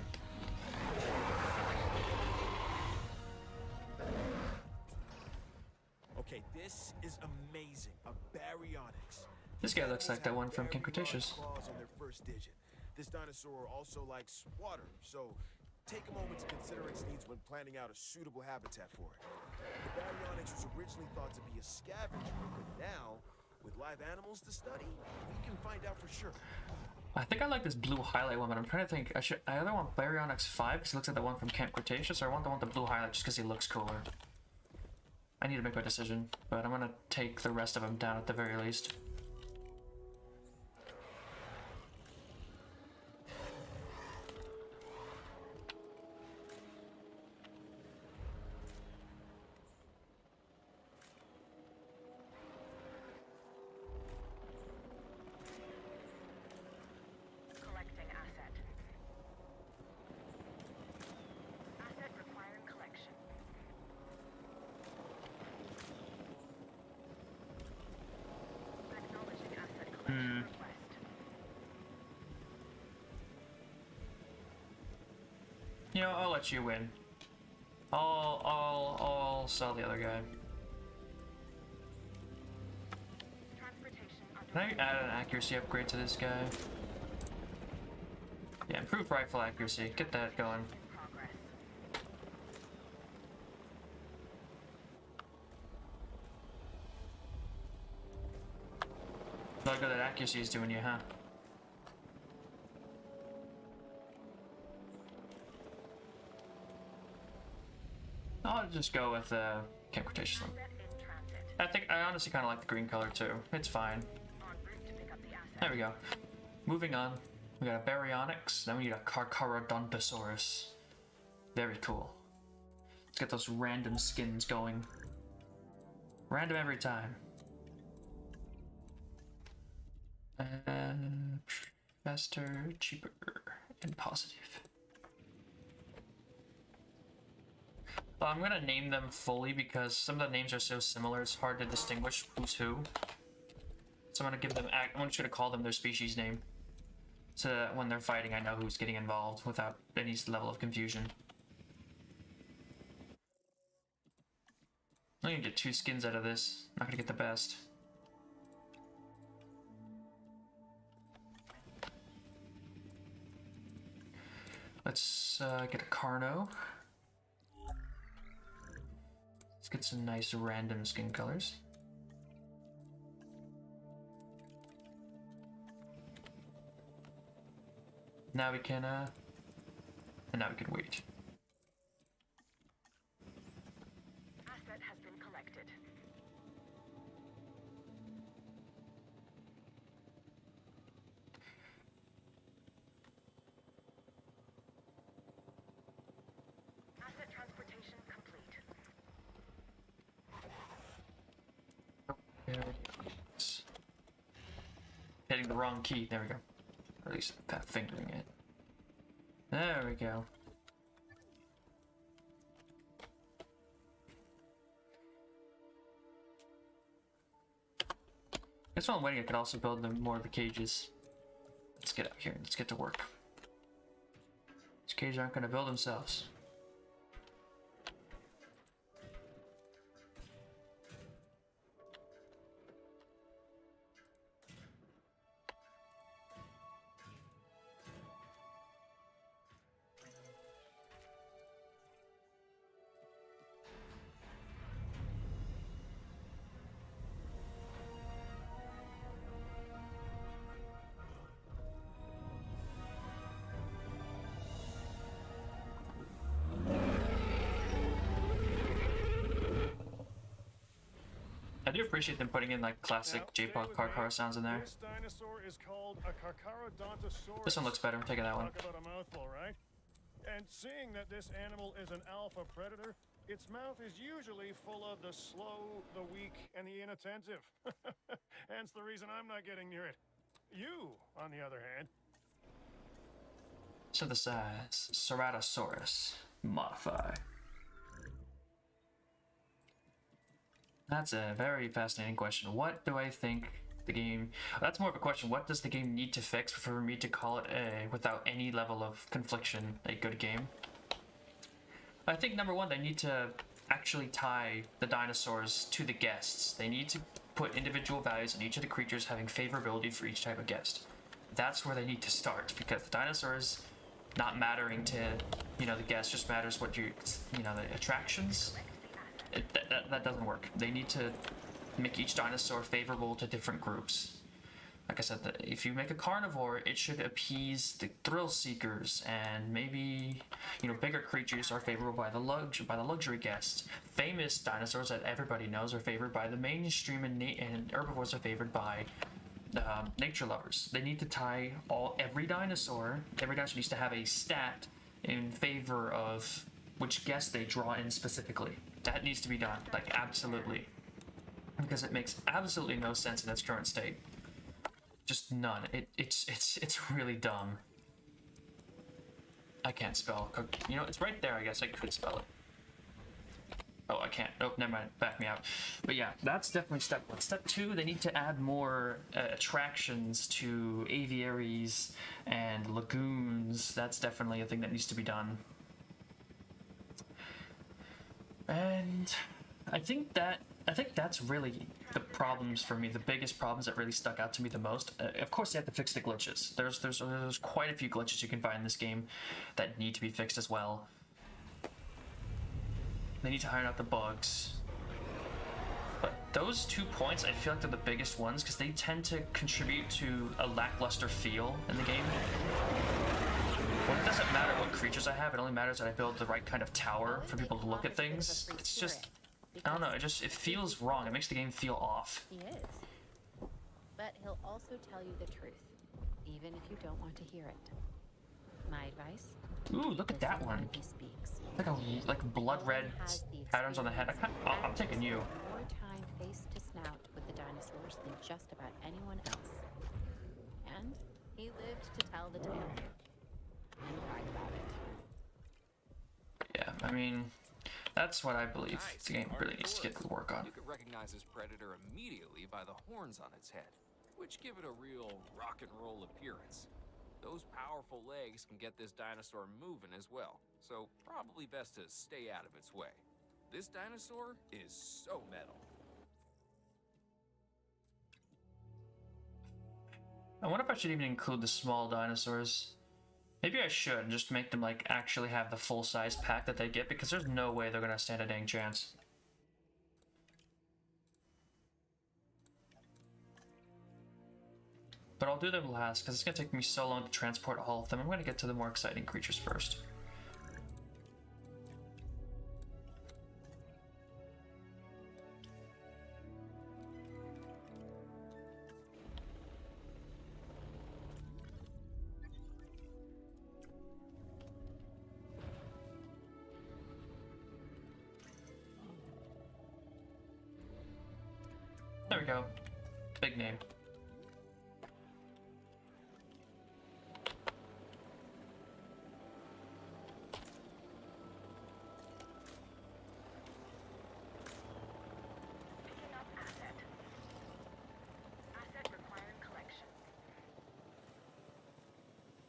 Okay, this is amazing. A baryonyx. This guy looks like that one from King Cretaceous. Claws on their first digit. This dinosaur also likes water, so take a moment to consider its needs when planning out a suitable habitat for it. The baryonyx was originally thought to be a scavenger, but now, with live animals to study, we can find out for sure. I think I like this blue highlight one, but I'm trying to think. I either want Baryonyx 5 because it looks like the one from Camp Cretaceous, or I want the one with the blue highlight just because he looks cooler. I need to make my decision, but I'm gonna take the rest of them down at the very least. Collecting asset. Asset requiring collection. Acknowledging asset collection request. You know, I'll let you win. I'll sell the other guy. Transportation Can I under add an accuracy upgrade to this guy? Yeah, improved rifle accuracy. Get that going. progress. Not good that accuracy is doing you, huh? I'll just go with Camp Cretaceous one. Asset in transit. I honestly kind of like the green color too. It's fine. En route to pick up the asset. There we go. Moving on. We got a Baryonyx, then we need a Carcharodontosaurus. Very cool. Let's get those random skins going. Random every time. Faster, cheaper, and positive. I'm gonna name them fully because some of the names are so similar it's hard to distinguish who's who. So I'm just gonna call them their species name. So that when they're fighting I know who's getting involved without any level of confusion. I'm gonna get 2 skins out of this. Not gonna get the best. Let's get a Carno. Let's get some nice random skin colors. Now we can, and now we can wait. Asset has been collected. Asset transportation complete. There we go. Hitting the wrong key. There we go. Or at least fingering it. There we go. Guess while I'm waiting, I could also build more of the cages. Let's get out here. Let's get to work. These cages aren't going to build themselves. I do appreciate them putting in like classic J-pop car sounds in there. This dinosaur is called a Carcharodontosaurus. This one looks better. I'm taking that one. Talk about a mouthful, right? And seeing that this animal is an alpha predator, its mouth is usually full of the slow, the weak, and the inattentive. Hence the reason I'm not getting near it. You, on the other hand. Synthesize Ceratosaurus. Modify. That's a very fascinating question. What do I think the game... That's more of a question. What does the game need to fix for me to call it without any level of confliction, a good game? I think number one, they need to actually tie the dinosaurs to the guests. They need to put individual values on each of the creatures having favorability for each type of guest. That's where they need to start, because the dinosaurs not mattering to, you know, the guests, just matters what you know, the attractions. That doesn't work. They need to make each dinosaur favorable to different groups. Like I said, if you make a carnivore, it should appease the thrill seekers, and maybe, you know, bigger creatures are favorable by the luxury guests. Famous dinosaurs that everybody knows are favored by the mainstream, and herbivores are favored by nature lovers. They need to tie every dinosaur needs to have a stat in favor of which guest they draw in specifically. That needs to be done, like, absolutely. Because it makes absolutely no sense in its current state. Just none. It's really dumb. I can't spell. You know, it's right there. I guess I could spell it. Oh, I can't. Oh, never mind. Back me out. But yeah, that's definitely step one. Step two, they need to add more attractions to aviaries and lagoons. That's definitely a thing that needs to be done. And I think that's really the problems for me, the biggest problems that really stuck out to me the most. Of course, they have to fix the glitches. There's quite a few glitches you can find in this game that need to be fixed as well. They need to iron out the bugs. But those 2 points, I feel like they're the biggest ones, because they tend to contribute to a lackluster feel in the game. Well, it doesn't matter what creatures I have, it only matters that I build the right kind of tower for people to look at things. It's just, I don't know, it feels wrong. It makes the game feel off. He is. But he'll also tell you the truth, even if you don't want to hear it. My advice? Ooh, look at that one. He speaks. Like blood red patterns on the head. I'm taking you. More time face to snout with the dinosaurs than just about anyone else. And he lived to tell the tale. And brag about it. Yeah, I mean, that's what I believe the game really needs to get to work on. You could recognize this predator immediately by the horns on its head, which give it a real rock and roll appearance. Those powerful legs can get this dinosaur moving as well, so probably best to stay out of its way. This dinosaur is so metal. I wonder if I should even include the small dinosaurs. Maybe I should, and just make them, like, actually have the full-size pack that they get, because there's no way they're gonna stand a dang chance. but I'll do them last because it's gonna take me so long to transport all of them. I'm gonna get to the more exciting creatures first. There we go. Big name. Picking up asset. Asset requiring collection.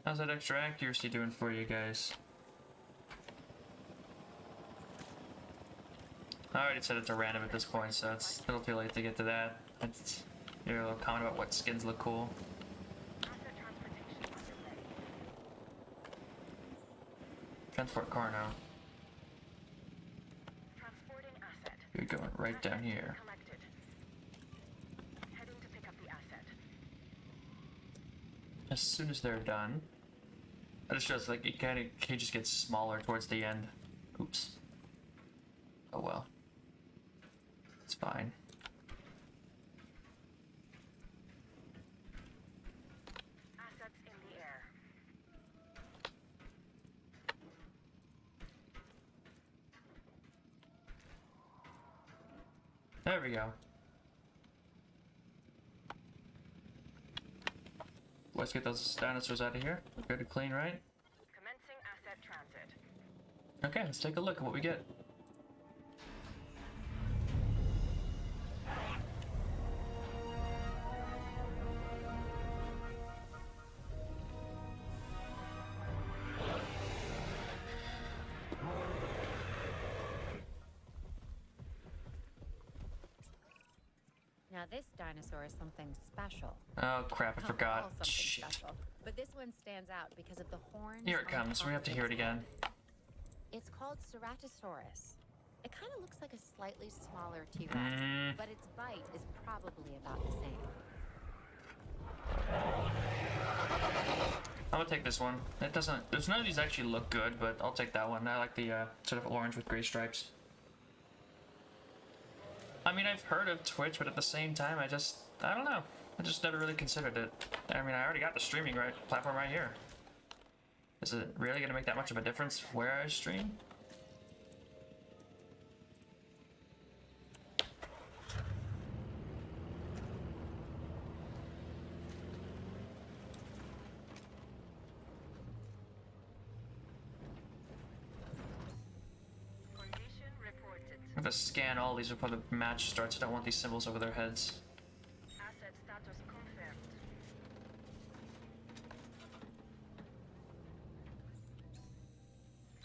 How's that extra accuracy doing for you guys? I already set it to random at this point, so it's a little too late to get to that. It's your little comment about what skins look cool. Asset transportation underway. Transport car now. Transporting asset. You're going right down here. Collected. Heading to pick up the asset. As soon as they're done, I just realized like it just gets smaller towards the end. Oops. Oh well. It's fine. Assets in the air. There we go. Let's get those dinosaurs out of here. Good and clean, right? Commencing asset transit. Okay, let's take a look at what we get. Now this dinosaur is something special. Oh crap, I Not all forgot. something Shit. special, but this one stands out because of the horns. Here it on the comes. We top have to of hear it its again. head. It's called Ceratosaurus. It kind of looks like a slightly smaller T-Rex, but its bite is probably about the same. I'm gonna take this one. It doesn't. There's none of these actually look good, but I'll take that one. I like the sort of orange with gray stripes. I mean, I've heard of Twitch, but at the same time, I don't know. I just never really considered it. I mean, I already got the streaming platform right here. Is it really gonna make that much of a difference where I stream? Condition reported. I have to scan all these before the match starts. I don't want these symbols over their heads. Asset status confirmed.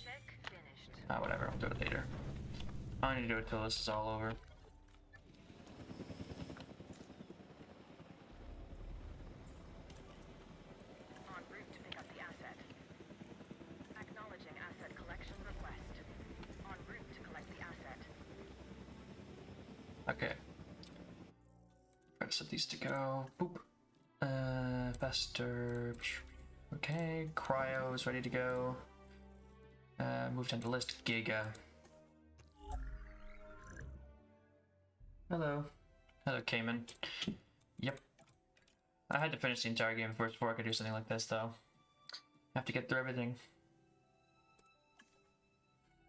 Check finished. Ah, whatever. I'll do it later. I don't need to do it till this is all over. En route to pick up the asset. Acknowledging asset collection request. En route to collect the asset. Okay. Try to set these to go. Boop. Faster. Okay. Cryo is ready to go. Moved on the list. Giga. Hello. Hello, Cayman. Yep. I had to finish the entire game first before I could do something like this, though. I have to get through everything.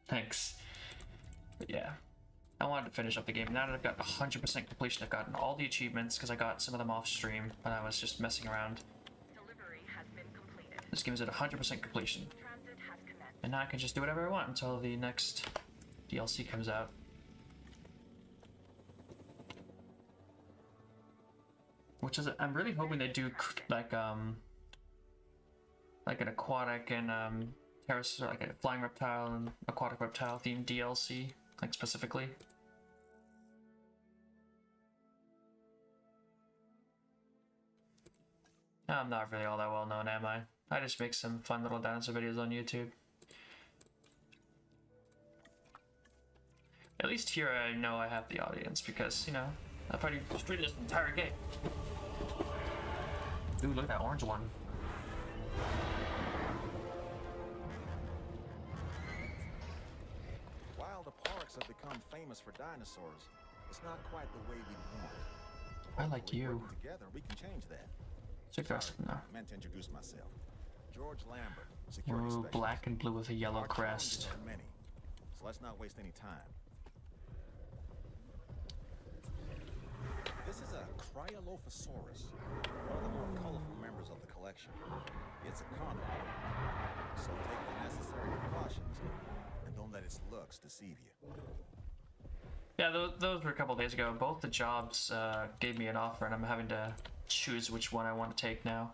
Thanks. But yeah. I wanted to finish up the game. Now that I've got 100% completion, I've gotten all the achievements because I got some of them off stream when I was just messing around. Delivery has been completed. This game is at 100% completion. Transit has commenced. And now I can just do whatever I want until the next DLC comes out. Which is, I'm really hoping they do like an aquatic and pterosaur, like a flying reptile and aquatic reptile themed DLC, like specifically. I'm not really all that well known, am I? I just make some fun little dinosaur videos on YouTube. At least here I know I have the audience because, you know, I've already streamed this entire game. Ooh, look at that orange one. While the parks have become famous for dinosaurs, it's not quite the way we'd want. I like Hopefully, you. working together, we can change that. Check the rest of them now. I meant to introduce myself. George Lambert, security Ooh, specialist. black and blue with a yellow Our challenges crest. are many, so let's not waste any time. This is a Cryolophosaurus, one of the more colorful members of the collection. It's a carnivore, so take the necessary precautions and don't let its looks deceive you. Yeah, those were a couple days ago. Both the jobs gave me an offer, and I'm having to choose which one I want to take now.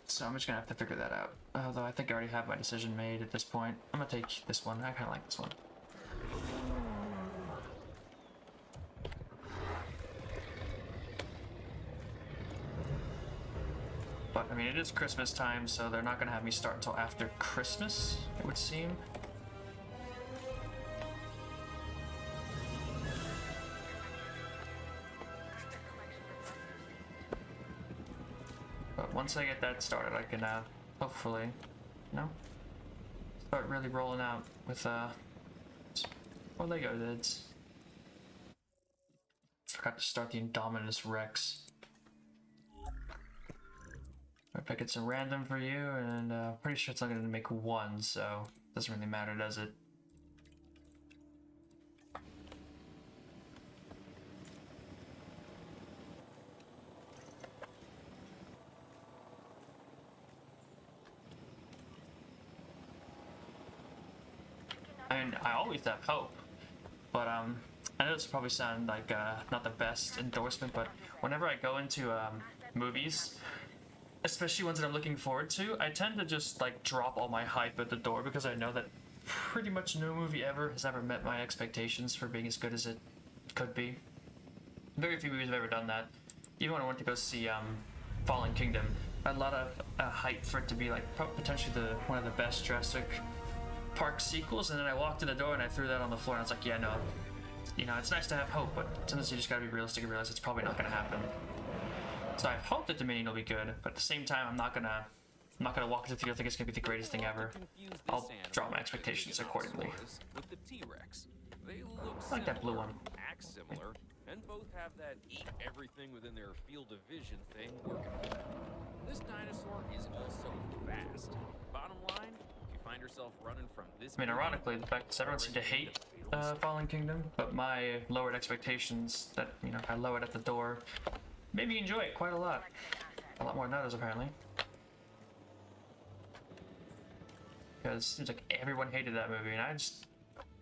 So I'm just gonna have to figure that out. Although I think I already have my decision made at this point. I'm gonna take this one. I kind of like this one. But I mean, it is Christmas time, so they're not gonna have me start until after Christmas, it would seem. But once I get that started, I can hopefully, you know, start really rolling out with more Lego vids. Forgot to start the Indominus Rex. I pick it's a random for you, and pretty sure it's not going to make one, so it doesn't really matter, does it? I mean, I always have hope, but I know this will probably sound like not the best endorsement, but whenever I go into movies, especially ones that I'm looking forward to, I tend to just like drop all my hype at the door because I know that pretty much no movie ever has ever met my expectations for being as good as it could be. Very few movies have ever done that. Even when I went to go see Fallen Kingdom, I had a lot of hype for it to be like potentially one of the best Jurassic Park sequels, and then I walked in the door and I threw that on the floor and I was like, yeah, no, you know, it's nice to have hope, but sometimes you just gotta be realistic and realize it's probably not gonna happen. So I have hope that Dominion will be good, but at the same time, I'm not gonna walk into the theater think it's gonna be the greatest thing ever. I'll draw my expectations accordingly. With the T-Rex. They look I like that blue one. act similar, and both have that eat everything within their field of vision thing working for them. This dinosaur is also fast. Bottom line, if you find yourself running from this. I mean, ironically, the fact that everyone seemed to hate Fallen Kingdom, but my lowered expectations that, you know, I lowered at the door made me enjoy it quite a lot. A lot more than others, apparently. Because it seems like everyone hated that movie, and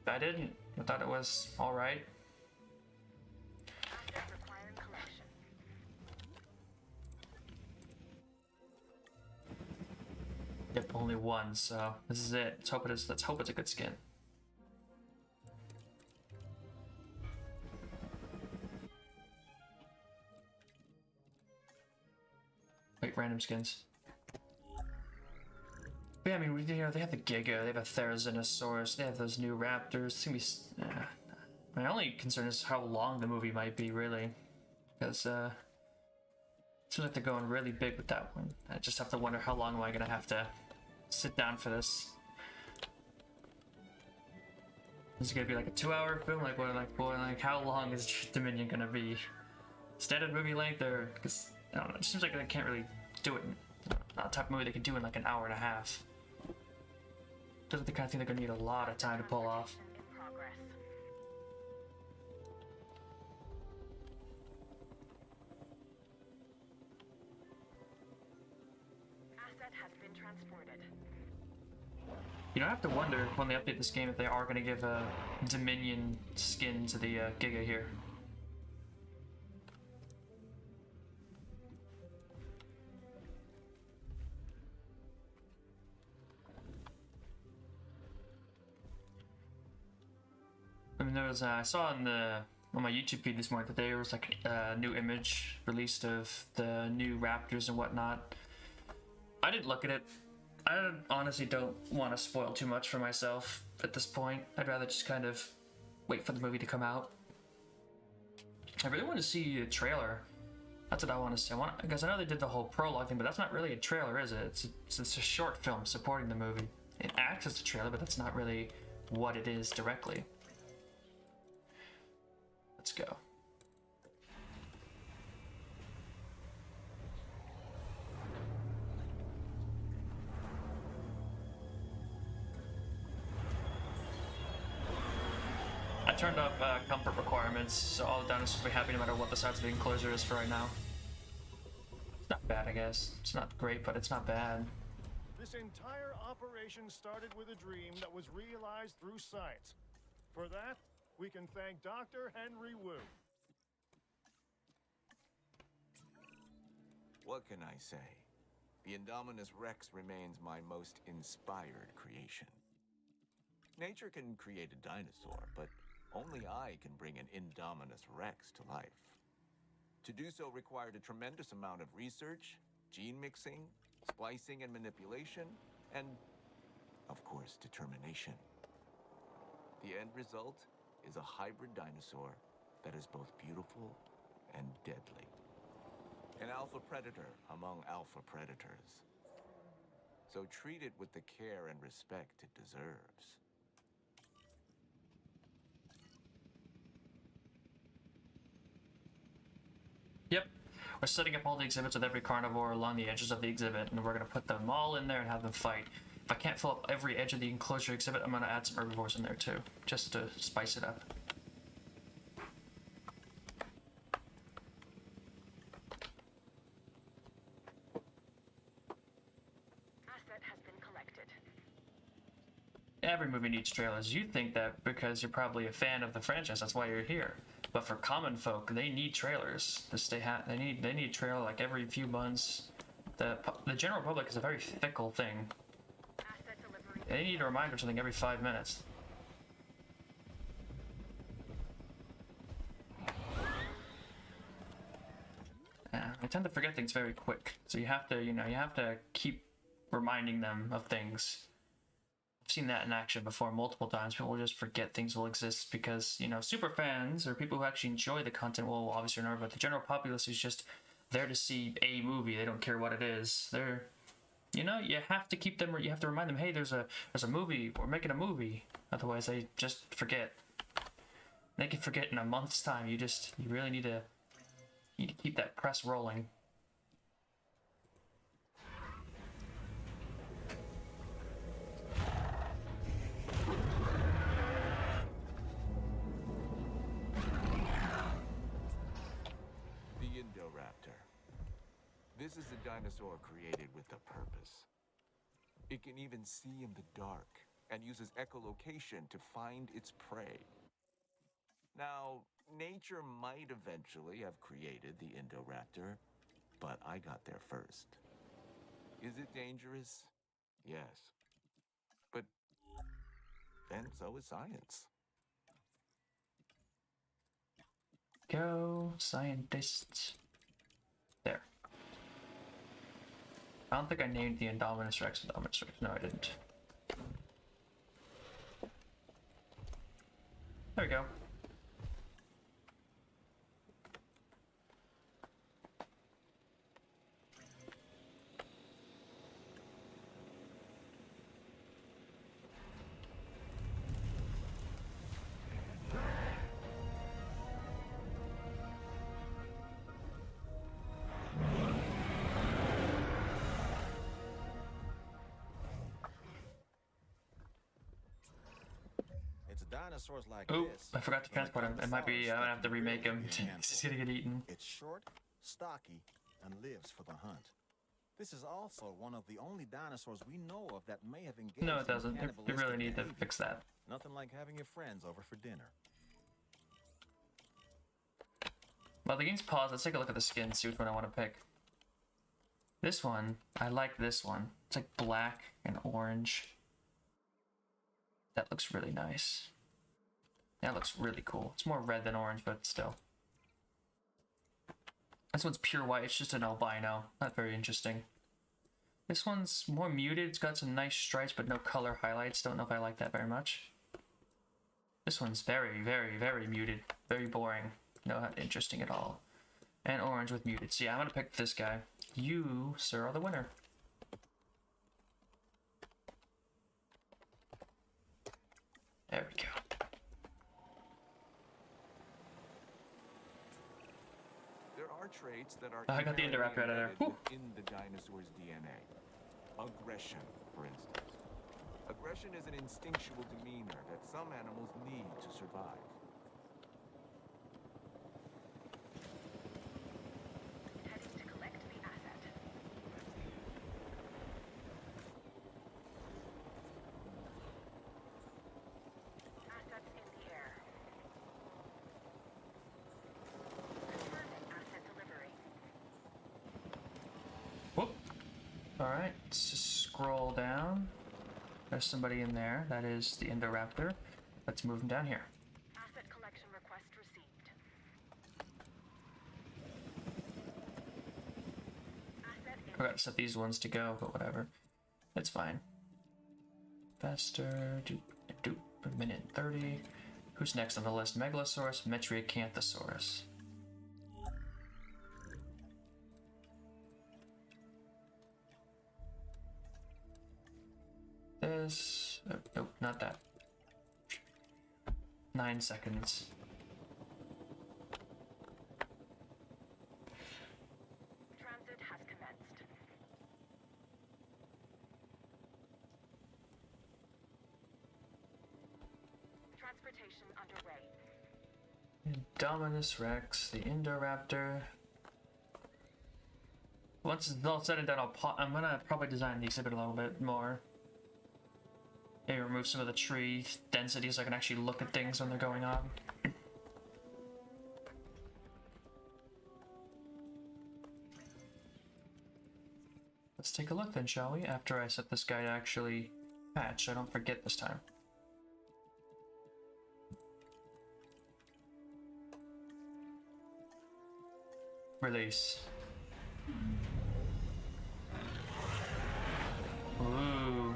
I didn't. I thought it was alright. Yep, only one, so this is it. Let's hope it's a good skin. Wait, random skins. But yeah, I mean, you know, they have the Giga, they have a Therizinosaurus, they have those new raptors. It's gonna be. My only concern is how long the movie might be, really, because it seems like they're going really big with that one. I just have to wonder how long am I gonna have to sit down for this. Is it gonna be like a 2-hour film? Like how long is Dominion gonna be? Standard movie length, or because I don't know. It just seems like they can't really do it. Not the type of movie they can do in like an hour and a half. Feels like the kind of thing they're gonna need a lot of time to pull off. Asset has been transported. You know, I have to wonder when they update this game if they are gonna give a Dominion skin to the Giga here. I mean, there was I saw on my YouTube feed this morning that there was like a new image released of the new Raptors and whatnot. I didn't look at it. I honestly don't want to spoil too much for myself at this point. I'd rather just kind of wait for the movie to come out. I really want to see a trailer. That's what I want to see. Because I know they did the whole prologue thing, but that's not really a trailer, is it? It's a short film supporting the movie. It acts as a trailer, but that's not really what it is directly. Let's go. I turned up comfort requirements, so all the dinosaurs will be happy no matter what the size of the enclosure is for right now. It's not bad, I guess. It's not great, but it's not bad. This entire operation started with a dream that was realized through science. For that, we can thank Dr. Henry Wu. What can I say? The Indominus Rex remains my most inspired creation. Nature can create a dinosaur, but only I can bring an Indominus Rex to life. To do so required a tremendous amount of research, gene mixing, splicing and manipulation, and, of course, determination. The end result is a hybrid dinosaur that is both beautiful and deadly. An alpha predator among alpha predators. So treat it with the care and respect it deserves. Yep. We're setting up all the exhibits with every carnivore along the edges of the exhibit, and we're going to put them all in there and have them fight. If I can't fill up every edge of the enclosure exhibit, I'm going to add some herbivores in there too, just to spice it up. Asset has been collected. Every movie needs trailers. You think that because you're probably a fan of the franchise, that's why you're here. But for common folk, they need trailers to stay they need a trailer like every few months. The general public is a very fickle thing. Asset delivery. They need a reminder of something every 5 minutes. I tend to forget things very quick, so you have to keep reminding them of things. I've seen that in action before multiple times. People just forget things will exist because, super fans or people who actually enjoy the content will obviously remember, but the general populace is just there to see a movie. They don't care what it is. You have to keep them, you have to remind them, hey, there's a movie, we're making a movie. Otherwise they just forget. They can forget in a month's time. You really need to keep that press rolling. This is a dinosaur created with a purpose. It can even see in the dark and uses echolocation to find its prey. Now, nature might eventually have created the Indoraptor, but I got there first. Is it dangerous? Yes. But then so is science. Go, scientists. There. I don't think I named the Indominus Rex Indominus Rex. No, I didn't. There we go. Dinosaurs like Oh, this. I forgot to transport him. It might be, I'm gonna have to remake him. He's gonna get eaten. It's short, stocky, and lives for the hunt. This is also one of the only dinosaurs we know of that may have engaged No, it doesn't. in You really cannibalistic need to behavior. fix that. Nothing like having your friends over for dinner. While the game's paused, let's take a look at the skin, see which one I want to pick. This one, I like this one. It's like black and orange. That looks really nice. That looks really cool. It's more red than orange, but still. This one's pure white. It's just an albino. Not very interesting. This one's more muted. It's got some nice stripes, but no color highlights. Don't know if I like that very much. This one's very, very, very muted. Very boring. not interesting at all. And orange with muted. So yeah, I'm gonna pick this guy. You, sir, are the winner. There we go. There are traits that are I got the Indoraptor out of there. embedded within the dinosaur's DNA. Aggression, for instance. Aggression is an instinctual demeanor that some animals need to survive. Heading to collect the asset. Assets in the air. Confirming asset delivery. Whoop. Alright, let's just scroll down. There's somebody in there. That is the Indoraptor. Let's move him down here. Asset collection request received. Asset I forgot to set these ones to go, but whatever. It's fine. Faster. Do a minute and 30. Who's next on the list? Megalosaurus, Metriacanthosaurus. This. Oh, nope, not that. 9 seconds. transit has commenced. Transportation underway. Indominus Rex, the Indoraptor. Once it's all said and done, I'm gonna probably design the exhibit a little bit more. Maybe remove some of the tree density so I can actually look at things when they're going on. Let's take a look then, shall we? After I set this guy to actually patch, so I don't forget this time. Release. Ooh.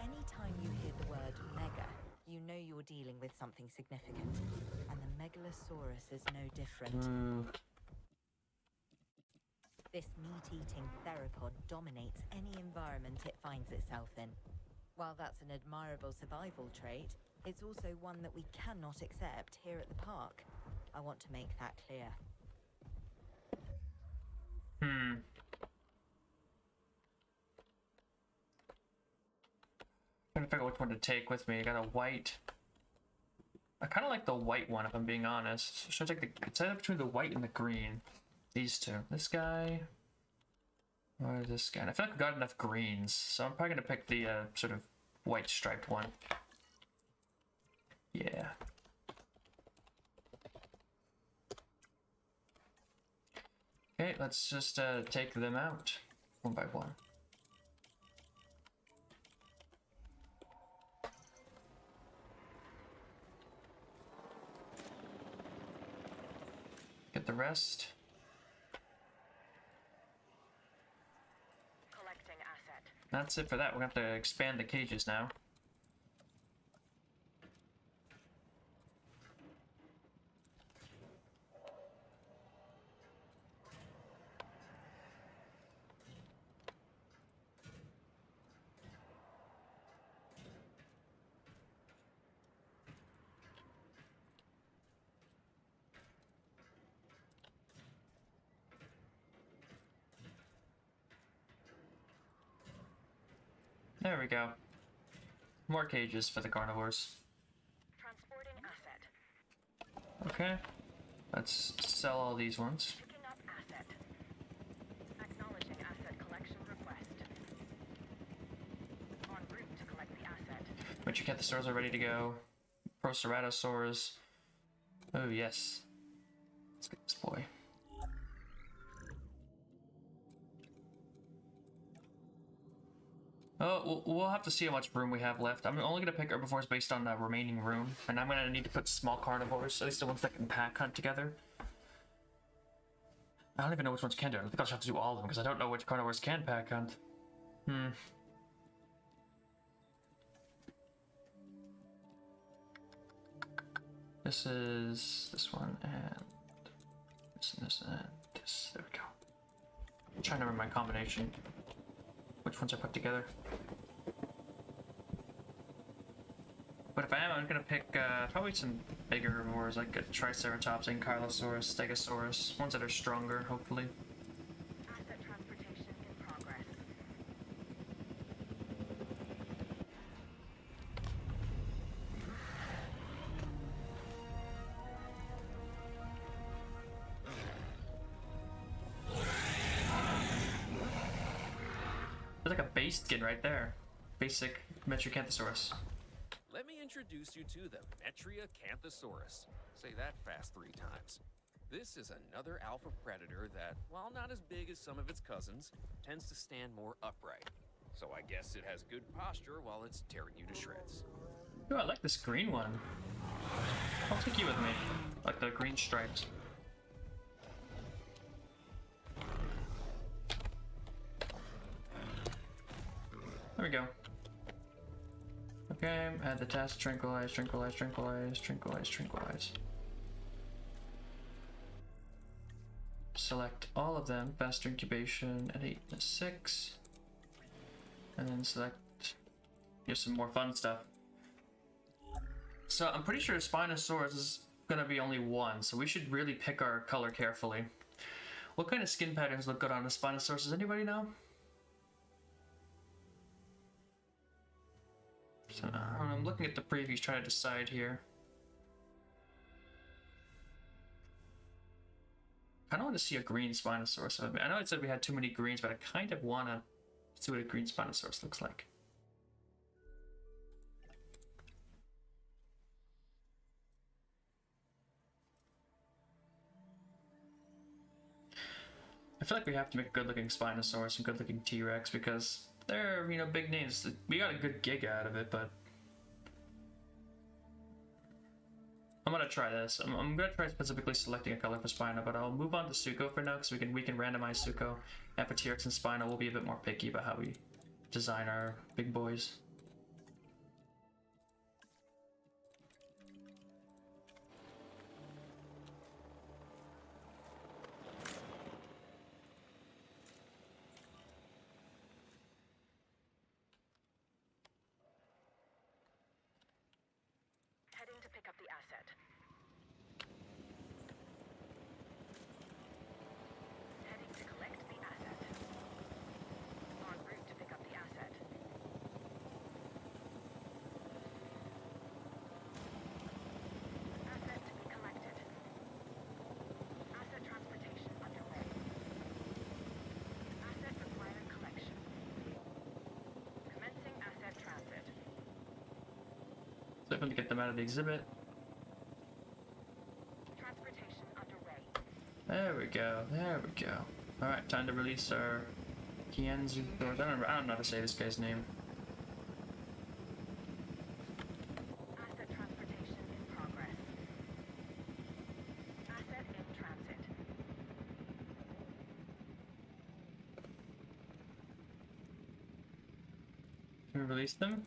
Anytime you hear the word mega, you know you're dealing with something significant. And the Megalosaurus is no different. Ooh. This meat-eating theropod dominates any environment it finds itself in. While that's an admirable survival trait, it's also one that we cannot accept here at the park. I want to make that clear. Trying to figure out which one to take with me. I got a white. I kind of like the white one, if I'm being honest. Should I take the? It's either between the white and the green. These two. This guy. Or this guy. And I feel like I've got enough greens, so I'm probably gonna pick the sort of white striped one. Yeah. Okay, let's just take them out one by one. Get the rest. Collecting asset. That's it for that. We're gonna have to expand the cages now. There we go. More cages for the carnivores. Transporting asset. Okay. Let's sell all these ones. Picking up asset. Acknowledging asset collection request. En route to collect the asset. Metriacanthosaurs are ready to go. Proceratosaurs. Oh, yes. Let's get this boy. Oh, we'll have to see how much room we have left. I'm only going to pick herbivores based on the remaining room. And I'm going to need to put small carnivores, at least the ones that can pack hunt together. I don't even know which ones can do it. I think I'll just have to do all of them, because I don't know which carnivores can pack hunt. This is this one and this and this and this. There we go. I'm trying to remember my combination. Which ones I put together. But if I am, I'm gonna pick probably some bigger herbivores like a Triceratops, Ankylosaurus, Stegosaurus. Ones that are stronger, hopefully. Asset transportation in progress. There's like a base skin right there. Basic Metriacanthosaurus. Let me introduce you to the Metriacanthosaurus. Say that fast 3 times. This is another alpha predator that, while not as big as some of its cousins, tends to stand more upright. So I guess it has good posture while it's tearing you to shreds. Ooh, I like this green one. I'll take you with me. Like the green stripes. There we go. Okay, add the task, tranquilize, tranquilize, tranquilize, tranquilize, tranquilize. Select all of them, faster incubation at 8 and 6. And then select, here's some more fun stuff. So I'm pretty sure Spinosaurus is gonna be only one, so we should really pick our color carefully. What kind of skin patterns look good on a Spinosaurus? Does anybody know? So I'm looking at the previews, trying to decide here. I don't want to see a green Spinosaurus. I know it said we had too many greens, but I kind of want to see what a green Spinosaurus looks like. I feel like we have to make a good-looking Spinosaurus and good-looking T-Rex because they're, you know, big names. We got a good gig out of it, but I'm gonna try this. I'm gonna try specifically selecting a color for Spino, but I'll move on to Suko for now because we can randomize Suko. And for T-Rex and Spino, we'll be a bit more picky about how we design our big boys. Heading to pick up the asset. Heading to collect the asset. En route to pick up the asset. Asset to be collected. Asset transportation underway. Asset requiring collection. Commencing asset transit. So I'm gonna get them out of the exhibit. Transportation underway. There we go. There we go. All right, time to release our Kienzu. I don't know how to say this guy's name. Asset transportation in progress. Asset in transit. Can we release them?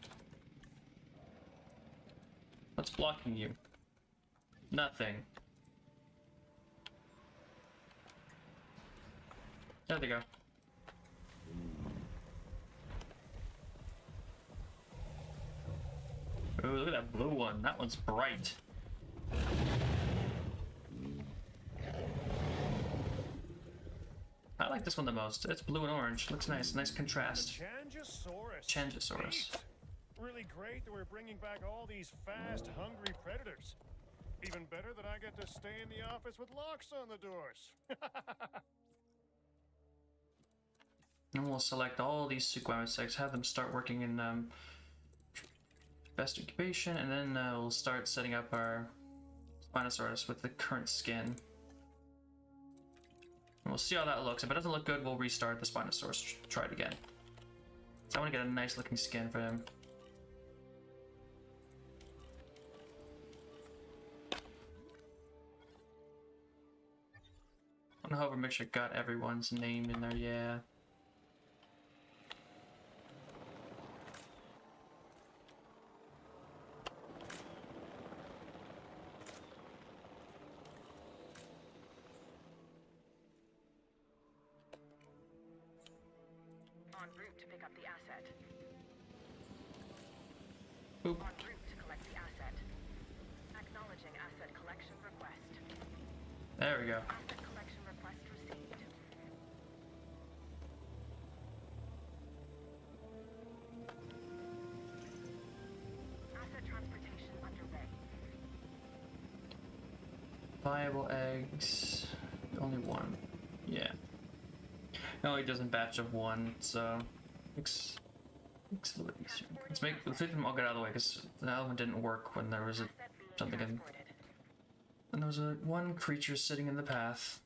What's blocking you? Nothing. There they go. Ooh, look at that blue one. That one's bright. I like this one the most. It's blue and orange. Looks nice. Nice contrast. Changosaurus. Changosaurus. Neat. Really great that we're bringing back all these fast, hungry predators. Even better that I get to stay in the office with locks on the doors. And we'll select all these Suquamisecs, have them start working in best incubation, and then we'll start setting up our Spinosaurus with the current skin. And we'll see how that looks. If it doesn't look good, we'll restart the Spinosaurus, try it again. So I want to get a nice looking skin for him. I don't know how we make sure got everyone's name in there, yeah. En route to pick up the asset. Boop. En route to collect the asset. Acknowledging asset collection request. There we go. Asset collection request received. Asset transportation underway. Viable eggs. Only one. Yeah. No, it doesn't batch of one, so makes it a little easier. Let's make them all get out of the way because the other one didn't work when there was something in. And there was one creature sitting in the path.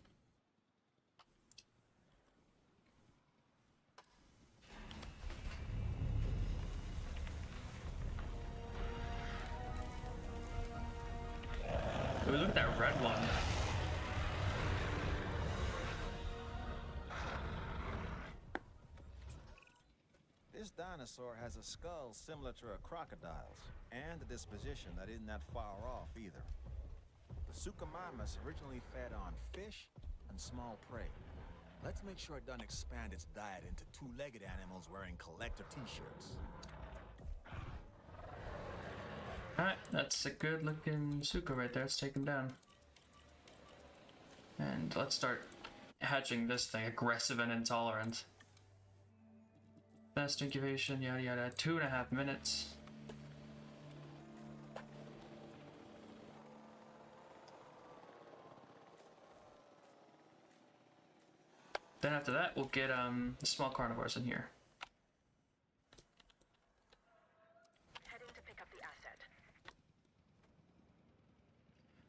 Ooh, look at that red one. This dinosaur has a skull similar to a crocodile's, and a disposition that isn't that far off either. The Suchomimus originally fed on fish and small prey. Let's make sure it doesn't expand its diet into two-legged animals wearing collector t-shirts. Alright, that's a good looking Suka right there. Let's take him down. And let's start hatching this thing, aggressive and intolerant. Fast incubation, yada yada, 2.5 minutes. Then after that, we'll get the small carnivores in here. Heading to pick up the asset.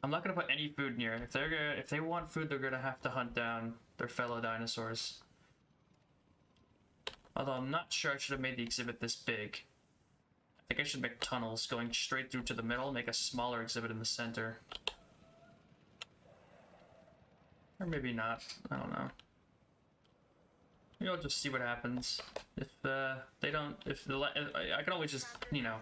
I'm not gonna put any food near it. If they want food, they're gonna have to hunt down their fellow dinosaurs. Although I'm not sure I should have made the exhibit this big. I think I should make tunnels going straight through to the middle, make a smaller exhibit in the center. Or maybe not, I don't know. Maybe I'll just see what happens. If they don't, I can always just, you know,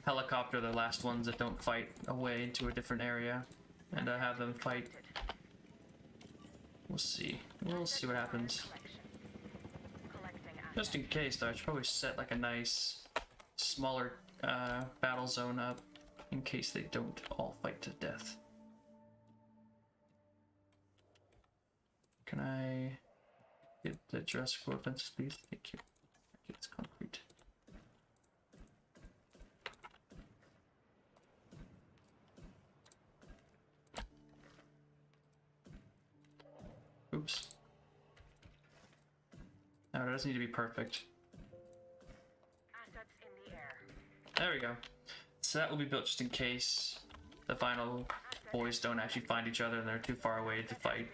helicopter the last ones that don't fight away into a different area and have them fight. We'll see. We'll see what happens. Just in case, though, I should probably set like a nice, smaller battle zone up in case they don't all fight to death. Can I get the Jurassic fences, please? Thank you. It's concrete. Oops. No, it doesn't need to be perfect. Assets in the air. There we go. So that will be built just in case the final boys don't actually find each other and they're too far away to fight.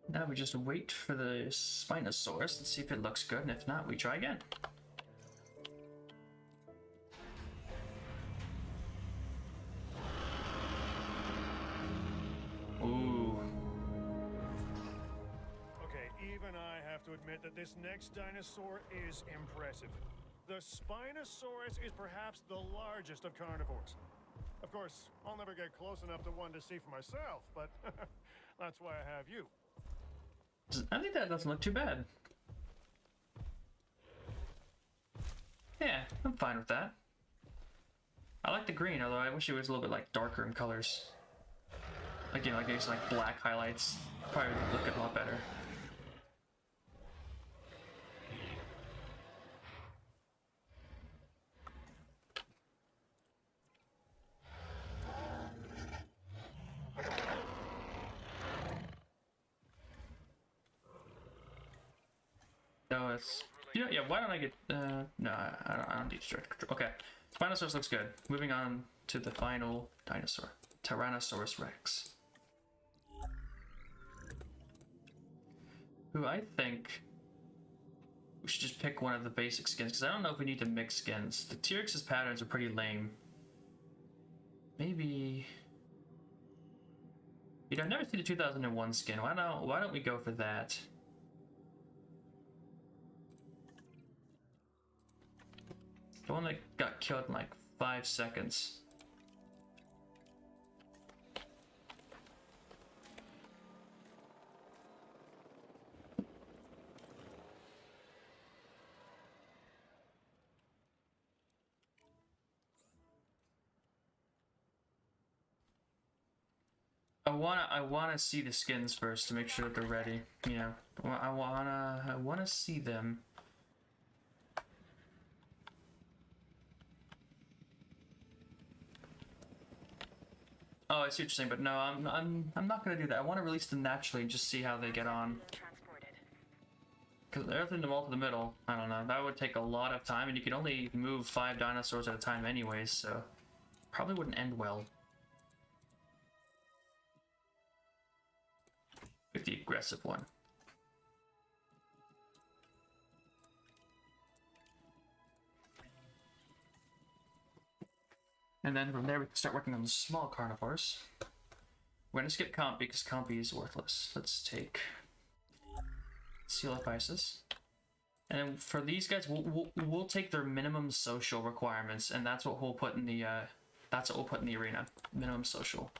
Now we just wait for the Spinosaurus and see if it looks good, and if not, we try again. Ooh. Okay, even I have to admit that this next dinosaur is impressive. The Spinosaurus is perhaps the largest of carnivores. Of course, I'll never get close enough to one to see for myself, but that's why I have you. I think that doesn't look too bad. Yeah, I'm fine with that. I like the green, although I wish it was a little bit like darker in colors. Again, like maybe some like black highlights probably would look a lot better. No, it's, you know, yeah, why don't I get, no, I don't need direct control. Okay, Spinosaurus looks good. Moving on to the final dinosaur, Tyrannosaurus Rex. Who I think we should just pick one of the basic skins, because I don't know if we need to mix skins. The T-Rex's patterns are pretty lame. Maybe, you know, I've never seen the 2001 skin. Why don't we go for that? The one that got killed in like 5 seconds. I wanna see the skins first to make sure that they're ready. You know, I wanna see them. Oh, I see what you're saying, but no, I'm not gonna do that. I want to release them naturally and just see how they get on. Because everything them all to the middle, I don't know. That would take a lot of time, and you can only move 5 dinosaurs at a time, anyways. So probably wouldn't end well. With the aggressive one. And then from there we can start working on the small carnivores. We're gonna skip Compy because Compy is worthless. Let's take Coelophysis. And then for these guys, we'll take their minimum social requirements, and that's what we'll put in the arena. Minimum social.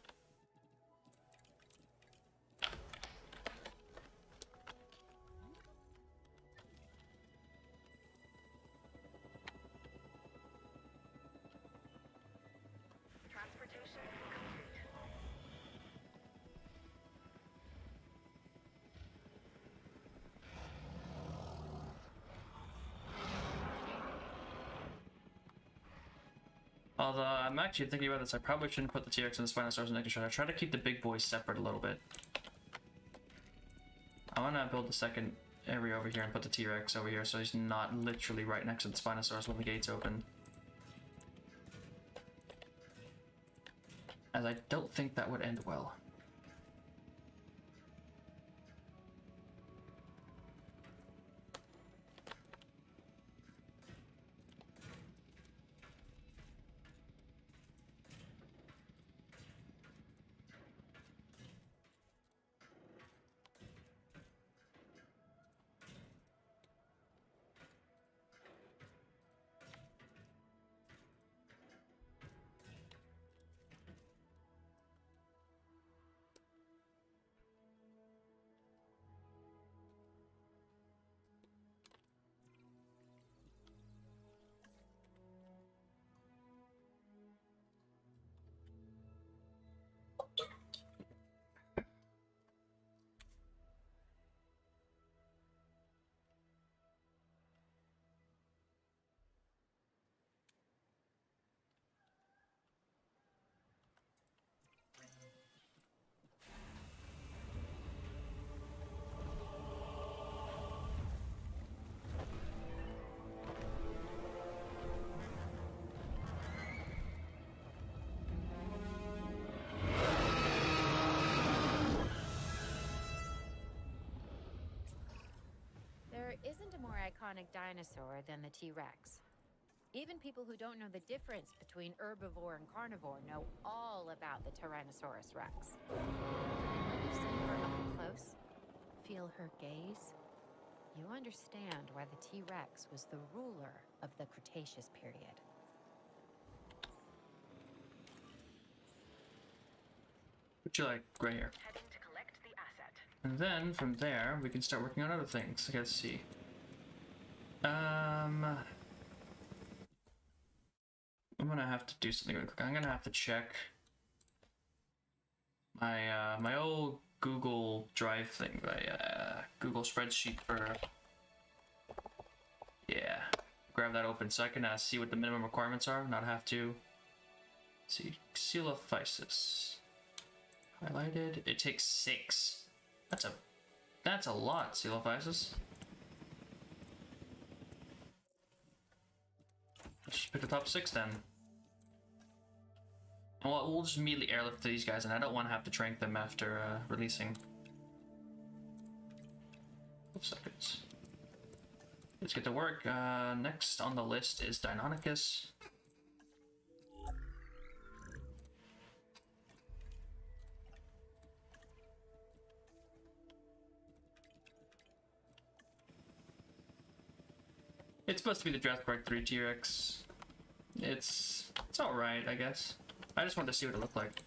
Although I'm actually thinking about this, I probably shouldn't put the T-Rex and the Spinosaurus in the next shot. I try to keep the big boys separate a little bit. I want to build the second area over here and put the T-Rex over here so he's not literally right next to the Spinosaurus when the gates open. As I don't think that would end well. There isn't a more iconic dinosaur than the T-Rex. Even people who don't know the difference between herbivore and carnivore know all about the Tyrannosaurus Rex. When you see her up close, feel her gaze, you understand why the T-Rex was the ruler of the Cretaceous period. What you like right here. Heading to collect the asset. And then from there we can start working on other things. Okay, let's see. I'm gonna have to do something really quick. I'm gonna have to check my my old Google Drive thing, my Google spreadsheet for grab that open so I can see what the minimum requirements are, not have to. Let's see, Coelophysis highlighted. It takes 6. That's a lot, Coelophysis. Let's just pick the top 6 then. Well, we'll just immediately airlift to these guys, and I don't want to have to trank them after releasing. 12 seconds. Let's get to work. Next on the list is Deinonychus. It's supposed to be the Jurassic Park 3 T-Rex. It's alright, I guess. I just wanted to see what it looked like.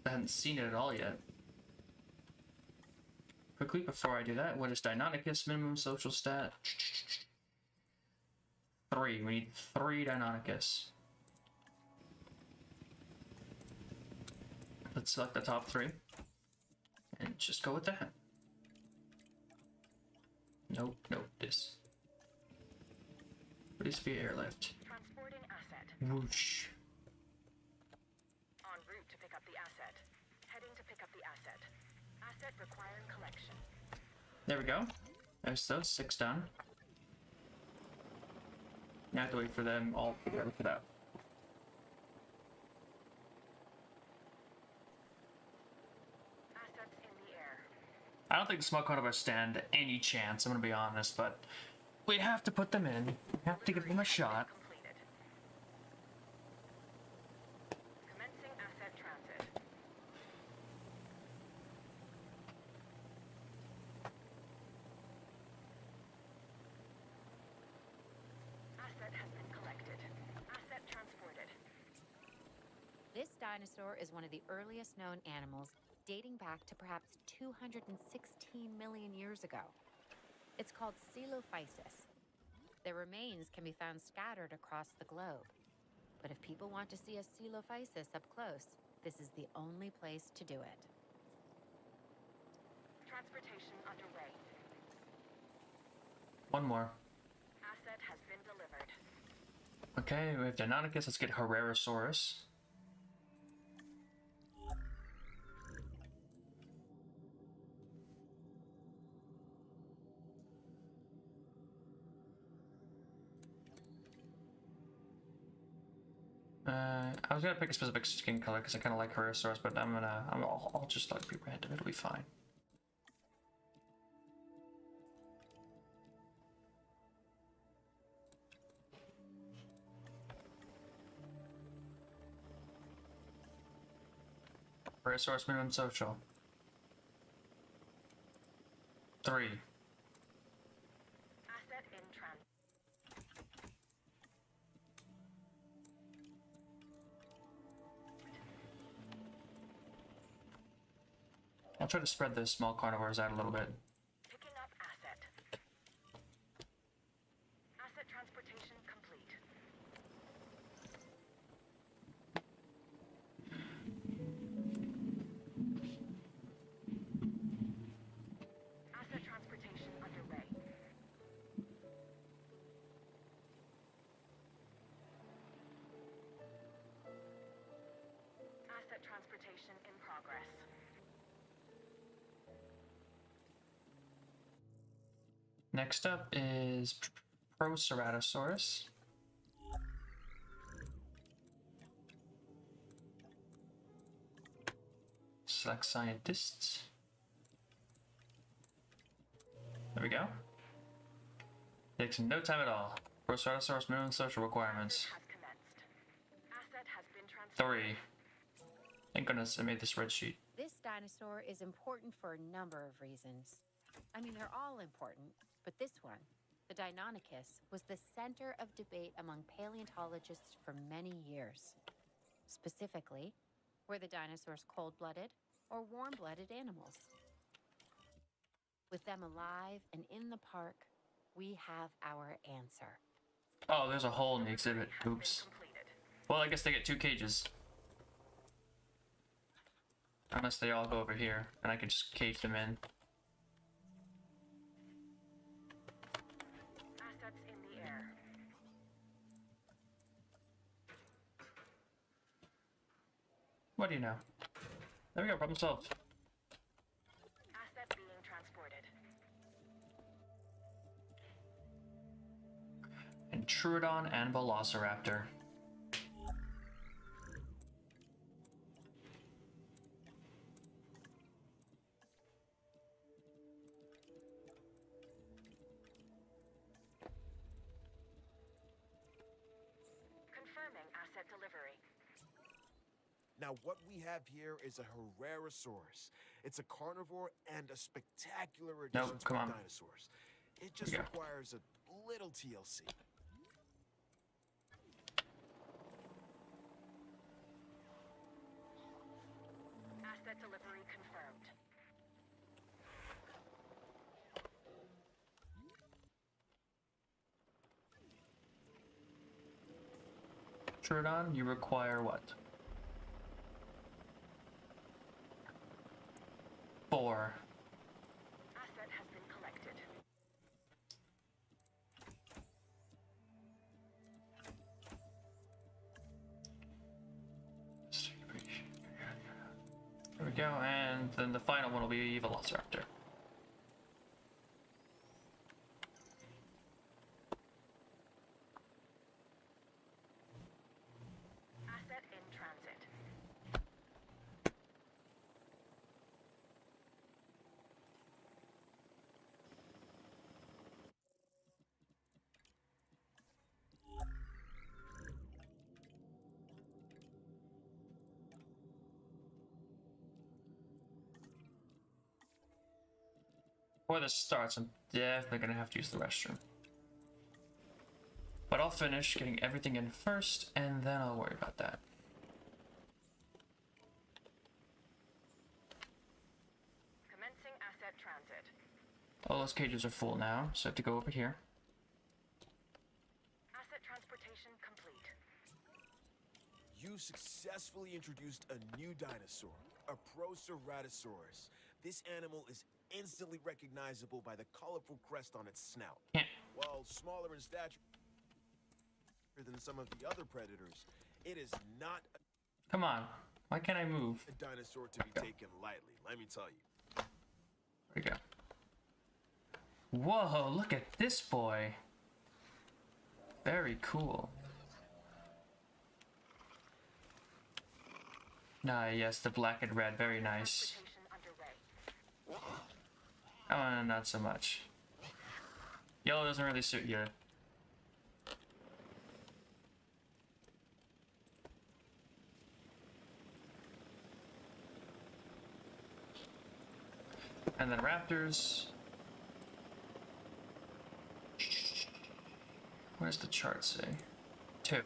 I hadn't seen it at all yet. Quickly, before I do that, what is Deinonychus minimum social stat? 3. We need 3 Deinonychus. Let's select the top 3 and just go with that. Nope, this. Release via airlift. Transporting asset. Whoosh. En route to pick up the asset. Heading to pick up the asset. Asset requiring collection. There we go. There's those 6 done. Now I have to wait for them all to get it out. Assets in the air. I don't think the smoke carnivores stand any chance, I'm gonna be honest, but we have to put them in. We have to give them a shot. Completed. Commencing asset transit. Asset has been collected. Asset transported. This dinosaur is one of the earliest known animals, dating back to perhaps 216 million years ago. It's called Coelophysis. Their remains can be found scattered across the globe. But if people want to see a Coelophysis up close, this is the only place to do it. Transportation underway. One more. Asset has been delivered. Okay, we have Deinonychus, let's get Herrerasaurus. I was gonna pick a specific skin color because I kind of like Herrerasaurus, but I'll just let it be random. It'll be fine. Herrerasaurus minimum social. 3. Asset in transit. I'll try to spread the small carnivores out a little bit. Picking up asset. Asset transportation complete. Asset transportation underway. Asset transportation in progress. Next up is Proceratosaurus. Select scientists. There we go. Takes no time at all. Proceratosaurus minimum social requirements. Has commenced. Asset has been transferred. 3. Thank goodness I made this spreadsheet. This dinosaur is important for a number of reasons. I mean, they're all important, but this one, the Deinonychus, was the center of debate among paleontologists for many years. Specifically, were the dinosaurs cold-blooded or warm-blooded animals? With them alive and in the park, we have our answer. Oh, there's a hole in the exhibit. Oops. Completed. Well, I guess they get 2 cages. Unless they all go over here, and I can just cage them in. Assets in the air. What do you know? There we go, problem solved. Asset being transported. And Troodon and Velociraptor. Confirming asset delivery. Now, what we have here is a Herrerasaurus. It's a carnivore and a spectacular addition to come our on. dinosaurs. It just Yeah. requires a little TLC. Asset delivery confirmed. Troodon, you require what? 4. Asset has been collected. There we go, and then the final one will be Velociraptor. Asset in transit. Before this starts, I'm definitely gonna have to use the restroom. But I'll finish getting everything in first, and then I'll worry about that. Commencing asset transit. All those cages are full now, so I have to go over here. Asset transportation complete. You successfully introduced a new dinosaur, a Proceratosaurus. This animal is instantly recognizable by the colorful crest on its snout. Yeah. While smaller in stature than some of the other predators, it is not Come on, why can't I move? a dinosaur to be taken lightly, let me tell you. There we go. Whoa, look at this boy. Very cool. Ah, yes, the black and red, very nice. Transportation underway. Oh, not so much. Yellow doesn't really suit you. And then raptors. Where's the chart say? 2.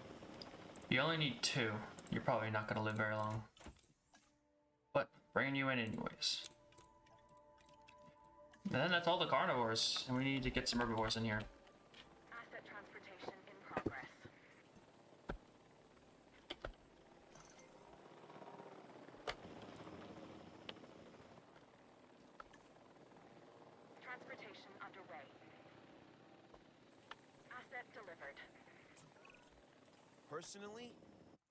You only need 2. You're probably not gonna live very long. But bringing you in anyways. And then that's all the carnivores, and we need to get some herbivores in here. Asset transportation in progress. Transportation underway. Asset delivered. Personally,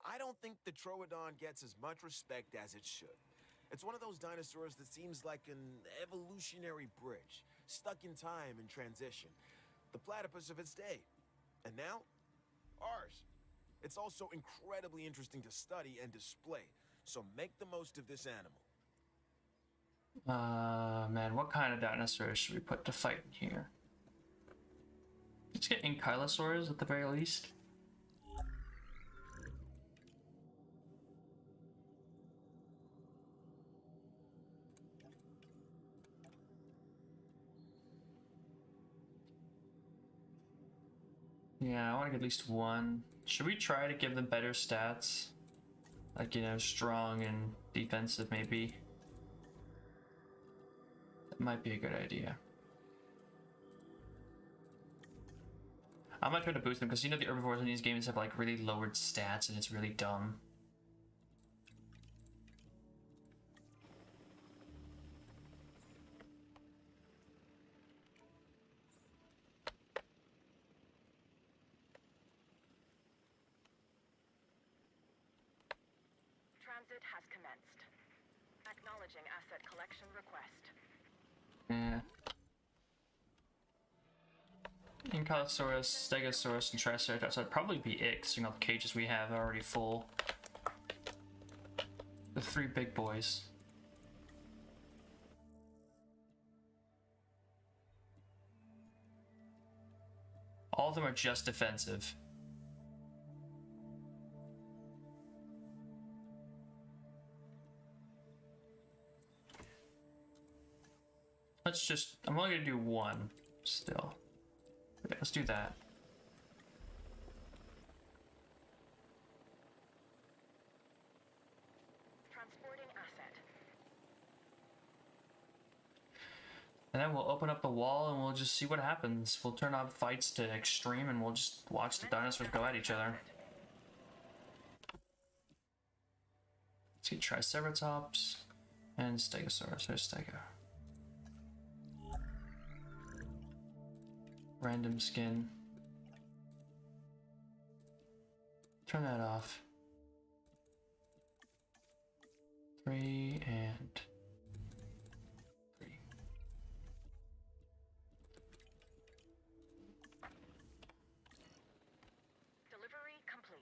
I don't think the Troodon gets as much respect as it should. It's one of those dinosaurs that seems like an evolutionary bridge, stuck in time and transition. The platypus of its day. And now, ours. It's also incredibly interesting to study and display, so make the most of this animal. Man, what kind of dinosaurs should we put to fight in here? Let's get ankylosaurs at the very least. Yeah, I want to get at least one. Should we try to give them better stats? Like, you know, strong and defensive, maybe? That might be a good idea. I might try to boost them, because you know the herbivores in these games have, like, really lowered stats, and it's really dumb. Transit has commenced. Acknowledging asset collection request. Yeah. Ankylosaurus, Stegosaurus, and Triceratops. That'd probably be it, because you know the cages we have are already full. The 3 big boys. All of them are just defensive. Let's just, I'm only gonna do 1 still. Yeah, let's do that. Transporting asset. And then we'll open up the wall and we'll just see what happens. We'll turn on fights to extreme and we'll just watch the dinosaurs go at each other. Let's get Triceratops. And Stegosaurus. There's Stego. Random skin. Turn that off. 3 and 3. Delivery complete.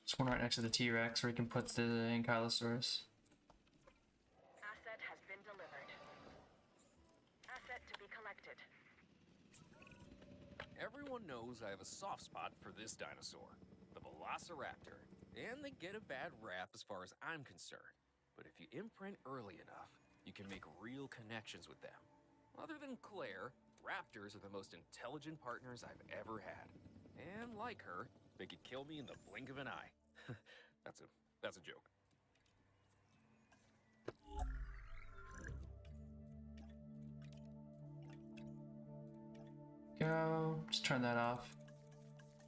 This one right next to the T-Rex where you can put the Ankylosaurus. Asset has been delivered. Asset to be collected. Everyone knows I have a soft spot for this dinosaur, the Velociraptor, and they get a bad rap as far as I'm concerned. But if you imprint early enough, you can make real connections with them. Other than Claire, raptors are the most intelligent partners I've ever had. And like her, they could kill me in the blink of an eye. That's a joke. Go. Just turn that off.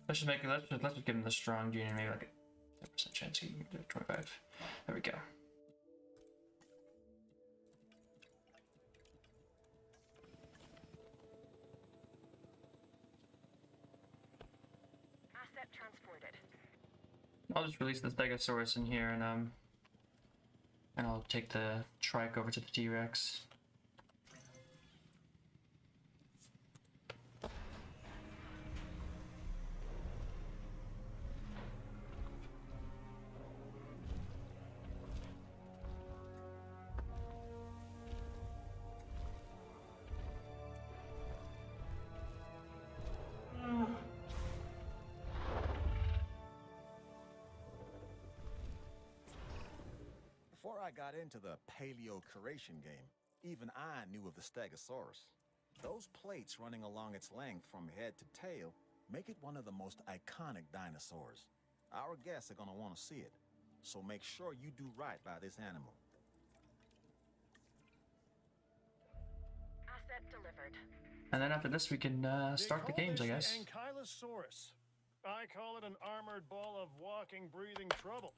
Let's just make it. Let's just give him the strong gene and maybe like a 10% chance he can do 25. There we go. Asset transported. I'll just release the Stegosaurus in here and I'll take the trike over to the T-Rex. Before I got into the paleo-curation game, even I knew of the Stegosaurus. Those plates running along its length from head to tail make it one of the most iconic dinosaurs. Our guests are gonna want to see it, so make sure you do right by this animal. Asset delivered. And then after this we can start the games, I guess. The Ankylosaurus. I call it an armored ball of walking, breathing trouble.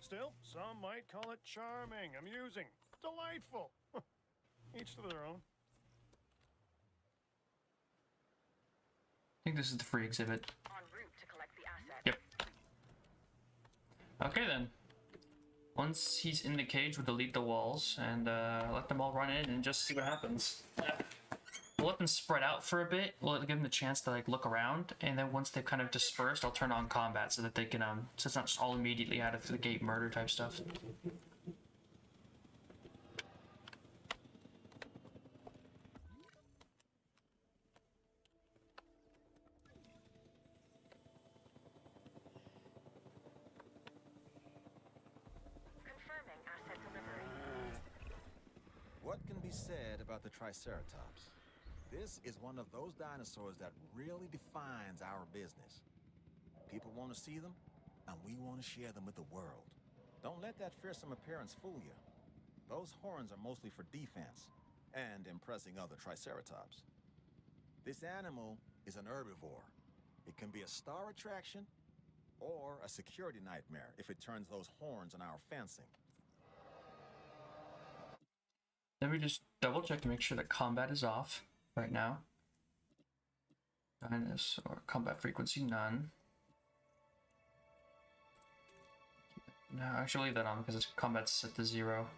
Still, some might call it charming, amusing, delightful. Each to their own. I think this is the free exhibit. En route to collect the asset. Yep. Okay then. Once he's in the cage, we'll delete the walls and let them all run in and just see what happens. We'll let them spread out for a bit. We'll give them the chance to like look around, and then once they've kind of dispersed, I'll turn on combat so that they can so it's not just all immediately out of the gate murder type stuff. Confirming asset delivery. What can be said about the Triceratops? This is one of those dinosaurs that really defines our business. People want to see them, and we want to share them with the world. Don't let that fearsome appearance fool you. Those horns are mostly for defense and impressing other Triceratops. This animal is an herbivore. It can be a star attraction or a security nightmare if it turns those horns on our fencing. Then we just double check to make sure that combat is off right now. Dinosaur combat frequency none. No, actually leave that on because its combat's set to 0.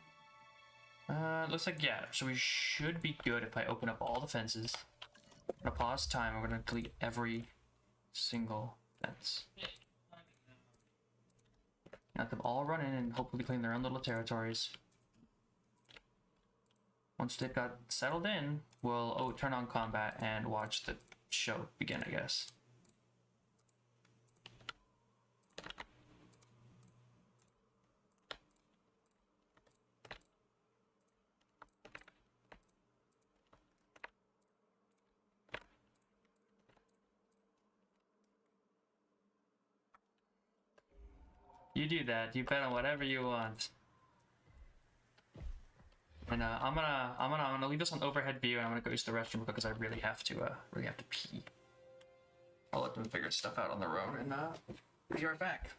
Looks like yeah, so we should be good if I open up all the fences. I'm gonna pause time, we're gonna delete every single fence. Let them all run in and hopefully claim their own little territories. Once they've got settled in, we'll turn on combat and watch the show begin, I guess. You do that. You bet on whatever you want. And I'm gonna leave this on overhead view, and I'm gonna go use the restroom because I really have to pee. I'll let them figure stuff out on their own, and be right back.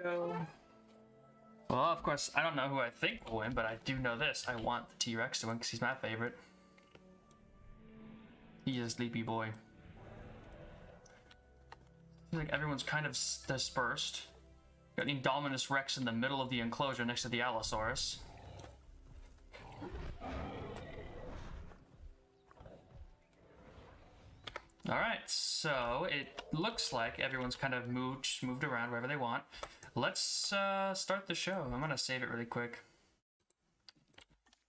Well, of course, I don't know who I think will win, but I do know this. I want the T-Rex to win because he's my favorite. He is Sleepy Boy. I feel like everyone's kind of dispersed. Got the Indominus Rex in the middle of the enclosure next to the Allosaurus. Alright, so it looks like everyone's kind of moved around wherever they want. Let's start the show. I'm gonna save it really quick.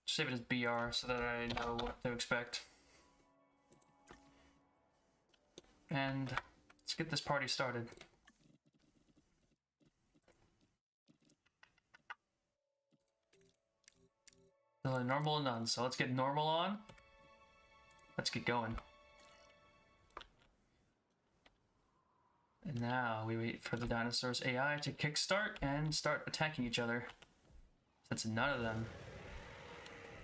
Save it as BR so that I know what to expect. And let's get this party started. Normal and none, so let's get normal on. Let's get going. And now we wait for the dinosaurs AI to kickstart and start attacking each other. Since none of them...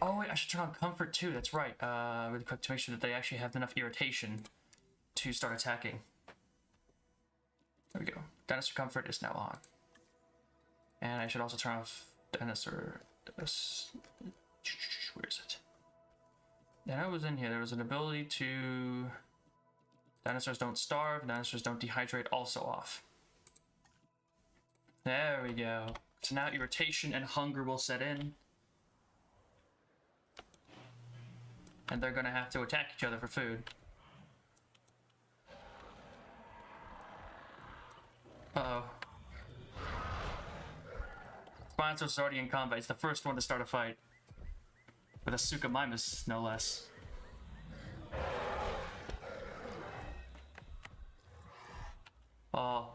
Oh wait, I should turn on comfort too, that's right. Really quick to make sure that they actually have enough irritation to start attacking. There we go. Dinosaur comfort is now on. And I should also turn off dinosaur... Where is it? Then I was in here, there was an ability to... Dinosaurs don't starve, dinosaurs don't dehydrate, also off. There we go. So now irritation and hunger will set in. And they're gonna have to attack each other for food. Uh-oh. Spinosaurus is already in combat. It's the first one to start a fight. With a Suchomimus, no less. Oh.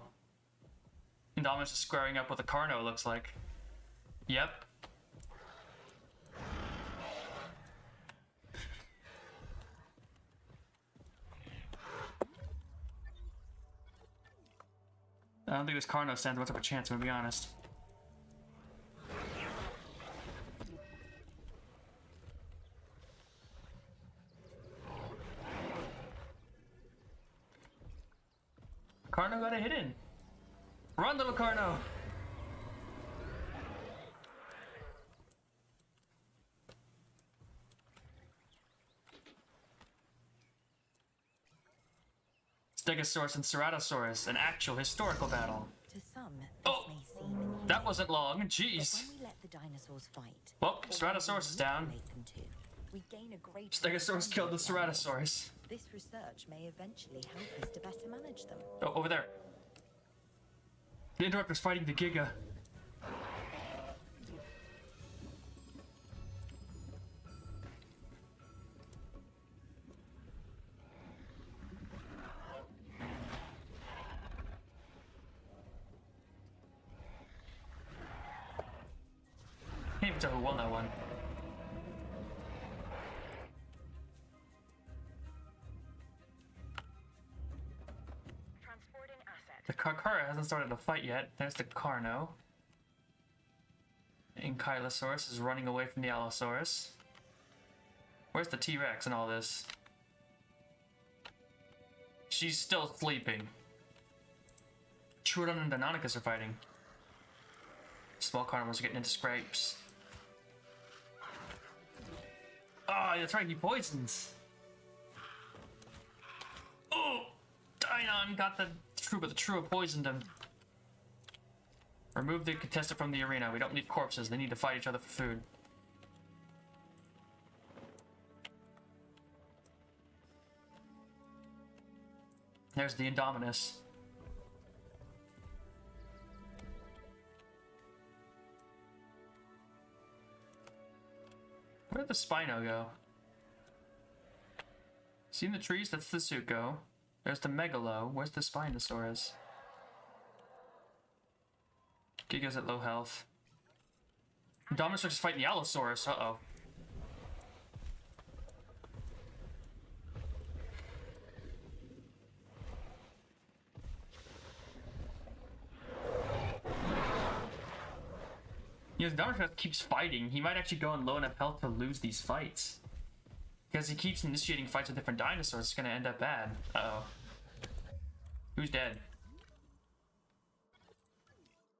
Indominus is squaring up with a Carno, looks like. Yep. I don't think this Carno stands much of a chance, I'm gonna be honest. Carno got a hit in. Run, little Carno! Stegosaurus and Ceratosaurus, an actual historical battle. To some, Oh! this may seem inhuman, That wasn't long, but jeez. when we let the dinosaurs fight, Well, or Ceratosaurus is when we down. manipulate them to, we gain a great Stegosaurus killed the Ceratosaurus. This research may eventually help us to better manage them. Oh, over there. The Interruptor's fighting the Giga. can't tell who won that one. Transporting asset. The Carcara hasn't started a fight yet. There's the Carno. Ankylosaurus is running away from the Allosaurus. Where's the T-Rex in all this? She's still sleeping. Troodon and Deinonychus are fighting. Small carnivores are getting into scrapes. Oh, that's right, he poisons. Oh! Dynon got the true, but the Trua poisoned him. Remove the contestant from the arena. We don't need corpses. They need to fight each other for food. There's the Indominus. Where did the Spino go? See in the trees? That's the Zuko. There's the Megalo. Where's the Spinosaurus? Giga's at low health. Indominus is fighting the Allosaurus. Uh-oh. You know, Indominus keeps fighting. He might actually go on low enough health to lose these fights. Because he keeps initiating fights with different dinosaurs. It's gonna end up bad. Uh-oh. Who's dead?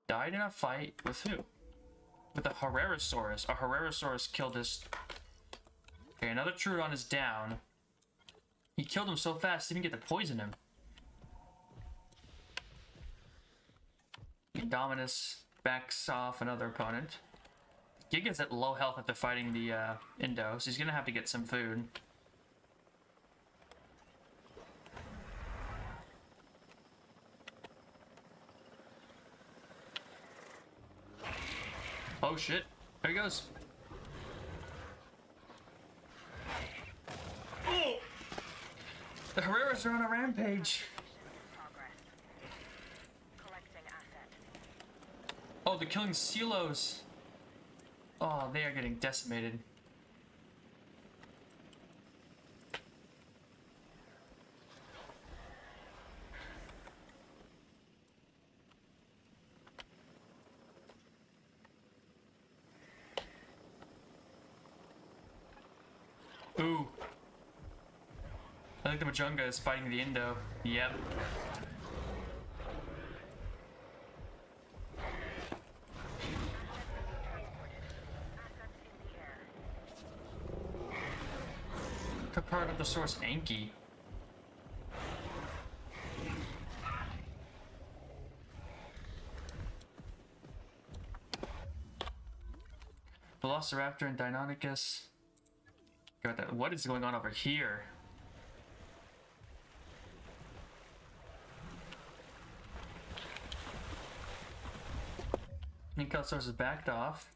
Died in a fight with who? With a Herrerasaurus. A Herrerasaurus killed his... Okay, another Troodon is down. He killed him so fast, he didn't get to poison him. Indominus backs off another opponent. Giga's at low health after fighting the Indo, so he's gonna have to get some food. Oh shit, there he goes. Oh! The Herreras are on a rampage. Progress. Collecting asset. Oh, they're killing Silos. Oh, they are getting decimated. Ooh. I think the Majunga is fighting the Indo. Yep. Took part of the source Anki. Velociraptor and Deinonychus. Got that. What is going on over here? Ankylosaurus is backed off.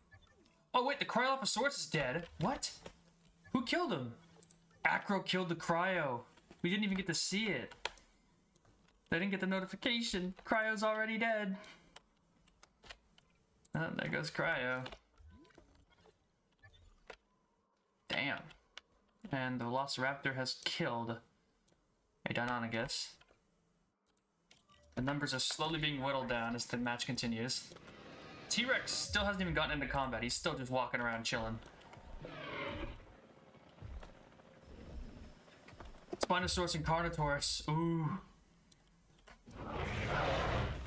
Oh wait, the Cryolophosaurus is dead. What? Who killed him? Acro killed the Cryo. We didn't even get to see it. They didn't get the notification. Cryo's already dead. Oh, there goes Cryo. Damn. And the Velociraptor has killed a Deinonychus. The numbers are slowly being whittled down as the match continues. T-Rex still hasn't even gotten into combat. He's still just walking around chilling. Spinosaurus and Carnotaurus. Ooh.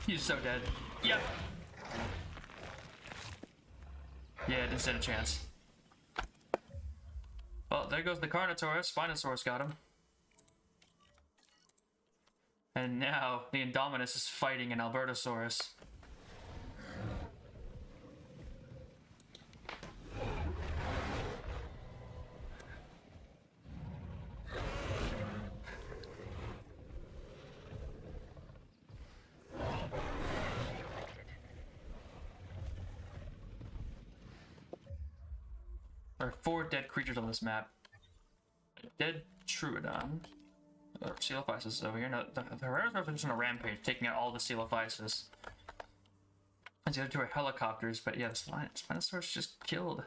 He's so dead. Yep. Yeah, didn't stand a chance. Well, there goes the Carnotaurus. Spinosaurus got him. And now the Indominus is fighting an Albertosaurus. There are 4 dead creatures on this map. A dead Troodon. Coelophysis is over here. No, the Herrerasaurus are just on a rampage, taking out all the Coelophysis. And the other two are helicopters, but yeah, the Spinosaurus just killed.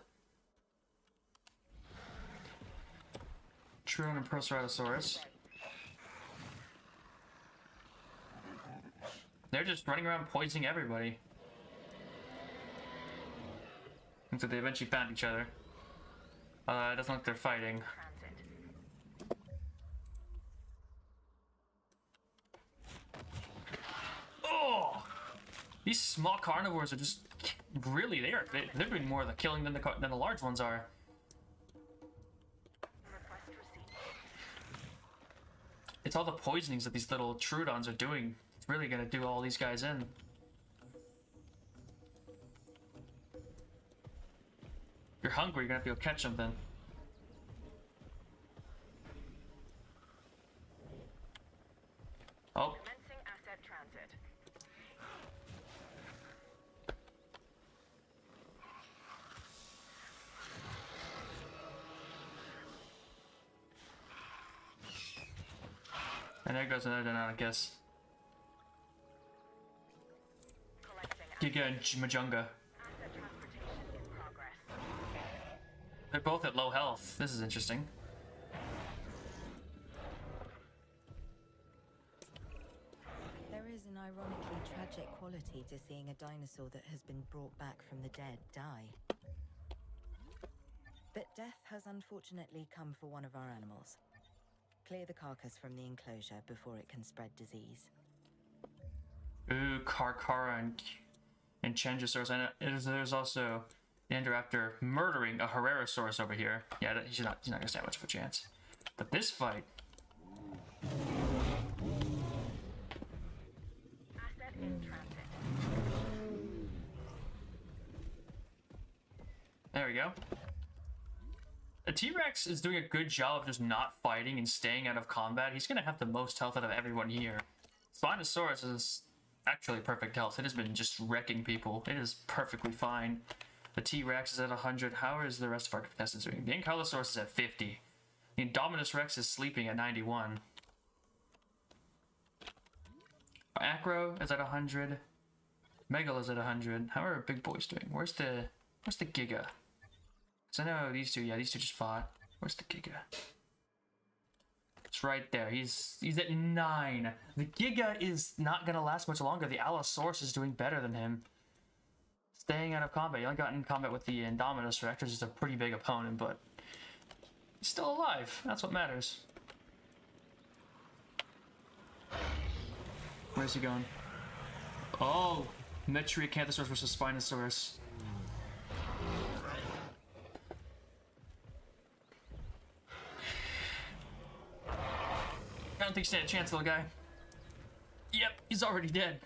Troodon and Proceratosaurus. They're just running around poisoning everybody. Until they eventually found each other. It doesn't look like they're fighting. Oh! These small carnivores are just really there. They're doing more of the killing than the large ones are. It's all the poisonings that these little Troodons are doing. It's really gonna do all these guys in. If you're hungry, you're gonna have to go catch something. Oh. Commencing asset transit. And there goes another Deinonychus. Giga and Majunga. Asset transportation in progress. They're both at low health. This is interesting. There is an ironically tragic quality to seeing a dinosaur that has been brought back from the dead die. But death has unfortunately come for one of our animals. Clear the carcass from the enclosure before it can spread disease. Ooh, Carcara and Changosaurus. And there's also the Indoraptor murdering a Herrerasaurus over here. Yeah, he's not gonna stand much of a chance. But this fight. Asset in transit. There we go. The T-Rex is doing a good job of just not fighting and staying out of combat. He's gonna have the most health out of everyone here. Spinosaurus is actually perfect health. It has been just wrecking people. It is perfectly fine. The T-Rex is at 100. How is the rest of our contestants doing? The Ankylosaurus is at 50. The Indominus Rex is sleeping at 91. Acro is at 100. Megal is at 100. How are our big boys doing? Where's the Giga? So I know these two, yeah, these two just fought. Where's the Giga? It's right there. He's at 9. The Giga is not gonna last much longer. The Allosaurus is doing better than him. Staying out of combat. You only got in combat with the Indominus Rex, which is a pretty big opponent, but he's still alive. That's what matters. Where's he going? Oh, Metriacanthosaurus versus Spinosaurus. I don't think you stand a chance, little guy. Yep, he's already dead.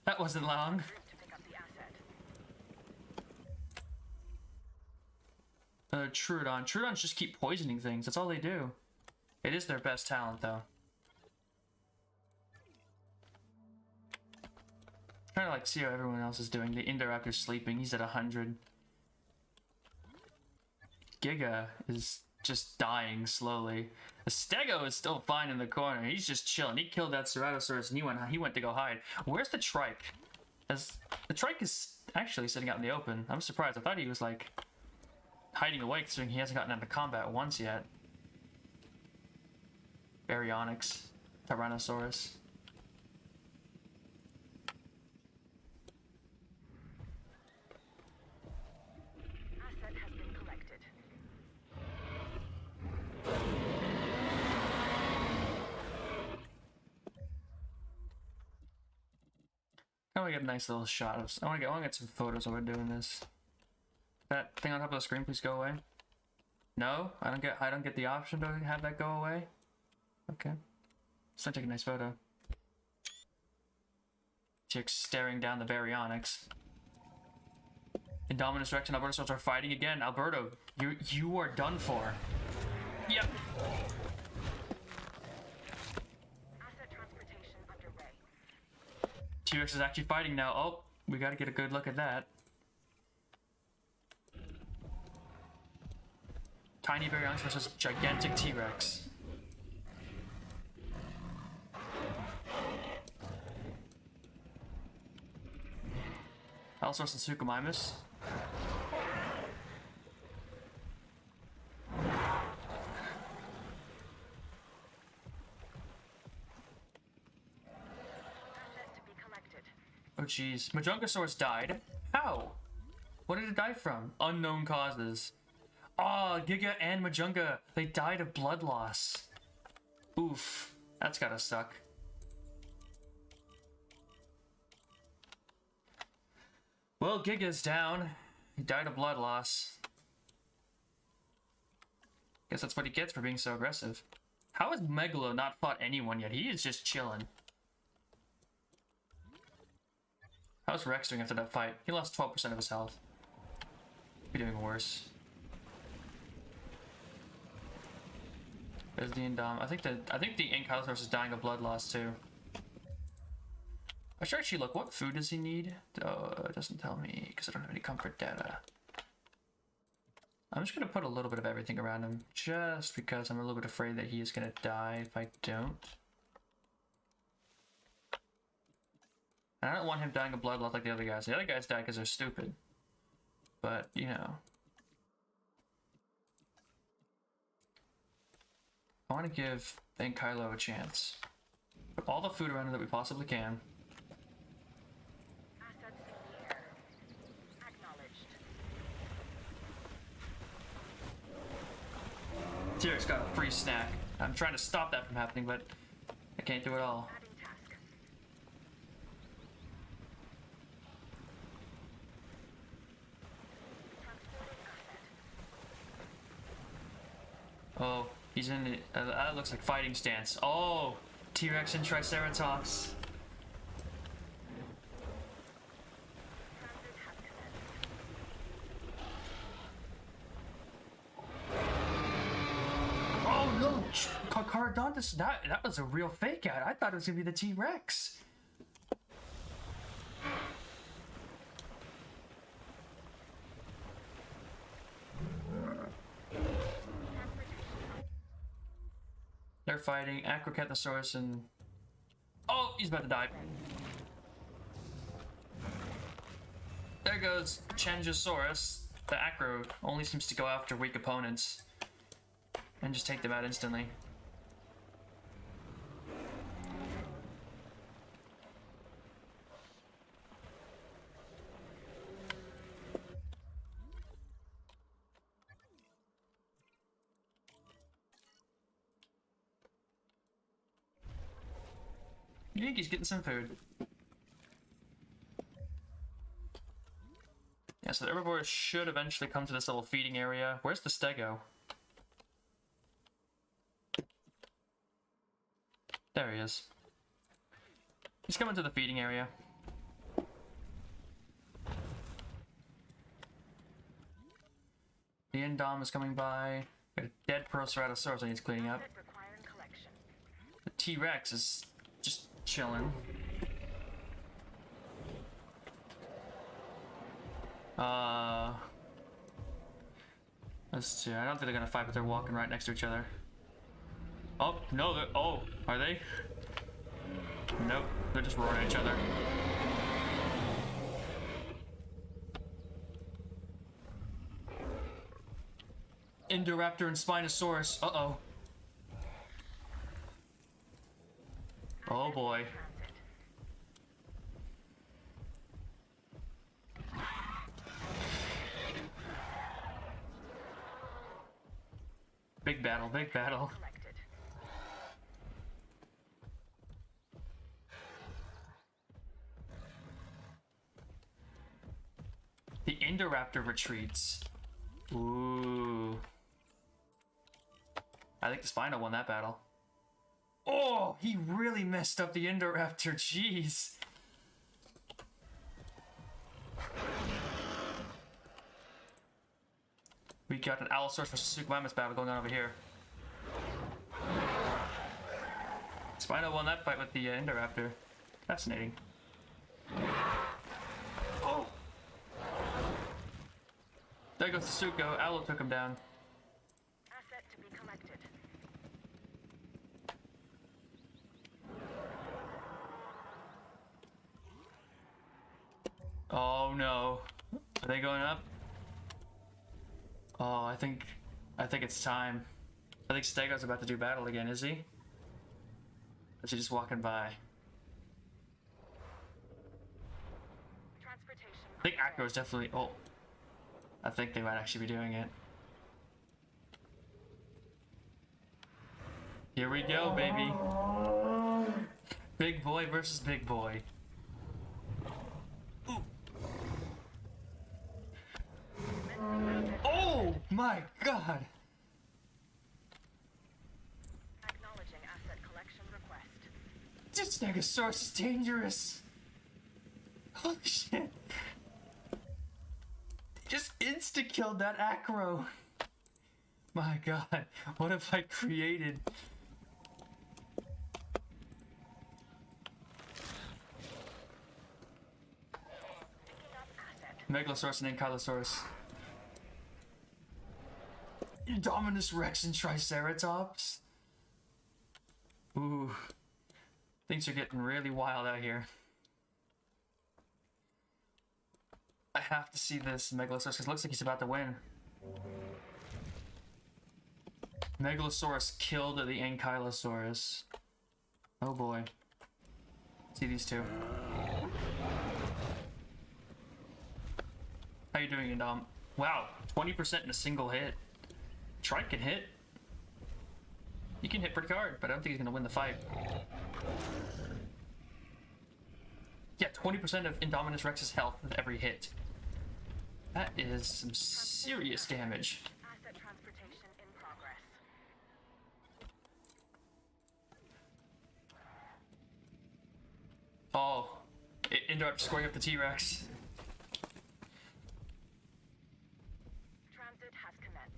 That wasn't long. To pick up the asset. Troodon. Troodons just keep poisoning things. That's all they do. It is their best talent, though. Trying to like see how everyone else is doing. The Indoraptor's sleeping. He's at 100. Giga is just dying slowly. The Stego is still fine in the corner. He's just chilling. He killed that Ceratosaurus and he went to go hide. Where's the Trike? As the Trike is actually sitting out in the open. I'm surprised. I thought he was like hiding away considering he hasn't gotten into combat once yet. Baryonyx, Tyrannosaurus. Asset has been collected. I want to get a nice little shot of. I want to get some photos while we're doing this. That thing on top of the screen, please go away. No, I don't get the option to have that go away. Okay, let's not take a nice photo. Chick staring down the Baryonyx. Indominus Rex and Albertosaurus are fighting again. Alberto, you are done for. Yep. Asset transportation underway. T-Rex is actually fighting now. Oh, we gotta get a good look at that. Tiny Baryonyx versus gigantic T-Rex. Allosaurus and Suchomimus. Asset to be collected. Oh jeez. Majungasaurus died? How? What did it die from? Unknown causes. Ah, Giga and Majunga. They died of blood loss. Oof. That's gotta suck. Well, Giga's down. He died of blood loss. Guess that's what he gets for being so aggressive. How has Megalo not fought anyone yet? He is just chilling. How's Rex doing after that fight? He lost 12% of his health. Be doing worse. There's the Indom. I think the Ankylosaurus is dying of blood loss too. I should actually look. What food does he need? It doesn't tell me because I don't have any comfort data. I'm just gonna put a little bit of everything around him, just because I'm a little bit afraid that he is gonna die if I don't. And I don't want him dying of blood loss like the other guys. The other guys die because they're stupid. But, you know. I want to give Ankylo a chance. Put all the food around him that we possibly can. Assets in the air. Acknowledged. T-Rex got a free snack. I'm trying to stop that from happening, but I can't do it all. Adding task. Transporting asset. Oh, he's in the, that looks like fighting stance. Oh, T-Rex and Triceratops. Transit has commenced. Oh no, Caradontus, that was a real fake out. I thought it was gonna be the T-Rex. They're fighting Acrocanthosaurus and... Oh, he's about to die. There goes Changosaurus. The Acro only seems to go after weak opponents and just take them out instantly. You think he's getting some food? Yeah, so the herbivores should eventually come to this little feeding area. Where's the Stego? There he is. He's coming to the feeding area. The Indom is coming by. Got a dead Proceratosaurus that needs cleaning up. Asset requiring collection. The T-Rex is just chilling. Let's see. I don't think they're gonna fight, but they're walking right next to each other. Oh no! Oh, are they? Nope. They're just roaring at each other. Indoraptor and Spinosaurus. Uh-oh. Oh boy. Big battle, big battle. Collected. The Indoraptor retreats. Ooh. I think the Spino won that battle. Oh, he really messed up the Indoraptor, jeez. We got an Allosaurus versus Suchomimus battle going on over here. Spino won that fight with the Indoraptor. Fascinating. Oh! There goes the Sucho. Allo took him down. Asset to be collected. Oh no. Are they going up? Oh, I think it's time. I think Stego's about to do battle again, is he? Or is he just walking by? Transportation. I think Acro's definitely... Oh. I think they might actually be doing it. Here we go, baby. Big boy versus big boy. Ooh. Oh my god! Acknowledging asset collection request. This Stegosaurus is dangerous! Holy shit! Just insta-killed that Acro! My god, what have I created? Megalosaurus and Ankylosaurus. Indominus Rex and Triceratops? Ooh. Things are getting really wild out here. I have to see this Megalosaurus because it looks like he's about to win. Megalosaurus killed the Ankylosaurus. Oh boy. See these two. How you doing, Indom? Wow, 20% in a single hit. Trike can hit. He can hit pretty hard, but I don't think he's gonna win the fight. Yeah, 20% of Indominus Rex's health with every hit. That is some serious damage. Asset transportation in progress. Oh, it ended up scoring up the T-Rex. Transit has commenced.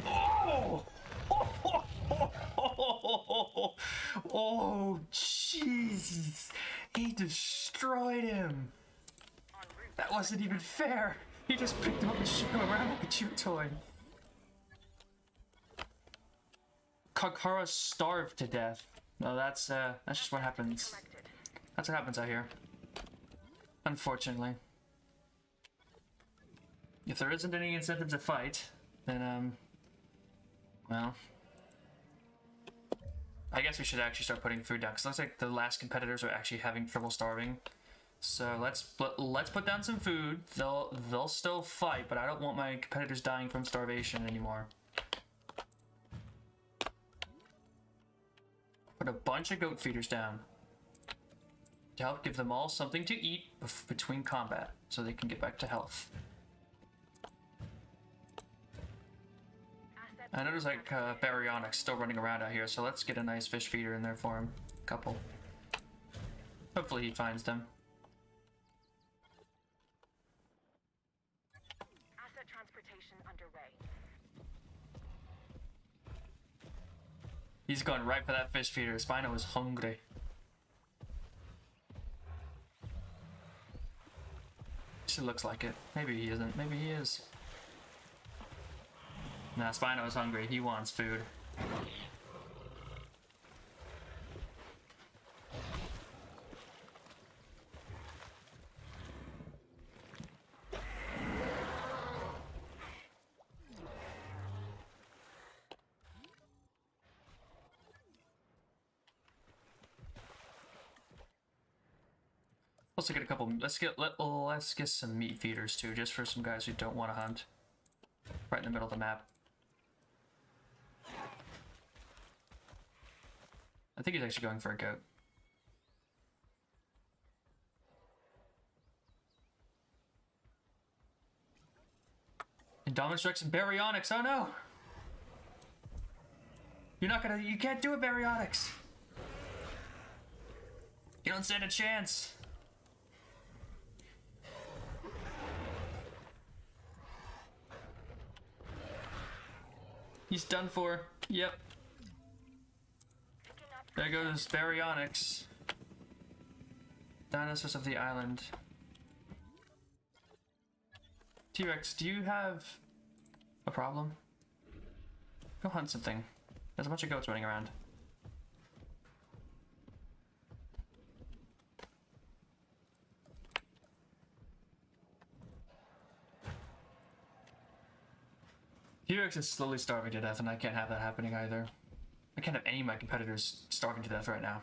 Oh! Oh, Jesus! He destroyed him! That wasn't even fair! He just picked him up and shook him around like a chew toy. Kakara starved to death. No, that's just what happens. That's what happens out here. Unfortunately. If there isn't any incentive to fight, then, well... I guess we should actually start putting food down, because it looks like the last competitors are actually having trouble starving. So let's put down some food. They'll still fight, but I don't want my competitors dying from starvation anymore. Put a bunch of goat feeders down to help give them all something to eat between combat, so they can get back to health. I know there's like baryonyx still running around out here, so let's get a nice fish feeder in there for him. Couple. Hopefully he finds them. Asset transportation underway. He's going right for that fish feeder. Spino is hungry. It looks like it. Maybe he isn't. Maybe he is. Nah, Spino is hungry. He wants food. Also get a couple. Let's get some meat feeders too, just for some guys who don't want to hunt. Right in the middle of the map. I think he's actually going for a goat. Indominus Rex and baryonyx. Oh no! You can't do it, baryonyx. You don't stand a chance. He's done for. Yep. There goes baryonyx. Dinosaurs of the island. T-Rex, do you have a problem? Go hunt something. There's a bunch of goats running around. T-Rex is slowly starving to death, and I can't have that happening either. I can't have any of my competitors starving to death right now.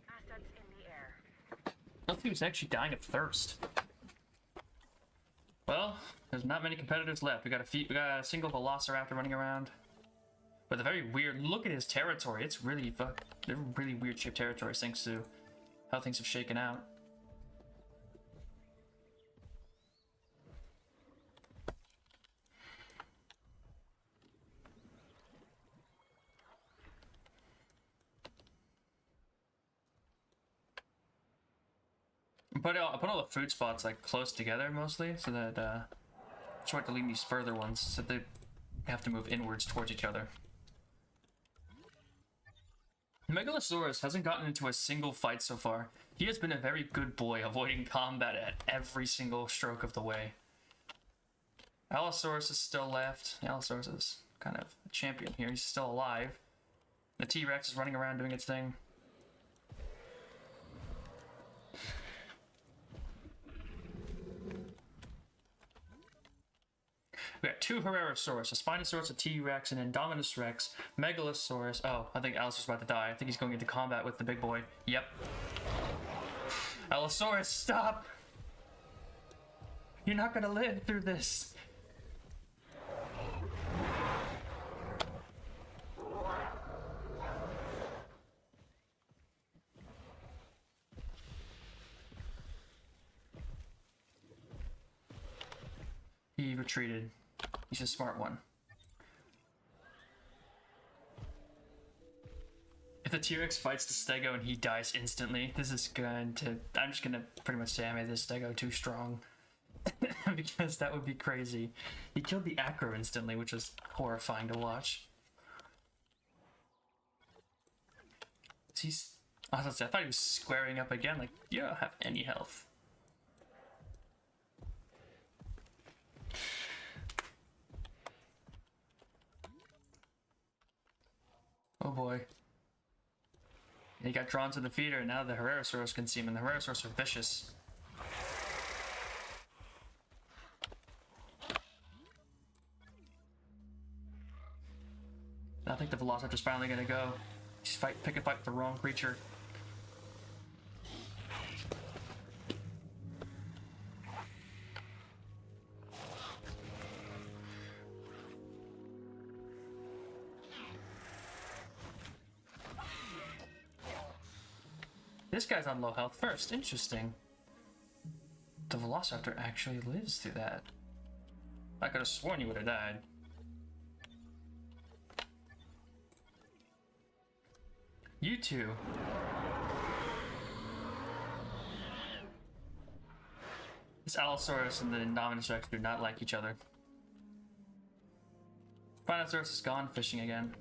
Assets in the air. Let's see who's actually dying of thirst. Well, there's not many competitors left. We got a single Velociraptor running around. With a very weird look at his territory. It's really they're really weird shaped territories thanks to how things have shaken out. I put all the food spots like close together mostly, so that just want to leave these further ones so they have to move inwards towards each other. Megalosaurus hasn't gotten into a single fight so far. He has been a very good boy, avoiding combat at every single stroke of the way. Allosaurus is still left. Allosaurus is kind of a champion here. He's still alive. The T-Rex is running around doing its thing. We got two Herrerasaurus, a Spinosaurus, a T-Rex, an Indominus Rex, Megalosaurus. Oh, I think Allosaurus is about to die. I think he's going into combat with the big boy. Yep. Allosaurus, stop! You're not gonna live through this. He retreated. He's a smart one. If the T-Rex fights the Stego and he dies instantly, this is going to... I'm just going to pretty much say I made this Stego too strong. Because that would be crazy. He killed the Acro instantly, which was horrifying to watch. He's... I thought he was squaring up again, like, you don't have any health. Oh boy. He got drawn to the feeder, and now the Herrerasaurus can see him, and the Herrerasaurus are vicious. I think the Velociraptor's finally gonna go. He's pick a fight with the wrong creature. This guy's on low health first. Interesting. The Velociraptor actually lives through that. I could have sworn he would have died. You two. This Allosaurus and the Indominus Rex do not like each other. Spinosaurus is gone fishing again.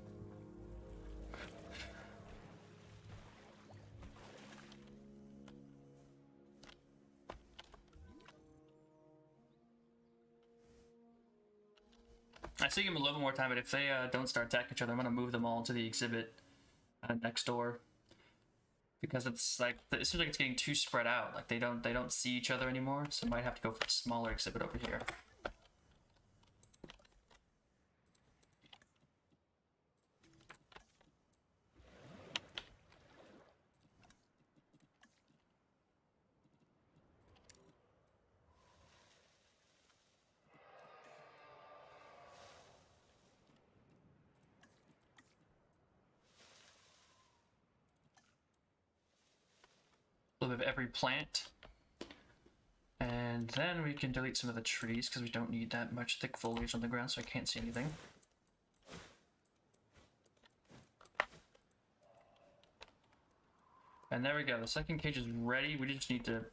I see him a little more time, but if they don't start attacking each other, I'm gonna move them all to the exhibit next door, because it's like it seems like it's getting too spread out. Like they don't see each other anymore, so I might have to go for a smaller exhibit over here. A little bit of every plant, and then we can delete some of the trees because we don't need that much thick foliage on the ground, so I can't see anything. And there we go, the second cage is ready. We just need to,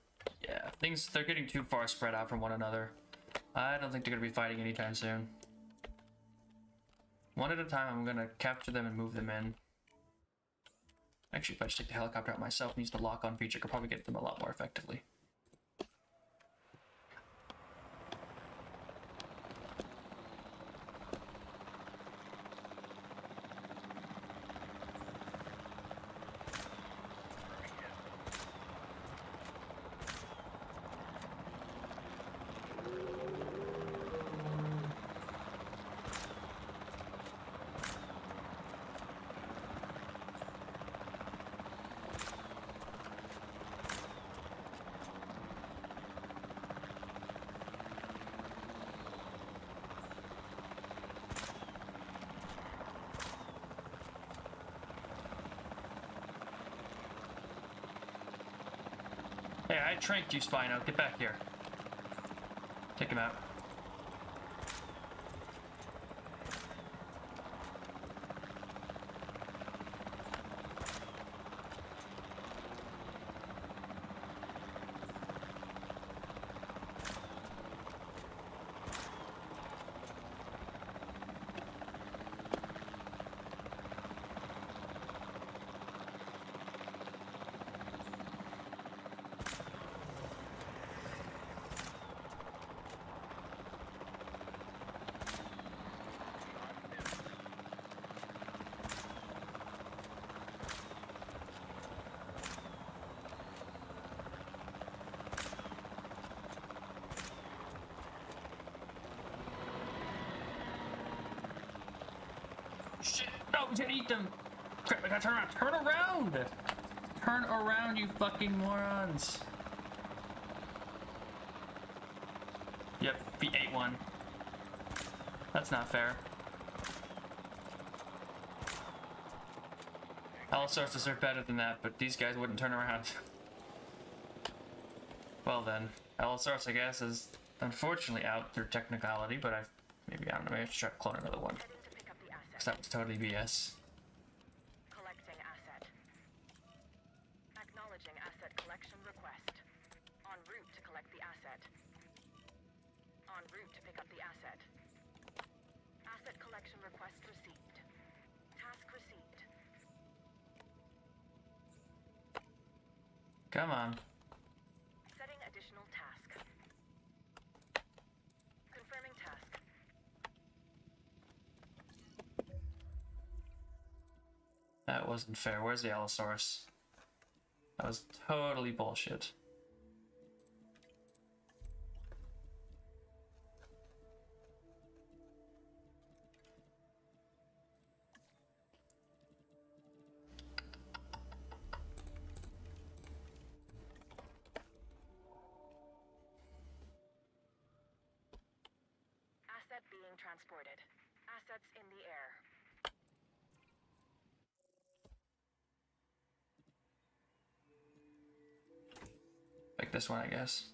yeah, they're getting too far spread out from one another. I don't think they're gonna be fighting anytime soon. One at a time, I'm gonna capture them and move them in. Actually, if I just take the helicopter out myself and use the lock-on feature, I could probably get them a lot more effectively. Hey, I tranked you, Spino. Get back here. Take him out. Shit! No, we can't eat them! Crap, I gotta turn around! Turn around! Turn around, you fucking morons! Yep, we ate one. That's not fair. Allosaurus deserve better than that, but these guys wouldn't turn around. Well then, Allosaurus, I guess, is unfortunately out through technicality, but I don't know, maybe I should try to clone another one. Because that was totally BS. Collecting asset. Acknowledging asset collection request. En route to collect the asset. En route to pick up the asset. Asset collection request received. Task received. Come on. Setting additional task. Confirming task. That wasn't fair. Where's the Allosaurus? That was totally bullshit. Asset being transported. Assets in the air. Like this one, I guess.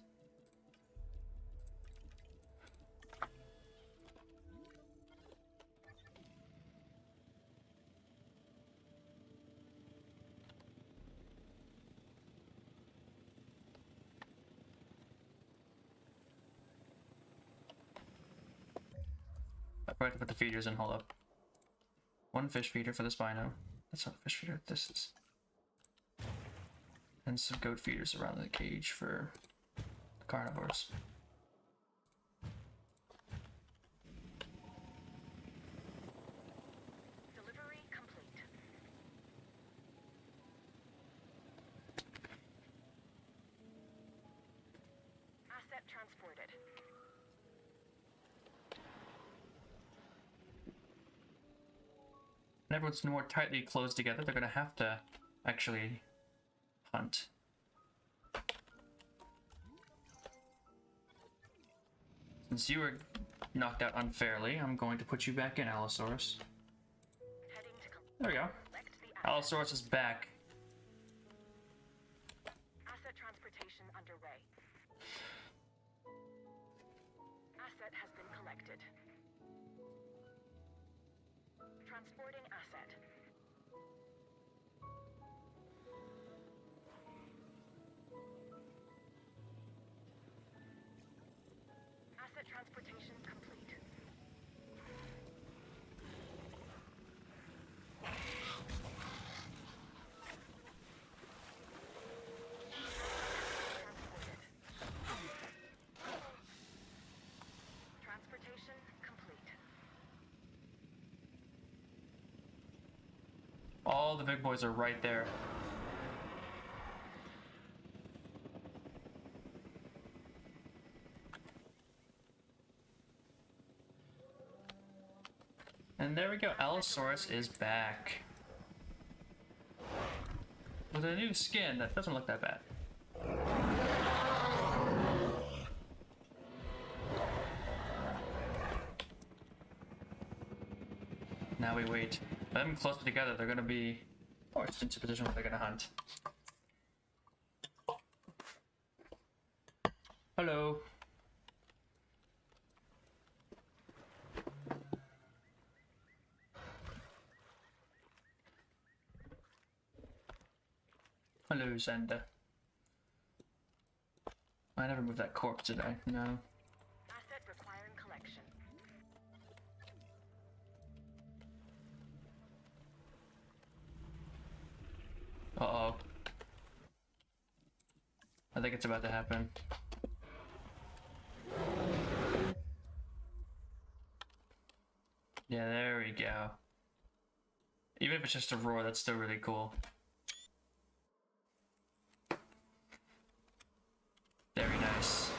I probably have to put the feeders in, hold up. One fish feeder for the Spino. That's not a fish feeder, this is. And some goat feeders around the cage for the carnivores. Delivery complete. Asset transported. And everyone's more tightly closed together, they're gonna have to actually hunt. Since you were knocked out unfairly, I'm going to put you back in, Allosaurus. Heading to There we go. collect the asset. Allosaurus is back. Asset transportation underway. Asset has been collected. Transporting asset. Asset transportation complete. Transportation complete. All the big boys are right there. And there we go, Allosaurus is back. With a new skin that doesn't look that bad. Now we wait. Let them closer together, they're gonna be forced into a position where they're gonna hunt. Hello. Hello, Xander. I never moved that corpse, did I? No. Asset requiring collection. Uh-oh. I think it's about to happen. Yeah, there we go. Even if it's just a roar, that's still really cool. Very nice.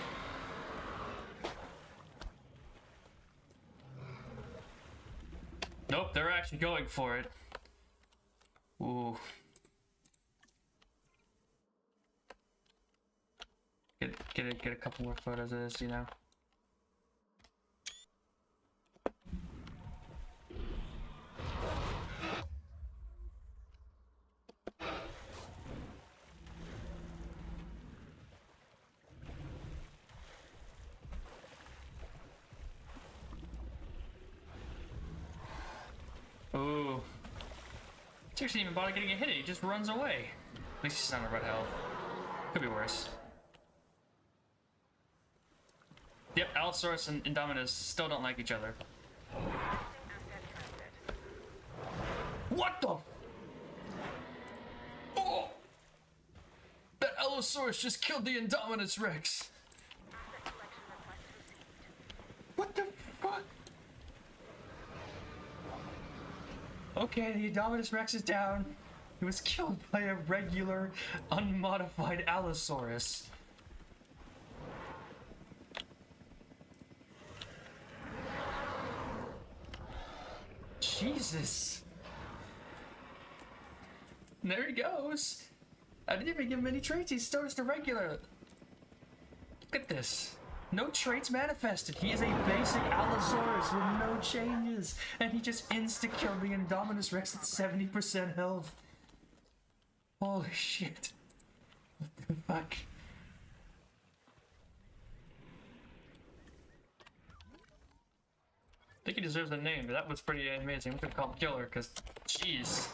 Nope, they're actually going for it. Ooh. Get a couple more photos of this, you know. Ooh. T-Rex didn't even bother getting a hit, he just runs away. At least he's not on red health. Could be worse. Yep, Allosaurus and Indominus still don't like each other. What the? Oh! That Allosaurus just killed the Indominus Rex! What the fuck? Okay, the Indominus Rex is down. He was killed by a regular, unmodified Allosaurus. Jesus. There he goes. I didn't even give him any traits. He's still just a regular. Look at this. No traits manifested. He is a basic Allosaurus with no changes. And he just insta-killed the Indominus Rex at 70% health. Holy shit. What the fuck? I think he deserves a name, but that was pretty amazing. We could call him Killer, because, jeez.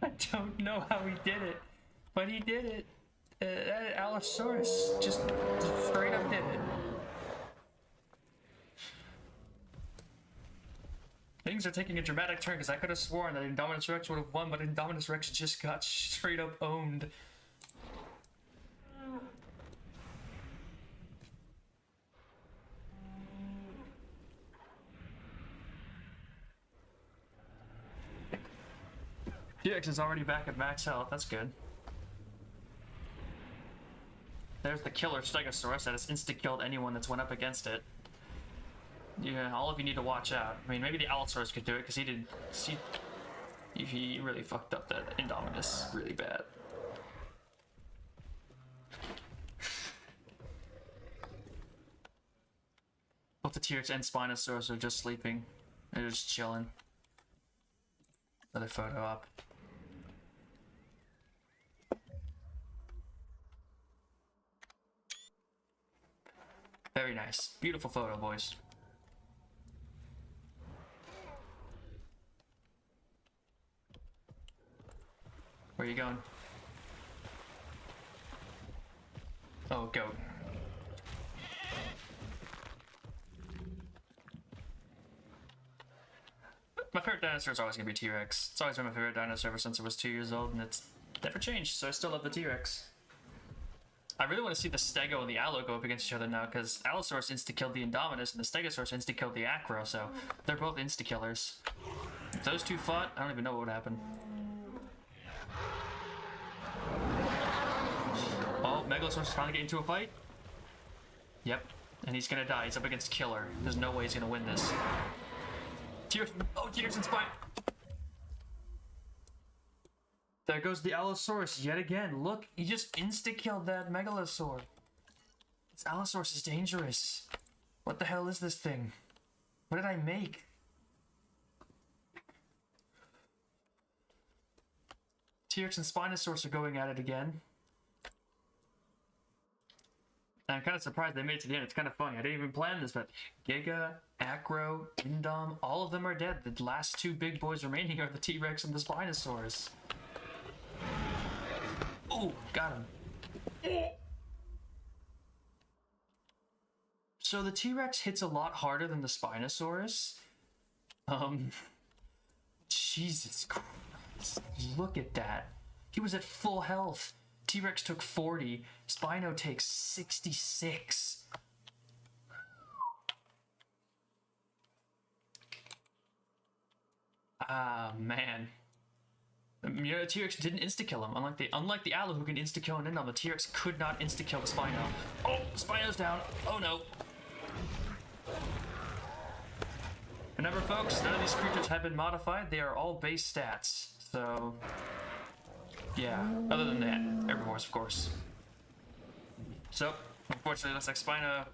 I don't know how he did it, but he did it. That Allosaurus just straight up did it. Things are taking a dramatic turn, because I could have sworn that Indominus Rex would have won, but Indominus Rex just got straight up owned. T-Rex is already back at max health, that's good. There's the killer Stegosaurus that has insta-killed anyone that's went up against it. Yeah, all of you need to watch out. I mean, maybe the Allosaurus could do it, because he did... He really fucked up that Indominus really bad. Both the T-Rex and Spinosaurus are just sleeping. They're just chilling. Another photo up. Very nice. Beautiful photo, boys. Where are you going? Oh, go. My favorite dinosaur is always going to be T-Rex. It's always been my favorite dinosaur ever since I was 2 years old, and it's never changed, so I still love the T-Rex. I really want to see the Stego and the Allo go up against each other now, because Allosaurus insta-killed the Indominus, and the Stegosaurus insta-killed the Acro, so they're both insta-killers. If those two fought, I don't even know what would happen. Oh, Megalosaurus is finally getting into a fight? Yep, and he's gonna die. He's up against Killer. There's no way he's gonna win this. T-Rex, oh, T-Rex in spine! There goes the Allosaurus yet again. Look, he just insta-killed that Megalosaur. This Allosaurus is dangerous. What the hell is this thing? What did I make? T-Rex and Spinosaurus are going at it again. And I'm kind of surprised they made it to the end. It's kind of funny. I didn't even plan this, but Giga, Acro, Indom, all of them are dead. The last two big boys remaining are the T-Rex and the Spinosaurus. Oh, got him. So the T-Rex hits a lot harder than the Spinosaurus. Jesus Christ. Look at that. He was at full health. T-Rex took 40. Spino takes 66. Ah, man. You know, the T-Rex didn't insta-kill him. Unlike the Allo who can insta-kill an Indom, the T-Rex could not insta-kill the Spino. Oh, Spino's down. Oh no. Remember folks, none of these creatures have been modified. They are all base stats. So, yeah. Other than that, herbivores, of course. So, unfortunately, it looks like Spino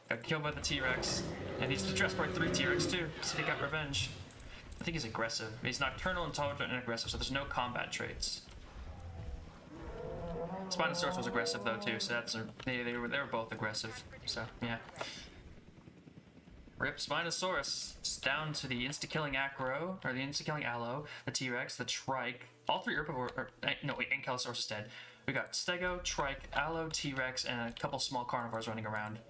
got killed by the T-Rex. And he's the Jurassic Park 3 T-Rex too, so he got revenge. I think he's aggressive. He's nocturnal, intelligent, and aggressive, so there's no combat traits. Spinosaurus was aggressive though too, so they were both aggressive. So yeah. Rip Spinosaurus. It's down to the insta-killing Acro, or the insta-killing Allo, the T-Rex, the Trike, all three herbivores. Ankylosaurus is dead. We got Stego, Trike, Allo, T-Rex, and a couple small carnivores running around.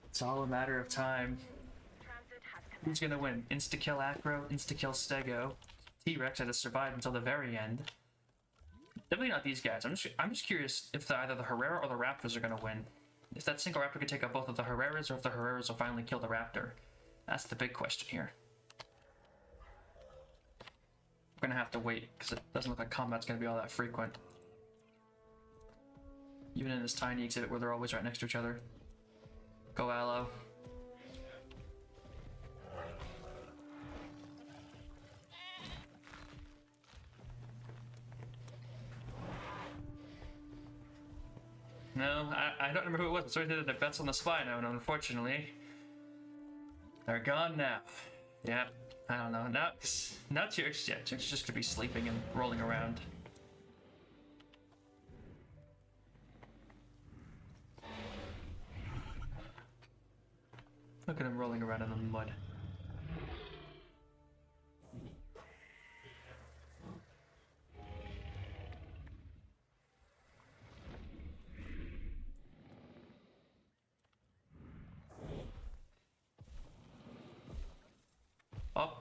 It's all a matter of time. Who's gonna win? Insta-kill Acro, insta-kill Stego. T-Rex had to survive until the very end. Definitely not these guys. I'm just curious if either the Herrera or the Raptors are gonna win. If that single Raptor could take out both of the Herreras, or if the Herreras will finally kill the Raptor. That's the big question here. We're gonna have to wait, because it doesn't look like combat's gonna be all that frequent. Even in this tiny exhibit where they're always right next to each other. Go Allo. No, I don't remember who it was. So I did the bets on the Spino, and unfortunately, they're gone now. Yep, I don't know. Now T-Rex, yeah, T-Rex just gonna be sleeping and rolling around. Look at him rolling around in the mud. Oh,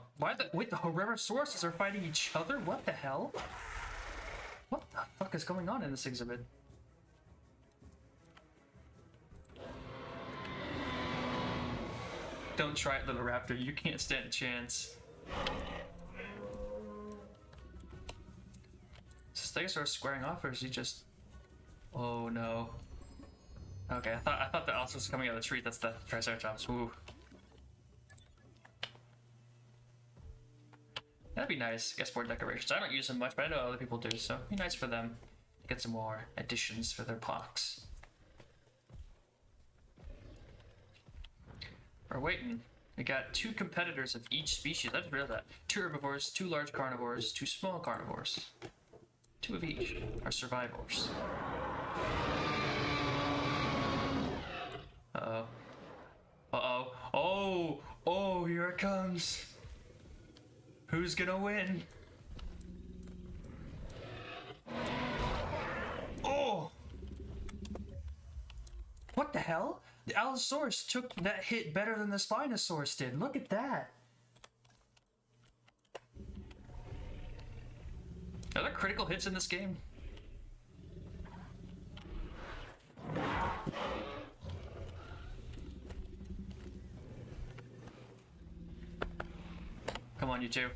wait, the Herrerasauruses are fighting each other? What the hell? What the fuck is going on in this exhibit? Don't try it, little raptor. You can't stand a chance. Is Stegosaurus squaring off, or is he just... Oh no. Okay, I thought the Allosaurus was coming out of the tree. That's the Triceratops. Ooh. That'd be nice. Guest board decorations. I don't use them much, but I know other people do, so it'd be nice for them to get some more additions for their box. We're waiting. We got two competitors of each species. I just realized that. 2 herbivores, 2 large carnivores, 2 small carnivores. 2 of each are survivors. Uh-oh. Uh-oh. Oh! Oh, here it comes! Who's gonna win? Oh! What the hell? The Allosaurus took that hit better than the Spinosaurus did. Look at that. Are there critical hits in this game? Come on, you two.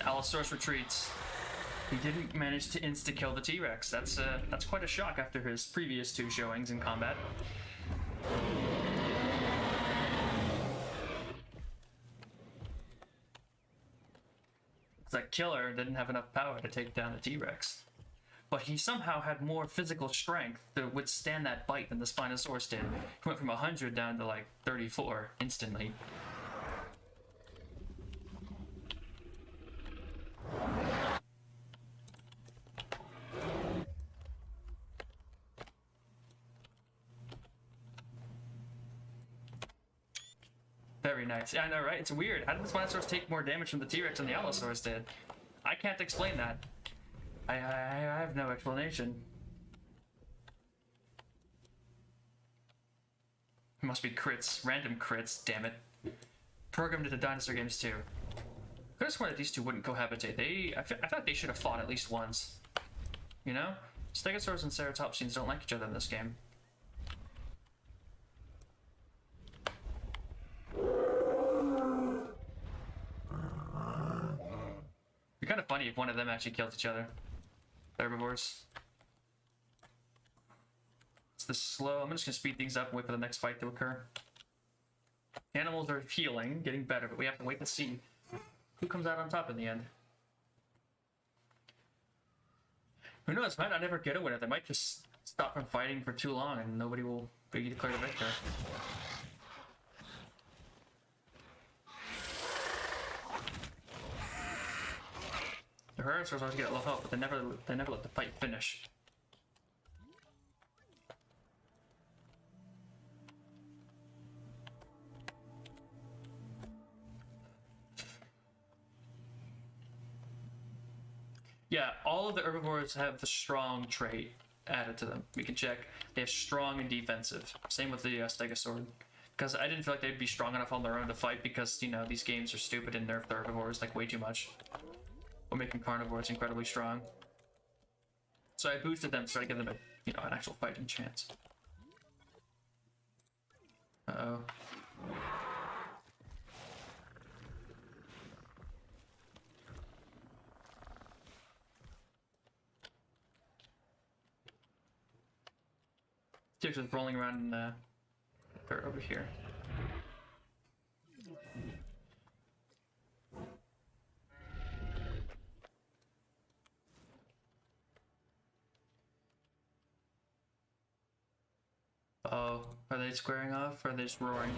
Allosaurus retreats. He didn't manage to insta-kill the T-Rex. That's quite a shock after his previous 2 showings in combat. That killer didn't have enough power to take down the T-Rex. but he somehow had more physical strength to withstand that bite than the Spinosaurus did. He went from 100 down to like 34 instantly. Very nice. Yeah, I know, right? It's weird. How did the Spinosaurus take more damage from the T-Rex than the Allosaurus did? I can't explain that. I have no explanation. It must be crits. Random crits, damn it. Programmed into dinosaur games too. I could have sworn that these two wouldn't cohabitate. I feel like they should have fought at least once. You know? Stegosaurus and Ceratopsians don't like each other in this game. It'd be kind of funny if one of them actually killed each other. The herbivores. It's the slow. I'm just gonna speed things up and wait for the next fight to occur. Animals are healing, getting better, but we have to wait to see who comes out on top in the end. Who knows? Might not ever get a winner. They might just stop from fighting for too long and nobody will be declared a victor. The Herosaurs always get a low health, but they never let the fight finish. Yeah, all of the herbivores have the strong trait added to them. We can check. They have strong and defensive. Same with the Stegosaur. Because I didn't feel like they'd be strong enough on their own to fight because, you know, these games are stupid and nerf the herbivores like way too much. We're making carnivores incredibly strong. So I boosted them to try to give them a, you know, an actual fighting chance. Uh-oh. T-Rex is rolling around in the dirt over here. Oh, are they squaring off or are they just roaring?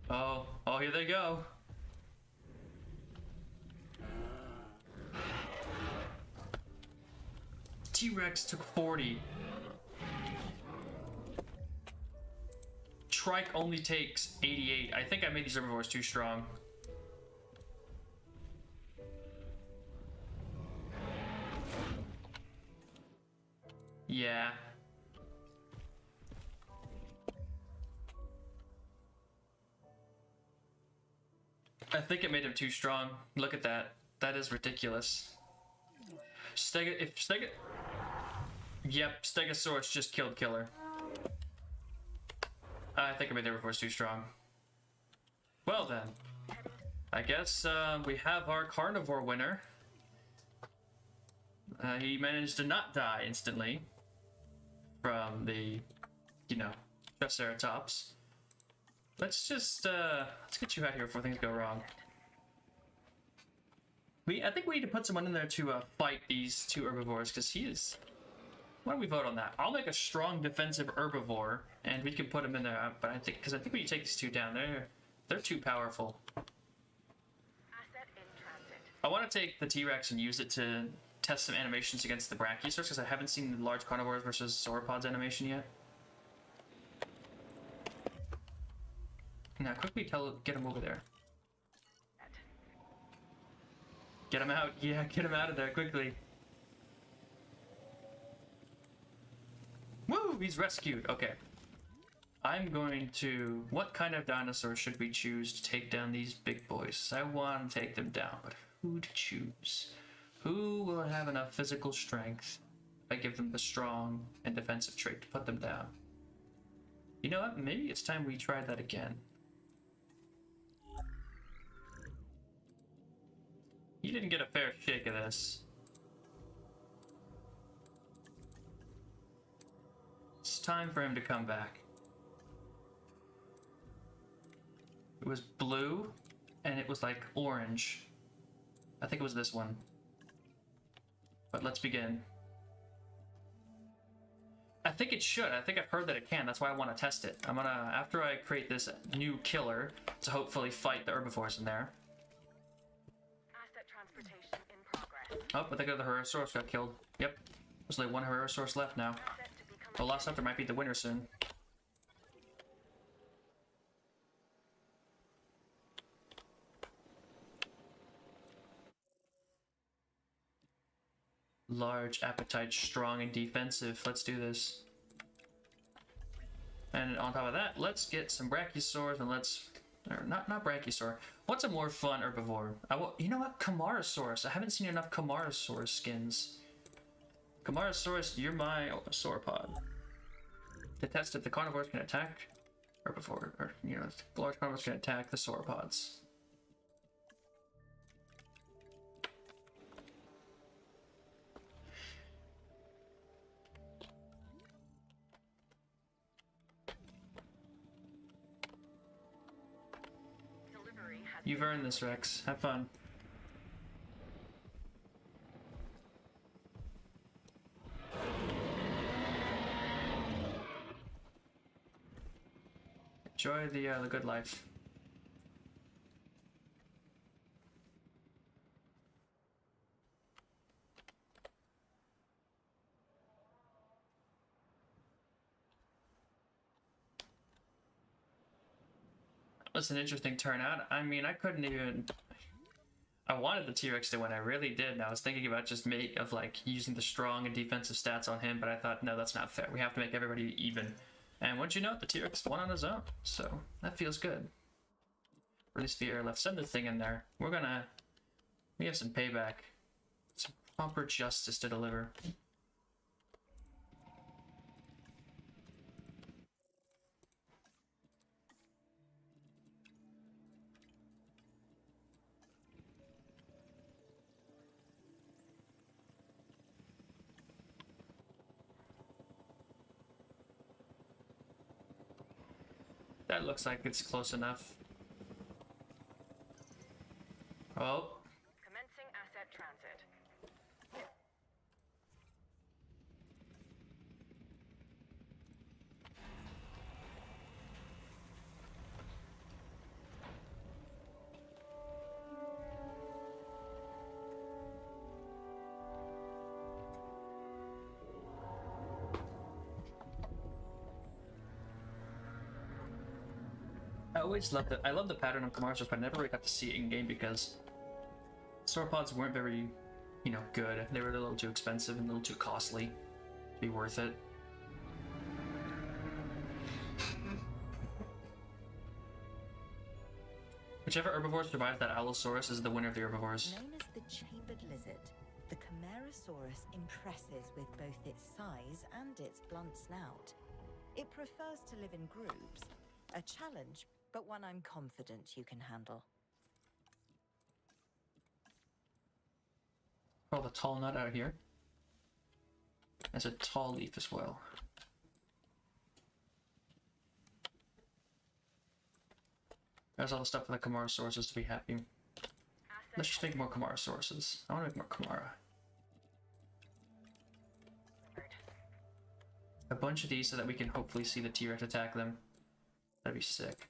Oh, here they go. T-Rex took 40. Trike only takes 88. I think I made these herbivores too strong. Yeah. I think it made him too strong. Look at that. That is ridiculous. Yep, Stegosaurus just killed Killer. I think I made the herbivores too strong. Well then. I guess we have our carnivore winner. He managed to not die instantly from the, you know, Triceratops. Let's just, let's get you out here before things go wrong. I think we need to put someone in there to fight these two herbivores, because he is... Why don't we vote on that? I'll make a strong defensive herbivore, and we can put him in there, but I think we need to take these two down. They're too powerful. Asset in transit. I want to take the T-Rex and use it to test some animations against the Brachiosaurus, because I haven't seen the large carnivores versus sauropods animation yet. Now, quickly get him over there. Get him out. Yeah, get him out of there quickly. Woo! He's rescued. Okay. I'm going to... What kind of dinosaur should we choose to take down these big boys? I want to take them down, but who to choose? Who will have enough physical strength if I give them the strong and defensive trait to put them down? You know what? Maybe it's time we try that again. He didn't get a fair shake of this. It's time for him to come back. It was blue, and it was like orange. I think it was this one. But let's begin. I think it should. I think I've heard that it can. That's why I want to test it. I'm gonna, after I create this new killer, to hopefully fight the herbivores in there. Asset transportation in progress. Oh, I think the Herosaurus got killed. Yep. There's only one Herosaurus left now. Asset to be The Velociraptor might be the winner soon. Large appetite, strong and defensive. Let's do this. And on top of that, let's get some Brachiosaurs and let's... Or not Brachiosaur. What's a more fun herbivore? You know what? Camarasaurus. I haven't seen enough Camarasaurus skins. Camarasaurus, you're my sauropod. To test if the carnivores can attack herbivore, or, you know, the large carnivores can attack the sauropods. You've earned this, Rex. Have fun. Enjoy the good life. Was an interesting turnout. I mean, I couldn't even... I wanted the T-Rex to win, I really did, and I was thinking about just using the strong and defensive stats on him, but I thought, no, that's not fair. We have to make everybody even. And once you know it, the T-Rex won on his own, so that feels good. Release the air left. Send the thing in there. We have some payback. Some proper justice to deliver. That looks like it's close enough. Oh. Commencing asset transit. I love the pattern of Camarasaurus, but I never really got to see it in game because sauropods weren't very, you know, good. They were a little too expensive and a little too costly to be worth it. Whichever herbivore survives that Allosaurus is the winner of the herbivores. Known as the chambered lizard, the Camarasaurus impresses with both its size and its blunt snout. It prefers to live in groups, a challenge, but one I'm confident you can handle. Oh, the tall nut out here. There's a tall leaf as well. There's all the stuff for the Camarasauruses to be happy. Let's just make more Camarasauruses. I want to make more Camara. A bunch of these so that we can hopefully see the T-Rex attack them. That'd be sick.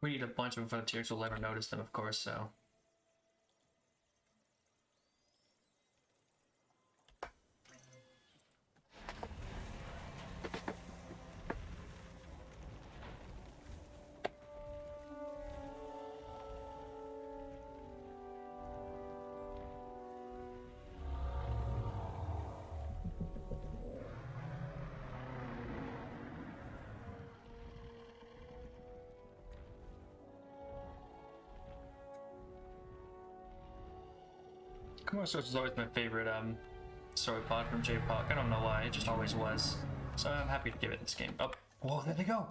We need a bunch of them for the T-Rex will ever notice them, of course, so... Camarasaurus is always my favorite sauropod from J-Pop. I don't know why, it just always was. So I'm happy to give it this game. Oh, whoa, there they go!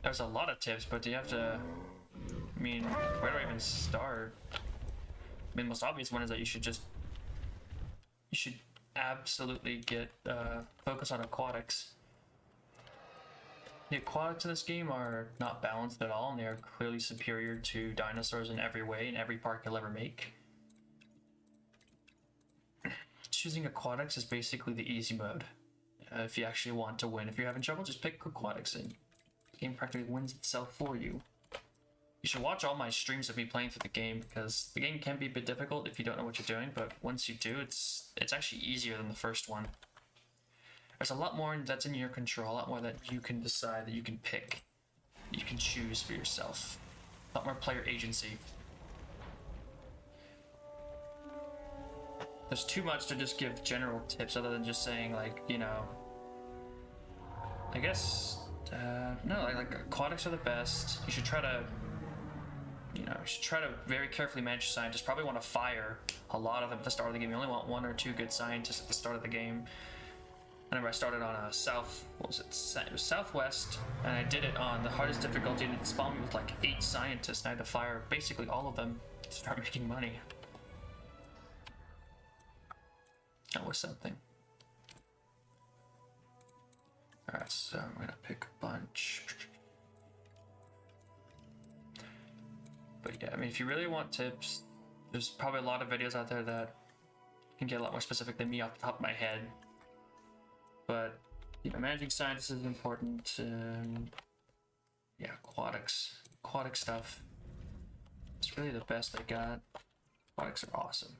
There's a lot of tips, but do you have to... I mean, where do I even start? I mean, the most obvious one is that you should absolutely get focus on aquatics. The aquatics in this game are not balanced at all, and they are clearly superior to dinosaurs in every way, in every park you'll ever make. Choosing aquatics is basically the easy mode. If you actually want to win. If you're having trouble, just pick aquatics and the game practically wins itself for you. You should watch all my streams of me playing through the game, because the game can be a bit difficult if you don't know what you're doing, but once you do, it's actually easier than the first one. There's a lot more that's in your control, a lot more that you can decide, that you can pick, you can choose for yourself. A lot more player agency. There's too much to just give general tips other than just saying, like, you know, I guess, no, like aquatics are the best. You should try to, you know, you should try to very carefully manage your scientists. Probably want to fire a lot of them at the start of the game. You only want 1 or 2 good scientists at the start of the game. I remember I started on a what was it? It was southwest, and I did it on the hardest difficulty, and it spawned me with like 8 scientists, and I had to fire basically all of them to start making money. That was something. Alright, so I'm gonna pick a bunch. But yeah, I mean, if you really want tips, there's probably a lot of videos out there that can get a lot more specific than me off the top of my head. But, you know, managing scientists is important. Yeah, aquatic stuff. It's really the best I got. Aquatics are awesome.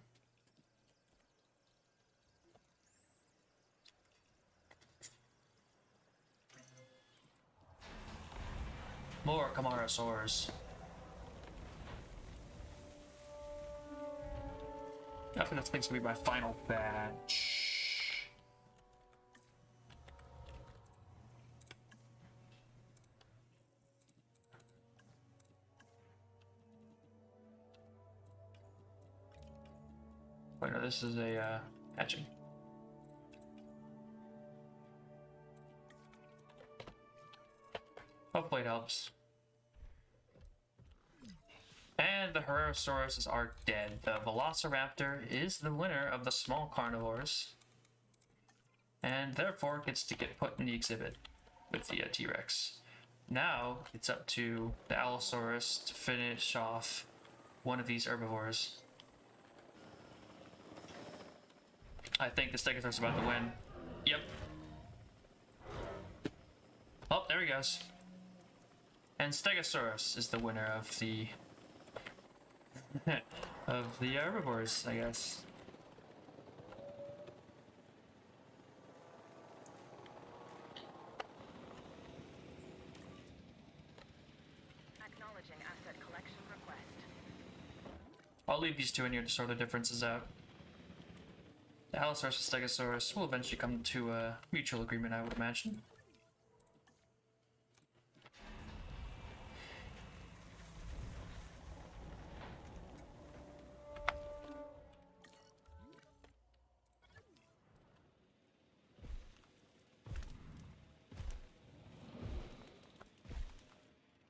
More Camarasaurs. I think that's gonna be my final batch. Wait, no, this is a hatching. Hopefully it helps. And the Herrerosauruses are dead. The Velociraptor is the winner of the small carnivores, and therefore gets to get put in the exhibit with the T-Rex. Now it's up to the Allosaurus to finish off one of these herbivores. I think the Stegosaurus is about to win. Yep. Oh, there he goes. And Stegosaurus is the winner of the of the herbivores, I guess. Acknowledging asset collection request. I'll leave these two in here to sort the differences out. The Allosaurus and Stegosaurus will eventually come to a mutual agreement, I would imagine.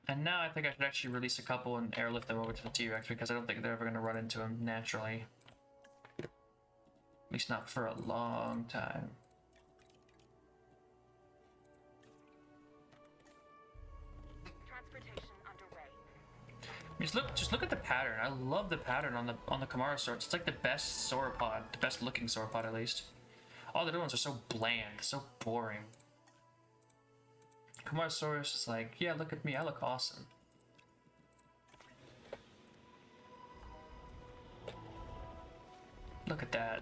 And now I think I should actually release a couple and airlift them over to the T-Rex, because I don't think they're ever going to run into him naturally. At least not for a long time. Transportation underway. Just look at the pattern. I love the pattern on the Camarasaurus. It's like the best sauropod, the best looking sauropod at least. All the other ones are so bland, so boring. Camarasaurus is like, yeah, look at me, I look awesome. Look at that.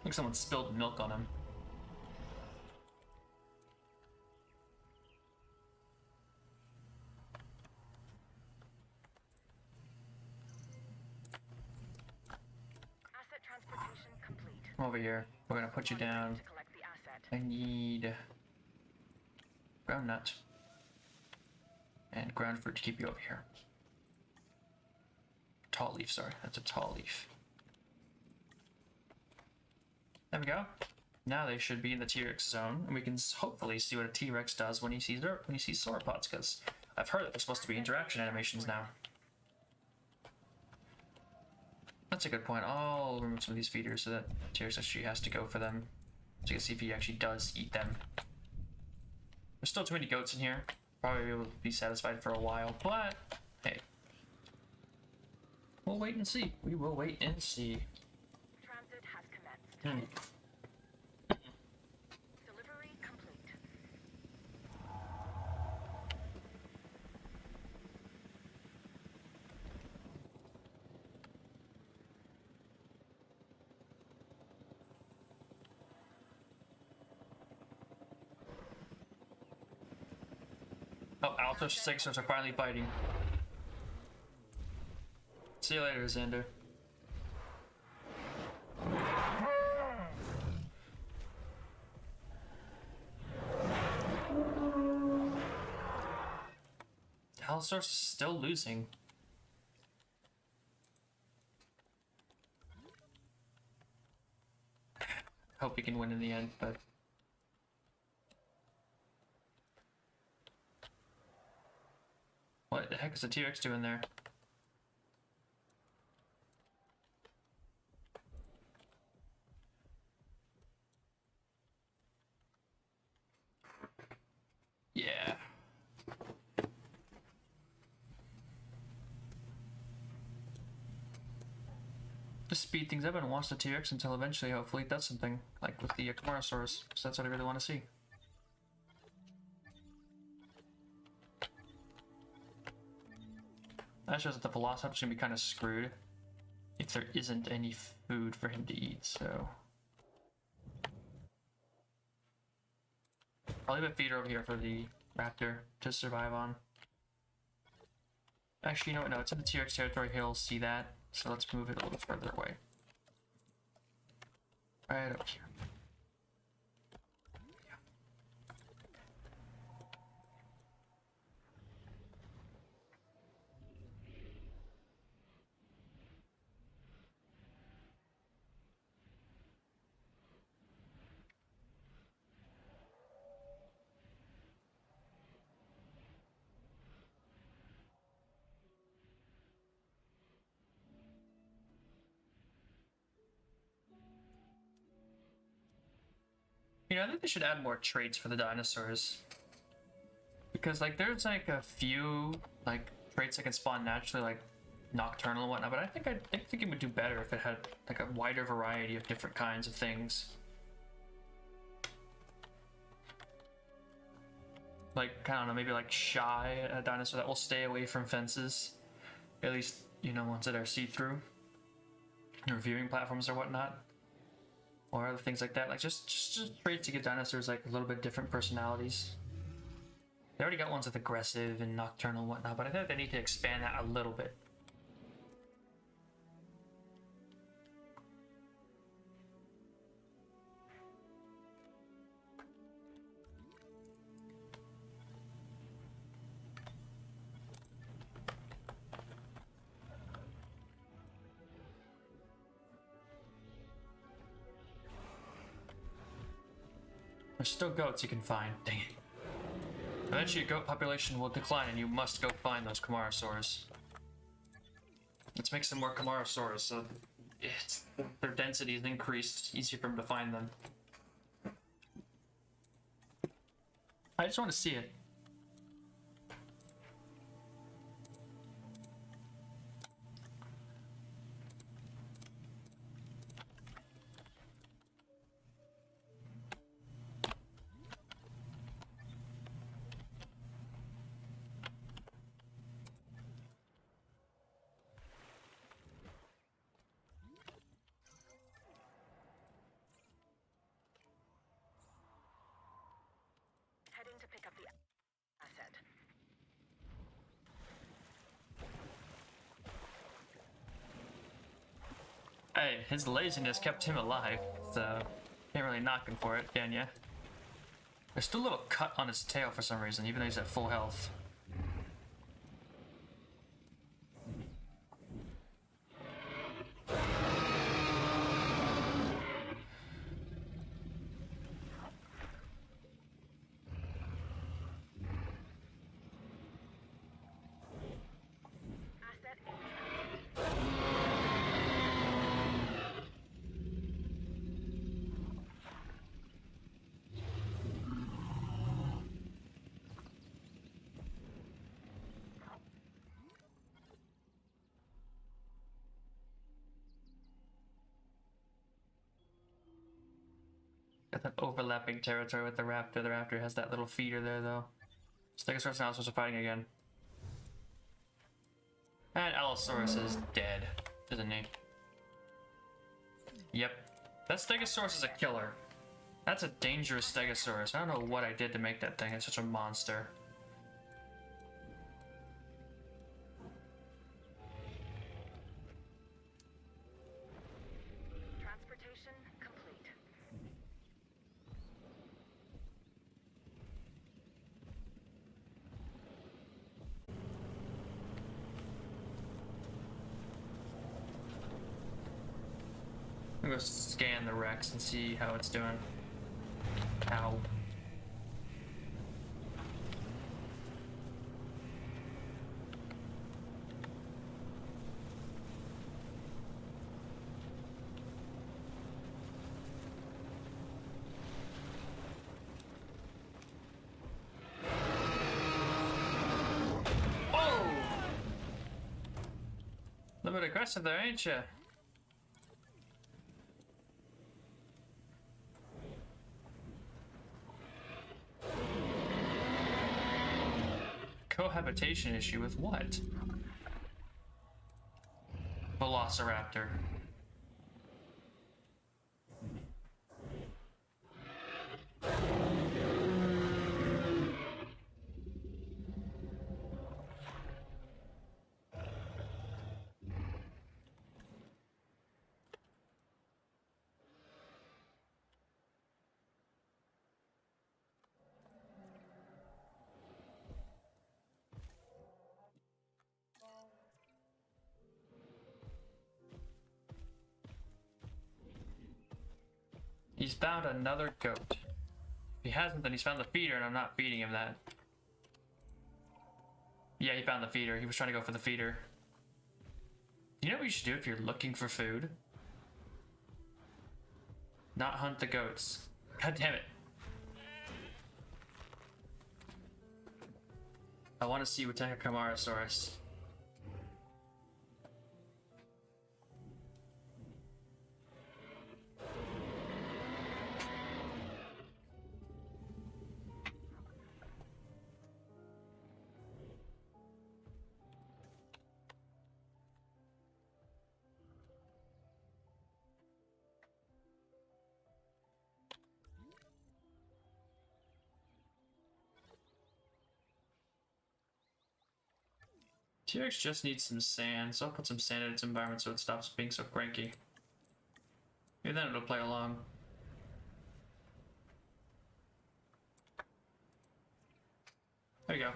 Like someone spilled milk on him. Asset transportation complete. Come over here. We're gonna put you down. To collect the asset. I need ground nut and ground fruit to keep you over here. Tall leaf, sorry, that's a tall leaf. There we go. Now they should be in the T-Rex zone, and we can hopefully see what a T-Rex does when he sees sauropods, because I've heard that there's supposed to be interaction animations now. That's a good point. I'll remove some of these feeders so that T-Rex actually has to go for them, so you can see if he actually does eat them. There's still too many goats in here. Probably will be satisfied for a while, but hey. We'll wait and see. We will wait and see. Transit has commenced. Delivery complete. Oh, Alpha Sixers are finally fighting. See you later, Xander. Allosaurus is still losing. Hope he can win in the end, but... What the heck is the T-Rex doing there? Yeah. Just speed things up and watch the T-Rex until eventually, hopefully, it does something. Like with the Camarasaurus, because that's what I really want to see. That shows that the Velociraptor's gonna be kind of screwed if there isn't any food for him to eat, so... I'll leave a feeder over here for the raptor to survive on. Actually, you know what? No, it's in the T-Rex territory. He'll see that, so let's move it a little further away. Right up here. You know, I think they should add more traits for the dinosaurs. Because, like, there's, like, a few, like, traits that can spawn naturally, like, nocturnal and whatnot, but I think it would do better if it had, like, a wider variety of different kinds of things. Like, I don't know, maybe, like, Shy, a dinosaur that will stay away from fences. At least, you know, ones that are see-through. Or viewing platforms or whatnot. Or other things like that, like just traits to give dinosaurs like a little bit different personalities. They already got ones with aggressive and nocturnal and whatnot, but I think they need to expand that a little bit. There's still goats you can find. Dang it. Eventually your goat population will decline and you must go find those Camarasaurs. Let's make some more Camarasaurs so their density is increased. Easier for them to find them. I just want to see it. Heading to pick up the asset. Hey, his laziness kept him alive, so can't really knock him for it, can ya? There's still a little cut on his tail for some reason, even though he's at full health. Got that overlapping territory with the raptor. The raptor has that little feeder there, though. Stegosaurus and Allosaurus are fighting again. And Allosaurus is dead, isn't he? Yep. That Stegosaurus is a killer. That's a dangerous Stegosaurus. I don't know what I did to make that thing. It's such a monster. Transportation complete. I'm gonna scan the Rex and see how it's doing. Ow. Whoa! A little bit aggressive there, ain't ya? Cohabitation issue with what? Velociraptor. He's found another goat. If he hasn't, then he's found the feeder, and I'm not feeding him that. Yeah, he found the feeder. He was trying to go for the feeder. You know what you should do if you're looking for food? Not hunt the goats. God damn it. I want to see Camarasaurus. T-Rex just needs some sand, so I'll put some sand in its environment so it stops being so cranky. Maybe then it'll play along. There you go.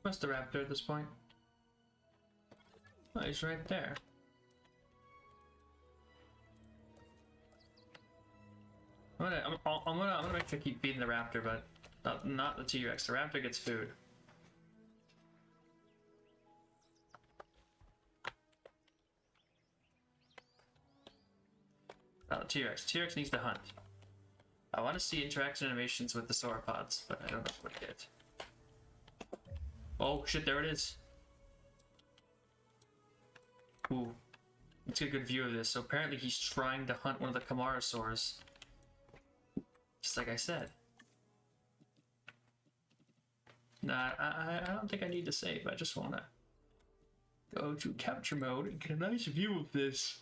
Where's the raptor at this point? Oh, he's right there. I'm gonna make sure to keep feeding the raptor, but not the T-Rex. The raptor gets food. Oh, T-Rex. T-Rex needs to hunt. I want to see interaction animations with the sauropods, but I don't know what to get. Oh shit, there it is. Ooh. Let's get a good view of this. So apparently he's trying to hunt one of the Camarasaurs. Just like I said. Nah, I don't think I need to save. I just want to go to capture mode and get a nice view of this.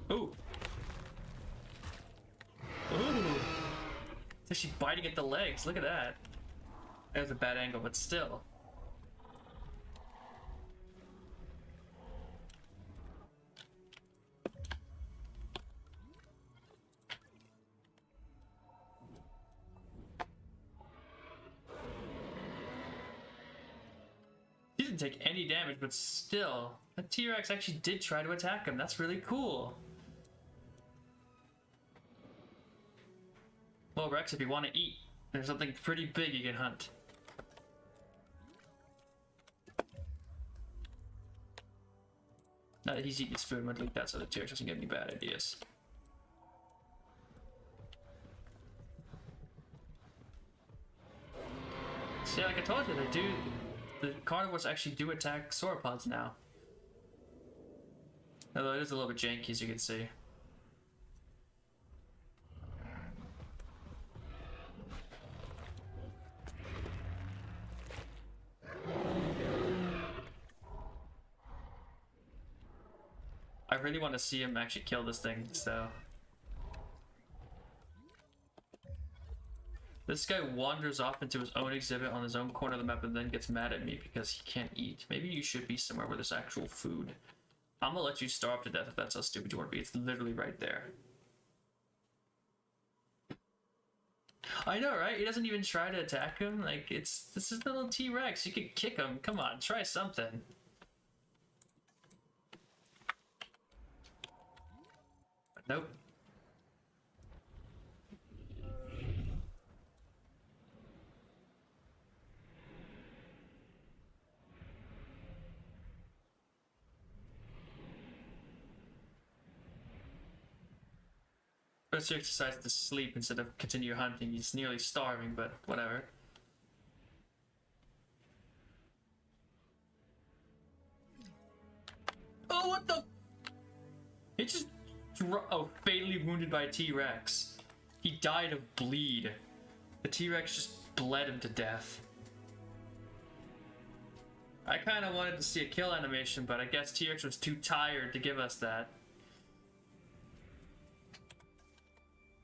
Ooh. Ooh. It's actually biting at the legs. Look at that. That was a bad angle, but still. He didn't take any damage, but still. The T-Rex actually did try to attack him. That's really cool. Well, Rex, if you want to eat, there's something pretty big you can hunt. Now that he's eating his food, I'm gonna leave that so the T-Rex doesn't get any bad ideas. See, like I told you, the carnivores actually do attack sauropods now. Although it is a little bit janky, as you can see. I really want to see him actually kill this thing, so... This guy wanders off into his own exhibit on his own corner of the map and then gets mad at me because he can't eat. Maybe you should be somewhere where there's actual food. I'm gonna let you starve to death if that's how stupid you want to be. It's literally right there. I know, right? He doesn't even try to attack him. Like, this is the little T-Rex. You can kick him. Come on, try something. Nope. First, he decides to sleep instead of continue hunting. He's nearly starving, but whatever. Oh, what the? He just fatally wounded by a T-Rex. He died of bleed. The T-Rex just bled him to death. I kind of wanted to see a kill animation, but I guess T-Rex was too tired to give us that.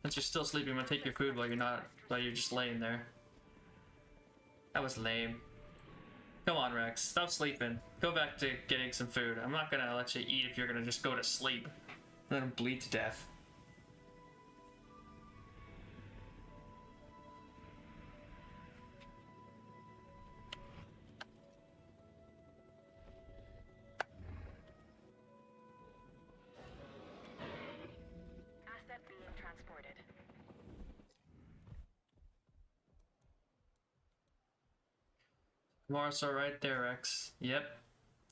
Since you're still sleeping, I'm gonna take your food while you're just laying there. That was lame. Come on, Rex. Stop sleeping. Go back to getting some food. I'm not gonna let you eat if you're gonna just go to sleep. Let him bleed to death. Asset being transported. Marso right there, Rex. Yep.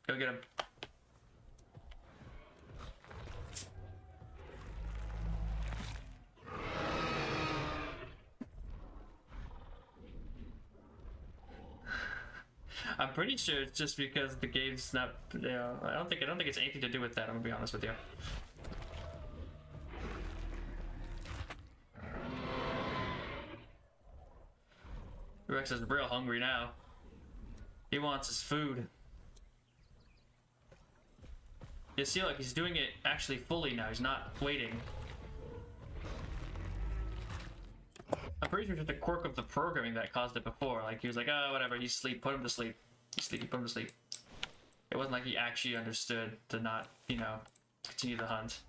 Go get him. I'm pretty sure it's just because the game's not, you know, I don't think it's anything to do with that, I'm gonna be honest with you. Rex is real hungry now. He wants his food. You see, like, he's doing it actually fully now. He's not waiting. I'm pretty sure it's just a quirk of the programming that caused it before. Like, he was like, oh, whatever, he's asleep, put him to sleep. He's sleepy, put him to sleep. It wasn't like he actually understood to not, you know, continue the hunt.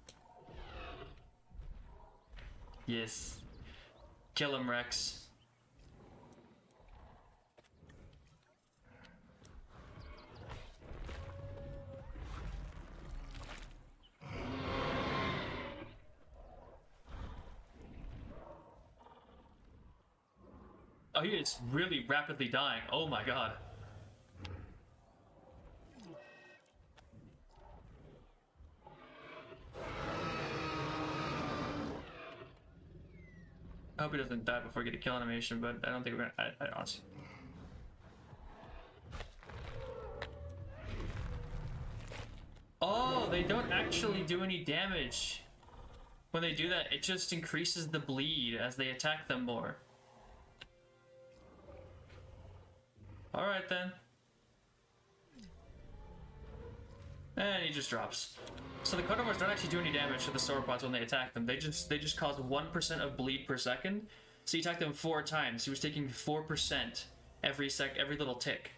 Yes. Kill him, Rex. Oh, he is really rapidly dying. Oh my god. I hope he doesn't die before we get a kill animation, but I don't think we're gonna. I honestly. Oh, they don't actually do any damage. When they do that, it just increases the bleed as they attack them more. Alright then. And he just drops. So the carnivores don't actually do any damage to the sauropods when they attack them. They just cause 1% of bleed per second. So you attack them 4 times. He was taking 4% every little tick.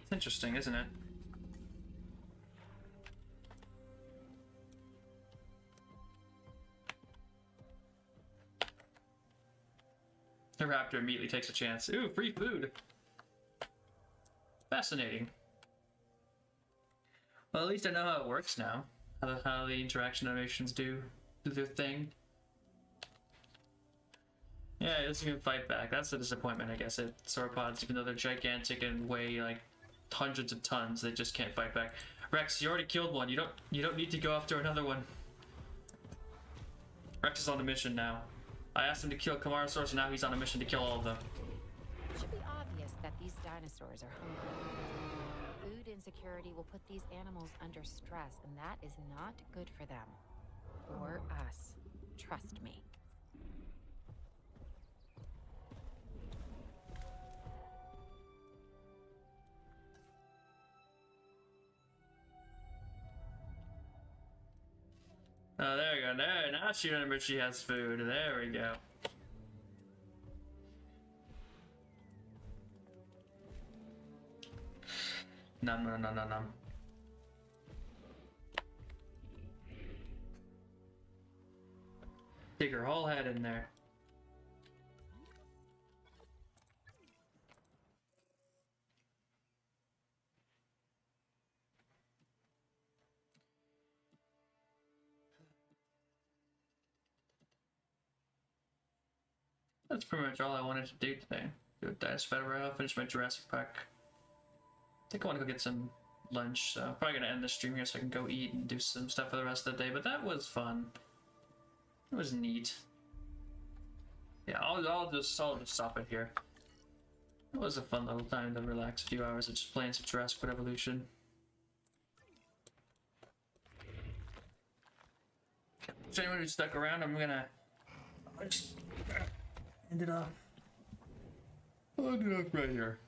It's interesting, isn't it? The raptor immediately takes a chance. Ooh, free food. Fascinating. Well, at least I know how it works now. How the interaction animations do their thing. Yeah, it doesn't even fight back. That's a disappointment, I guess. Sauropods, even though they're gigantic and weigh like hundreds of tons, they just can't fight back. Rex, you already killed one. You don't need to go after another one. Rex is on a mission now. I asked him to kill Camarasaurus, and now he's on a mission to kill all of them. It should be obvious that these dinosaurs are hungry. Food insecurity will put these animals under stress, and that is not good for them. Or us. Trust me. Oh, there we go. There, now she remembers she has food. There we go. Nom nom nom nom nom. Dig her whole head in there. That's pretty much all I wanted to do today. Do a Dinosaur Battle Royale, finish my Jurassic Park. I think I want to go get some lunch, so I'm probably going to end the stream here so I can go eat and do some stuff for the rest of the day, but that was fun. It was neat. Yeah, I'll just stop it here. It was a fun little time to relax a few hours of just playing some Jurassic World Evolution. For anyone who stuck around, I'm gonna just end it off. I'll end it off right here.